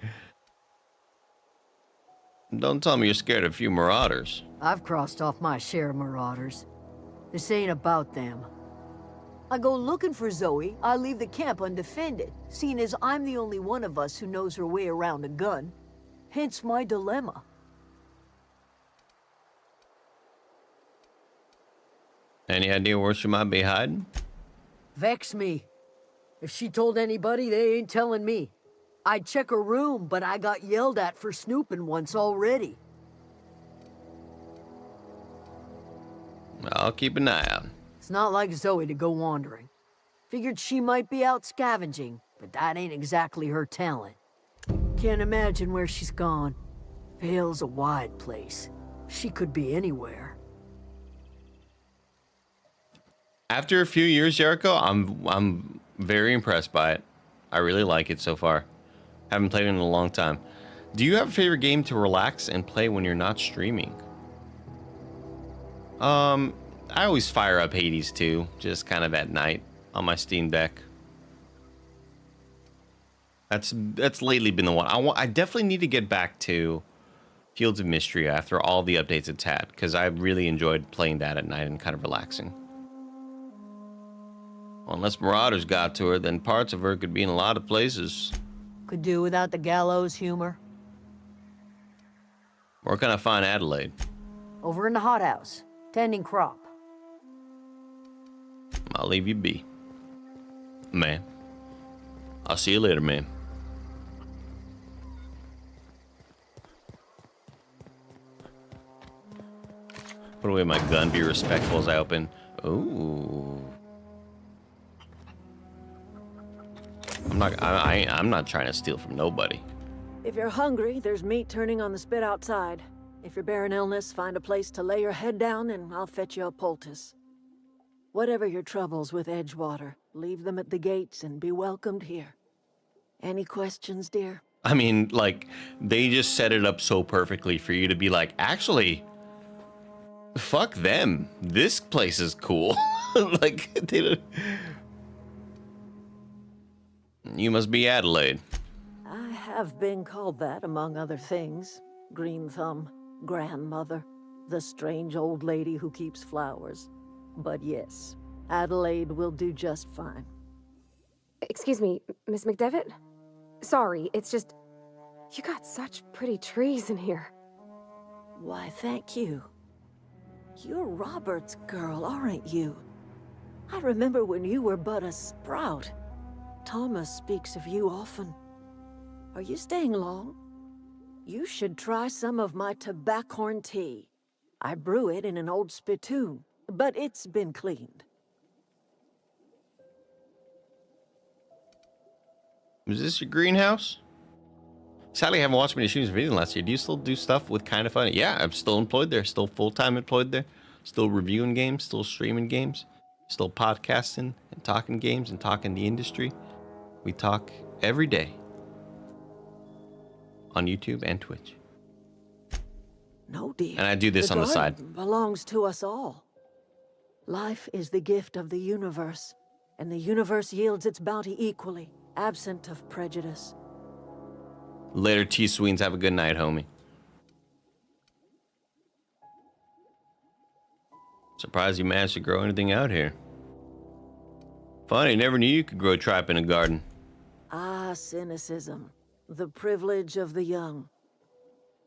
Don't tell me you're scared of a few marauders. I've crossed off my share of marauders. This ain't about them. I go looking for Zoe, I leave the camp undefended, seeing as I'm the only one of us who knows her way around a gun. Hence my dilemma. Any idea where she might be hiding? Vex me. If she told anybody, they ain't telling me. I'd check her room, but I got yelled at for snooping once already. I'll keep an eye out. It's not like Zoe to go wandering. Figured she might be out scavenging, but that ain't exactly her talent. Can't imagine where she's gone. Vale's a wide place. She could be anywhere. After a few years, Jericho, I'm very impressed by it. I really like it so far. Haven't played it in a long time. Do you have a favorite game to relax and play when you're not streaming? I always fire up Hades 2, just kind of at night on my Steam Deck. That's lately been the one. I definitely need to get back to Fields of Mystery after all the updates it's had, because I really enjoyed playing that at night and kind of relaxing. Unless Marauders got to her, then parts of her could be in a lot of places. Could do without the gallows humor. Where can I find Adelaide? Over in the hothouse, tending crop. I'll leave you be. Man. I'll see you later, man. Put away my gun, be respectful as I open. Ooh. I'm not trying to steal from nobody. If you're hungry, there's meat turning on the spit outside. If you're bearing illness, find a place to lay your head down and I'll fetch you a poultice. Whatever your troubles with Edgewater, leave them at the gates and be welcomed here. Any questions, dear? I mean, like, they just set it up so perfectly for you to be like, actually, fuck them. This place is cool. Like, they don't... You must be Adelaide. I have been called that, among other things. Green Thumb, grandmother, the strange old lady who keeps flowers. But yes, Adelaide will do just fine. Excuse me, Miss McDevitt? Sorry, it's just... You got such pretty trees in here. Why, thank you. You're Robert's girl, aren't you? I remember when you were but a sprout. Thomas speaks of you often. Are you staying long? You should try some of my tobaccorn tea. I brew it in an old spittoon, but it's been cleaned. Is this your greenhouse? Sadly, I haven't watched many shootings videos last year. Do you still do stuff with Kind of Funny? Yeah, I'm still employed there. Still full-time employed there. Still reviewing games. Still streaming games. Still podcasting and talking games and talking the industry. We talk every day on YouTube and Twitch. No, dear. And I do this on the side. garden belongs to us all. Life is the gift of the universe, and the universe yields its bounty equally, absent of prejudice. Later, T-Sweens. Have a good night, homie. Surprised you managed to grow anything out here. Funny, never knew you could grow tripe in a garden. Ah, cynicism. The privilege of the young.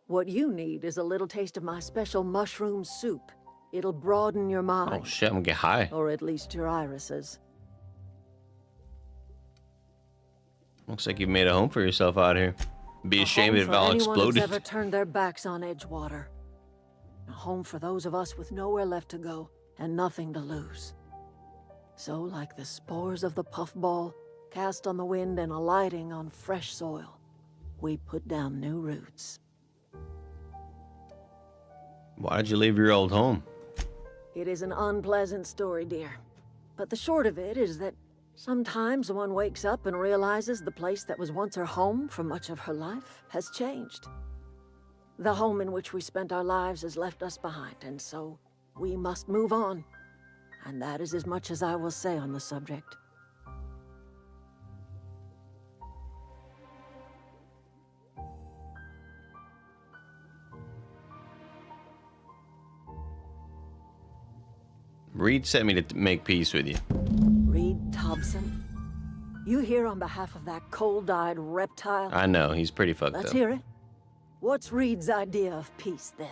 What you need is a little taste of my special mushroom soup. It'll broaden your mind. Oh shit, I'm gonna get high. Or at least your irises. Looks like you've made a home for yourself out here. Be ashamed if it all Anyone exploded. who's ever turned their backs on Edgewater. A home for those of us with nowhere left to go and nothing to lose. So, like the spores of the puffball, cast on the wind and alighting on fresh soil, we put down new roots. Why did you leave your old home? It is an unpleasant story, dear. But the short of it is that sometimes one wakes up and realizes the place that was once her home for much of her life has changed. The home in which we spent our lives has left us behind, and so we must move on. And that is as much as I will say on the subject. Reed sent me to make peace with you. Reed Thompson? You here on behalf of that cold-eyed reptile? I know, he's pretty fucked Let's up. hear it. What's Reed's idea of peace, then?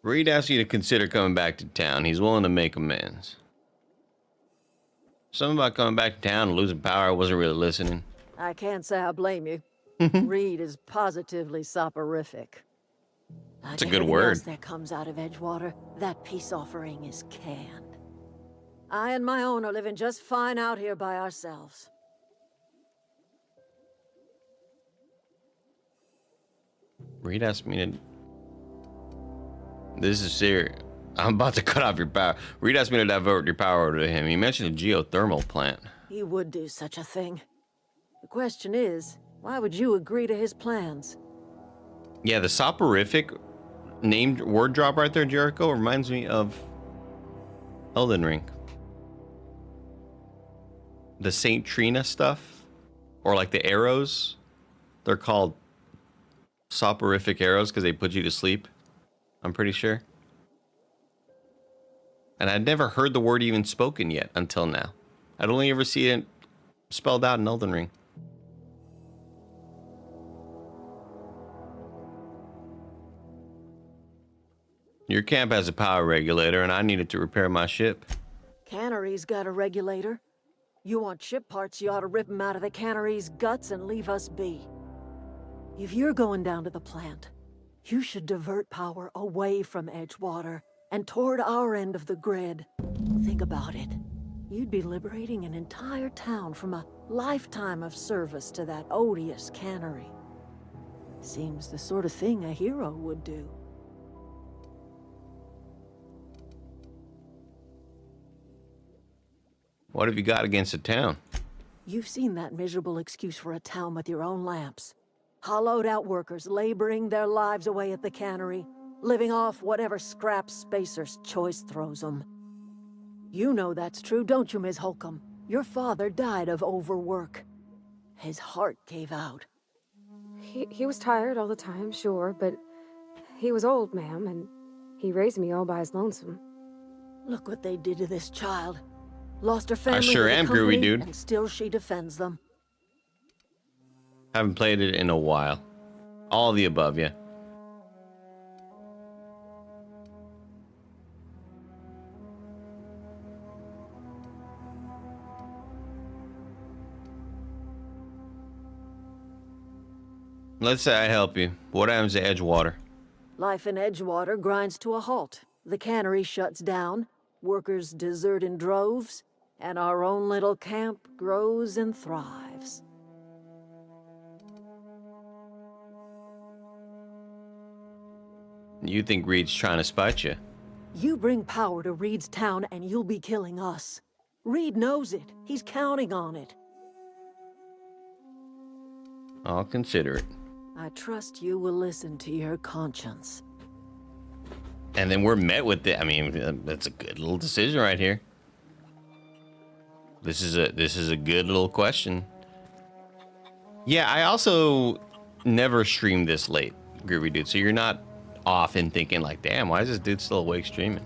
Reed asked you to consider coming back to town. He's willing to make amends. Something about coming back to town and losing power. I wasn't really listening. I can't say I blame you. Reed is positively soporific. That's a good everything word. else that comes out of Edgewater, that peace offering is canned. I and my own are living just fine out here by ourselves. Reed asked me to... This is serious. I'm about to cut off your power. Reed asked me to divert your power to him. He mentioned a geothermal plant. He would do such a thing. The question is, why would you agree to his plans? Yeah, the soporific named word drop right there, Jericho, reminds me of Elden Ring. The Saint Trina stuff, or like the arrows, they're called soporific arrows because they put you to sleep, I'm pretty sure. And I'd never heard the word even spoken yet until now. I'd only ever seen it spelled out in Elden Ring. Your camp has a power regulator, and I needed to repair my ship. Cannery's got a regulator. You want ship parts, you ought to rip 'em out of the cannery's guts and leave us be. If you're going down to the plant, you should divert power away from Edgewater and toward our end of the grid. Think about it. You'd be liberating an entire town from a lifetime of service to that odious cannery. Seems the sort of thing a hero would do. What have you got against the town? You've seen that miserable excuse for a town with your own lamps. Hollowed out workers laboring their lives away at the cannery, living off whatever scrap Spacer's choice throws them. You know that's true, don't you, Ms. Holcomb? Your father died of overwork. His heart gave out. He was tired all the time, sure, but he was old, ma'am, and he raised me all by his lonesome. Look what they did to this child. Lost her family sure to the am, groovy company, dude. and still she defends them. Haven't played it in a while. All of the above, yeah. Let's say I help you. What happens to Edgewater? Life in Edgewater grinds to a halt. The cannery shuts down, workers desert in droves, and our own little camp grows and thrives. You think Reed's trying to spite you? You bring power to Reed's town and you'll be killing us. Reed knows it. He's counting on it. I'll consider it. I trust you will listen to your conscience. And then we're met with it. I mean, that's a good little decision right here. This is a good little question. Yeah, I also never streamed this late, Groovy Dude. So you're not off and thinking like, damn, why is this dude still awake streaming?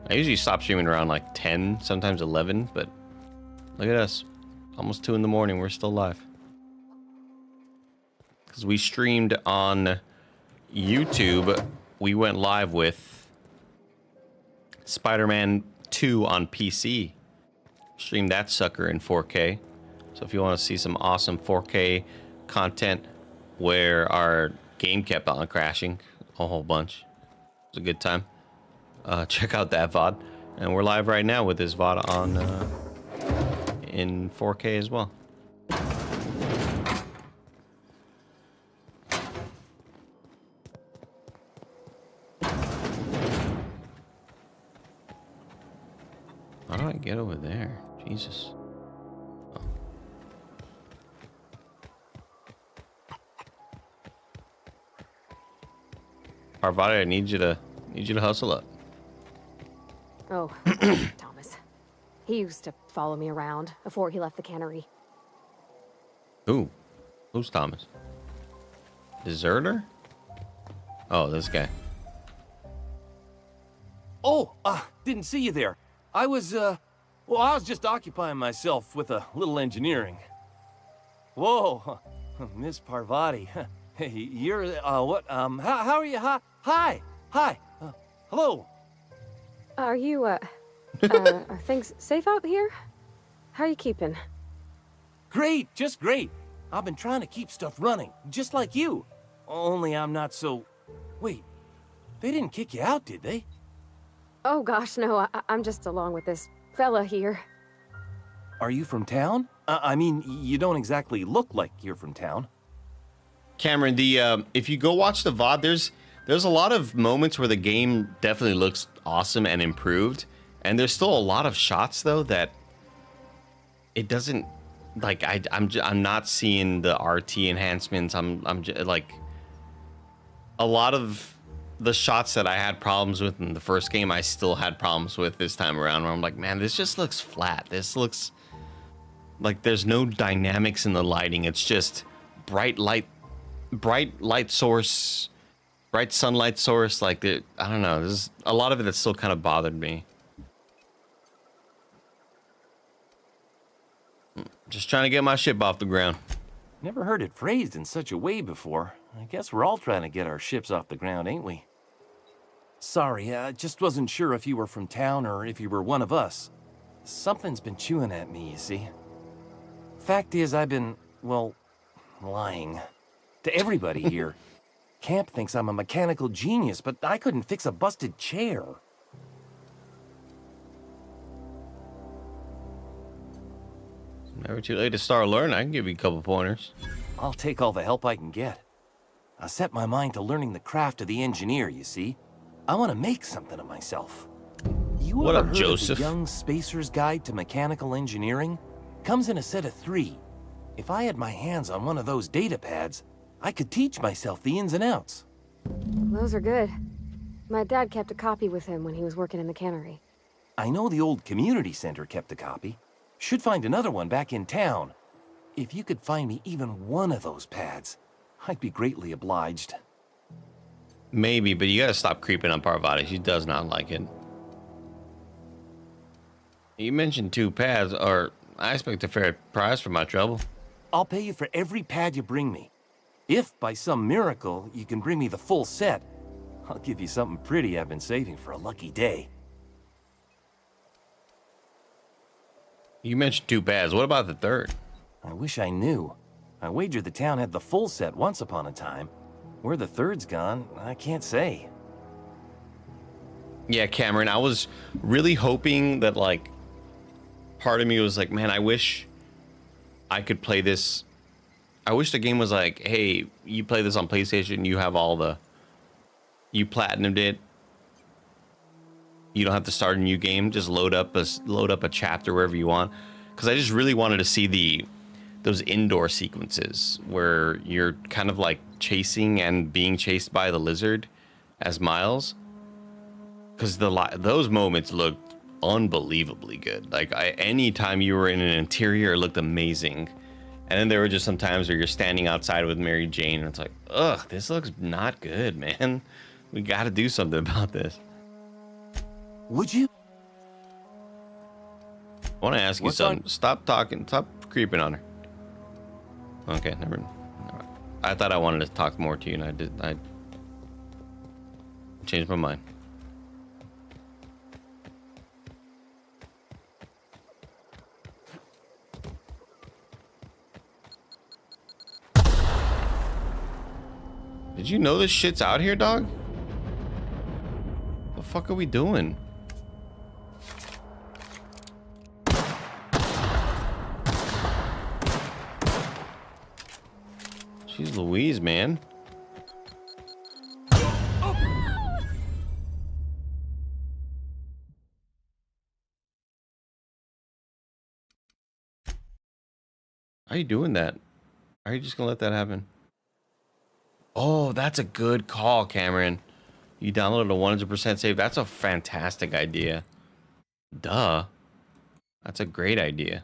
I usually stop streaming around like 10, sometimes 11, but look at us. Almost 2 in the morning, we're still live. Because we streamed on YouTube. We went live with Spider-Man 2 on PC. Streamed that sucker in 4K. So if you want to see some awesome 4K content where our game kept on crashing a whole bunch, it was a good time. Check out that VOD. And we're live right now with this VOD on in 4K as well. How do I get over there? Jesus. Oh. Parvati, I need you to hustle up. Oh, Thomas. He used to follow me around before he left the cannery. Who? Who's Thomas? Deserter? Oh, this guy. Oh, didn't see you there. I was just occupying myself with a little engineering. Whoa, Miss Parvati. Hey, you're, what, how are you? Hi. Hello. Are you, are things safe out here? How are you keeping? Great, just great. I've been trying to keep stuff running, just like you. Only I'm not so... Wait, they didn't kick you out, did they? Oh gosh, no, I'm just along with this fella here. Are you from town? I mean, you don't exactly look like you're from town. Cameron, if you go watch the VOD, there's a lot of moments where the game definitely looks awesome and improved, and there's still a lot of shots though that it doesn't like. I'm not seeing the RT enhancements. I'm just, like a lot of the shots that I had problems with in the first game, I still had problems with this time around. Where I'm like, man, this just looks flat. This looks like there's no dynamics in the lighting. It's just bright light source, bright sunlight source. Like, I don't know. There's a lot of it that still kind of bothered me. Just trying to get my ship off the ground. Never heard it phrased in such a way before. I guess we're all trying to get our ships off the ground, ain't we? Sorry, I just wasn't sure if you were from town or if you were one of us. Something's been chewing at me, you see. Fact is, I've been, well, lying. To everybody here. Camp thinks I'm a mechanical genius, but I couldn't fix a busted chair. Never too late to start learning. I can give you a couple pointers. I'll take all the help I can get. I set my mind to learning the craft of the engineer, you see. I want to make something of myself. What up, Joseph? Of the Young Spacer's Guide to Mechanical Engineering? Comes in a set of 3. If I had my hands on one of those data pads, I could teach myself the ins and outs. Those are good. My dad kept a copy with him when he was working in the cannery. I know the old community center kept a copy. Should find another one back in town. If you could find me even one of those pads, I'd be greatly obliged. Maybe, but you gotta stop creeping on Parvati. She does not like it. You mentioned 2 pads, or I expect a fair price for my trouble. I'll pay you for every pad you bring me. If, by some miracle, you can bring me the full set, I'll give you something pretty I've been saving for a lucky day. You mentioned 2 pads. What about the 3rd? I wish I knew. I wagered the town had the full set once upon a time. Where the 3rd's gone, I can't say. Yeah, Cameron, I was really hoping that, like, part of me was like, man, I wish I could play this. I wish the game was like, hey, you play this on PlayStation, you have all the, you platinumed it. You don't have to start a new game. Just load up a chapter wherever you want. Because I just really wanted to see those indoor sequences where you're kind of like chasing and being chased by the lizard as Miles. Because those moments looked unbelievably good. Like anytime you were in an interior, it looked amazing. And then there were just some times where you're standing outside with Mary Jane and it's like, ugh, this looks not good, man. We got to do something about this. Would you? I want to ask you something. Stop talking. Stop creeping on her. Okay, never mind. I thought I wanted to talk more to you, and I changed my mind. Did you know this shit's out here, dog? What the fuck are we doing? Jeez Louise, man. How are you doing that? Are you just gonna let that happen? Oh, that's a good call, Cameron. You downloaded a 100% save. That's a fantastic idea. Duh. That's a great idea.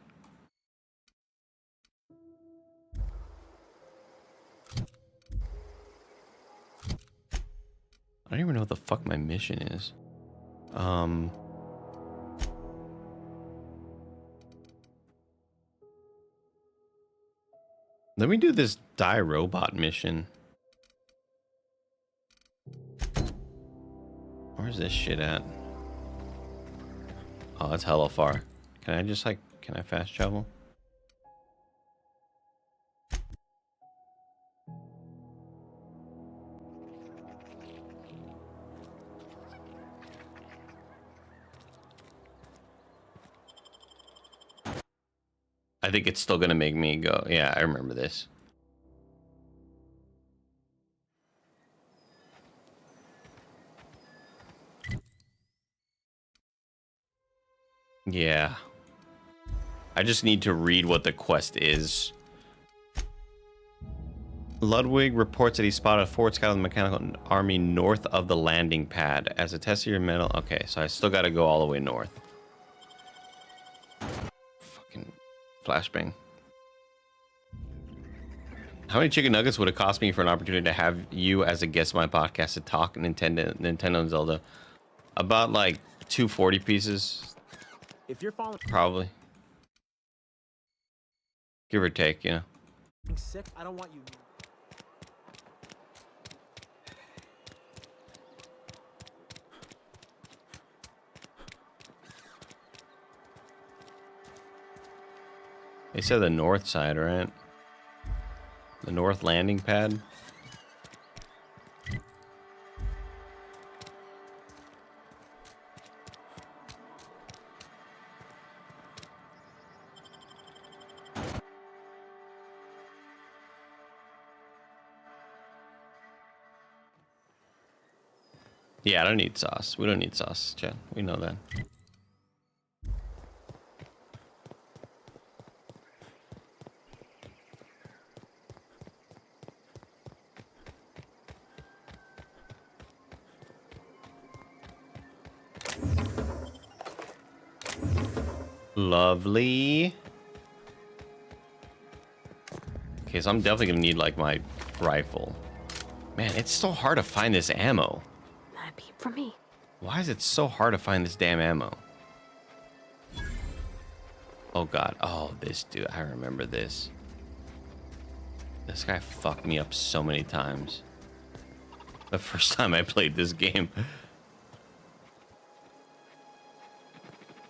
I don't even know what the fuck my mission is. Let me do this die robot mission. Where's this shit at? Oh, that's hella far. Can I just like, can I fast travel? I think it's still gonna make me go, yeah, I remember this. Yeah. I just need to read what the quest is. Ludwig reports that he spotted a Fort Scout of the mechanical army north of the landing pad. As a test of your metal. Okay, so I still gotta go all the way north. Fucking flashbang. How many chicken nuggets would it cost me for an opportunity to have you as a guest on my podcast to talk Nintendo and Zelda? About like 240 pieces. If you're following, probably. Give or take, you know. Sick, I don't want you. They said the north side, right? The north landing pad. Yeah, I don't need sauce. We don't need sauce, Chad. We know that. Lovely. Okay, so I'm definitely gonna need like my rifle. Man, it's so hard to find this ammo. Not a peep from me. Why is it so hard to find this damn ammo? Oh god. Oh, this dude. I remember this. This guy fucked me up so many times. The first time I played this game.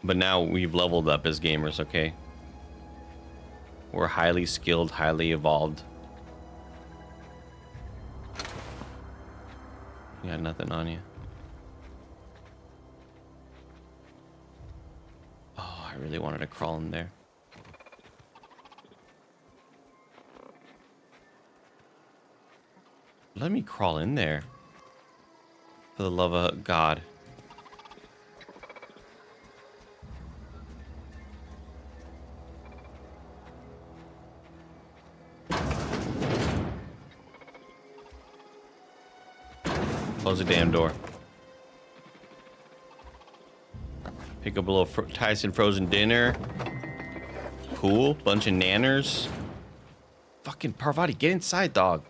But now we've leveled up as gamers, okay? We're highly skilled, highly evolved. You got nothing on you. Oh, I really wanted to crawl in there. Let me crawl in there. For the love of God. Close the damn door. Pick up a little Tyson frozen dinner. Cool. Bunch of nanners. Fucking Parvati, get inside, dog.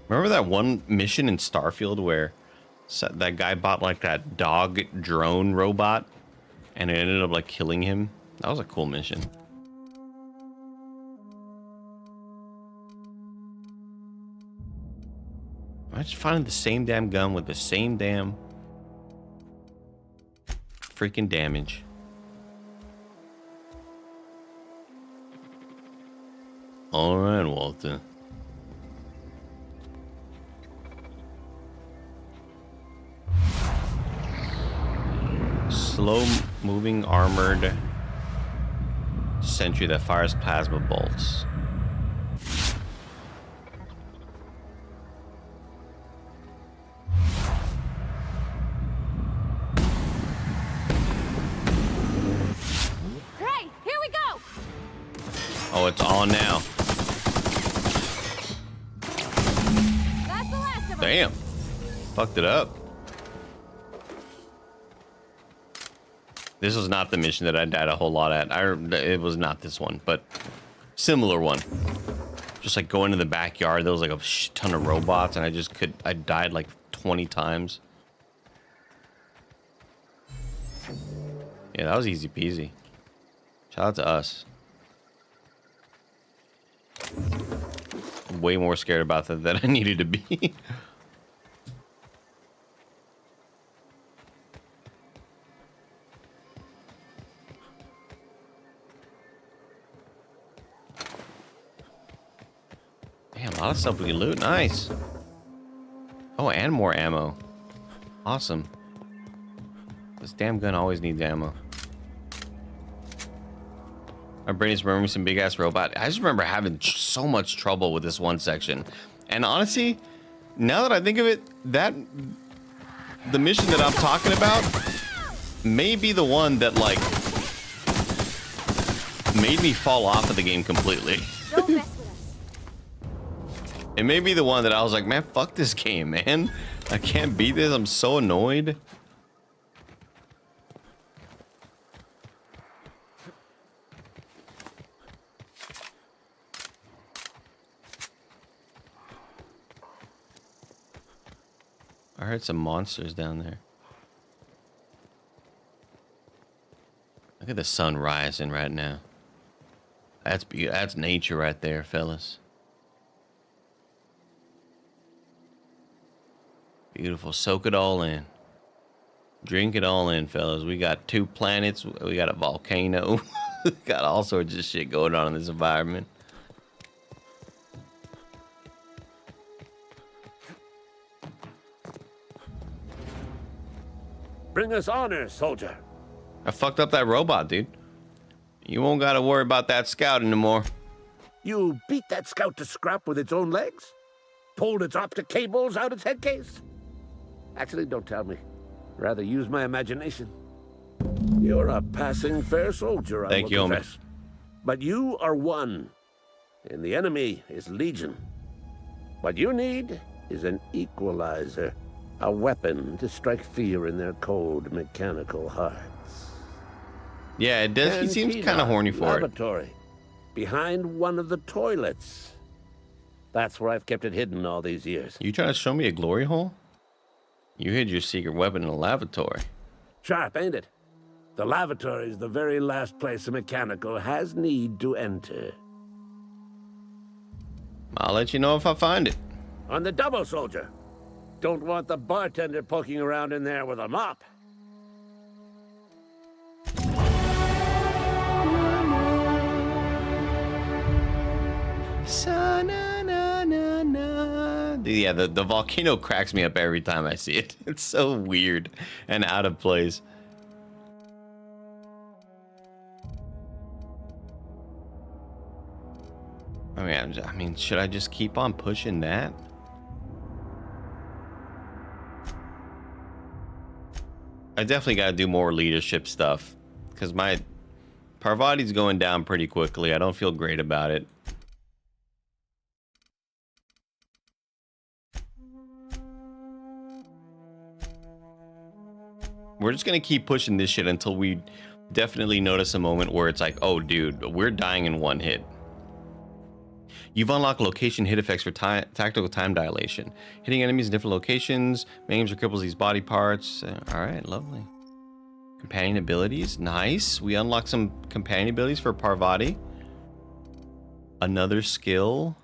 Remember that one mission in Starfield where that guy bought like that dog drone robot and it ended up like killing him? That was a cool mission. I just finding the same damn gun with the same damn freaking damage. All right, Walter. Slow-moving armored sentry that fires plasma bolts. Hey, here we go! Oh, it's on now. That's the last of them. Damn. Fucked it up. This was not the mission that I died a whole lot at. It was not this one, but similar one. Just like going to the backyard, there was like a ton of robots, and I died like 20 times. Yeah, that was easy peasy. Shout out to us. I'm way more scared about that than I needed to be. Damn, a lot of stuff we can loot. Nice. Oh, and more ammo. Awesome. This damn gun always needs ammo. My brain is remembering some big ass robot. I just remember having so much trouble with this one section. And honestly, now that I think of it, the mission that I'm talking about may be the one that like made me fall off of the game completely. Don't mess with us. It may be the one that I was like, man, fuck this game, man. I can't beat this. I'm so annoyed. I heard some monsters down there. Look at the sun rising right now. That's beautiful. That's nature right there, fellas. Beautiful. Soak it all in. Drink it all in, fellas. We got 2 planets. We got a volcano. We got all sorts of shit going on in this environment. Bring us honor, soldier. I fucked up that robot, dude. You won't gotta worry about that scout anymore. You beat that scout to scrap with its own legs? Pulled its optic cables out its head case? Actually, don't tell me. Rather use my imagination. You're a passing fair soldier, I will confess. But you are one. and the enemy is legion. What you need is an equalizer, a weapon to strike fear in their cold, mechanical hearts. Yeah, it does. He seems kind of horny for it. Laboratory, behind one of the toilets. That's where I've kept it hidden all these years. You trying to show me a glory hole? You hid your secret weapon in a lavatory. Sharp, ain't it? The lavatory is the very last place a mechanical has need to enter. I'll let you know if I find it. On the double, soldier. Don't want the bartender poking around in there with a mop. Yeah, the volcano cracks me up every time I see it. It's so weird and out of place. I mean, should I just keep on pushing that? I definitely got to do more leadership stuff because my Parvati's going down pretty quickly. I don't feel great about it. We're just going to keep pushing this shit until we definitely notice a moment where it's like, oh, dude, we're dying in one hit. You've unlocked location hit effects for tactical time dilation. Hitting enemies in different locations, maims or cripples these body parts. All right, lovely. Companion abilities, nice. We unlocked some companion abilities for Parvati. Another skill.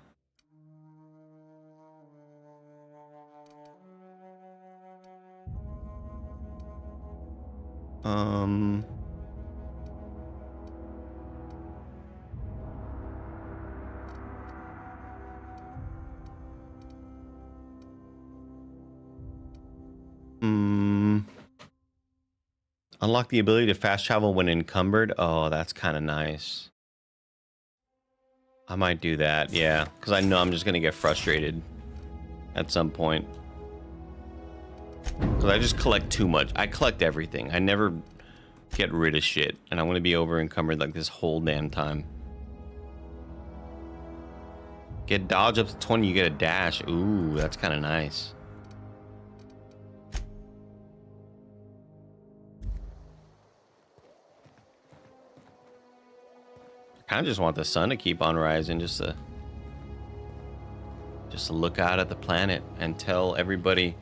Unlock the ability to fast travel when encumbered. Oh, that's kind of nice. I might do that, yeah, because I know I'm just gonna get frustrated at some point. Because I just collect too much. I collect everything. I never get rid of shit, and I'm gonna be over encumbered like this whole damn time. Get dodge up to 20, you get a dash. Ooh, that's kind of nice. I just want the sun to keep on rising, just to look out at the planet and tell everybody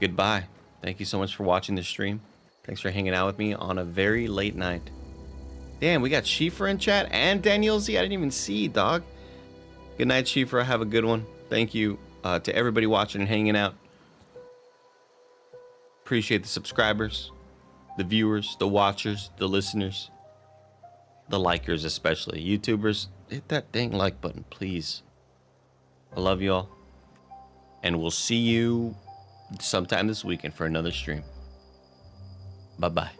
goodbye. Thank you so much for watching this stream. Thanks for hanging out with me on a very late night. Damn, we got Shifa in chat and Daniel Z. I didn't even see, dog. Good night, Shifa. Have a good one. Thank you to everybody watching and hanging out. Appreciate the subscribers, the viewers, the watchers, the listeners. The likers especially. YouTubers, hit that dang like button, please. I love y'all. And we'll see you sometime this weekend for another stream. Bye-bye.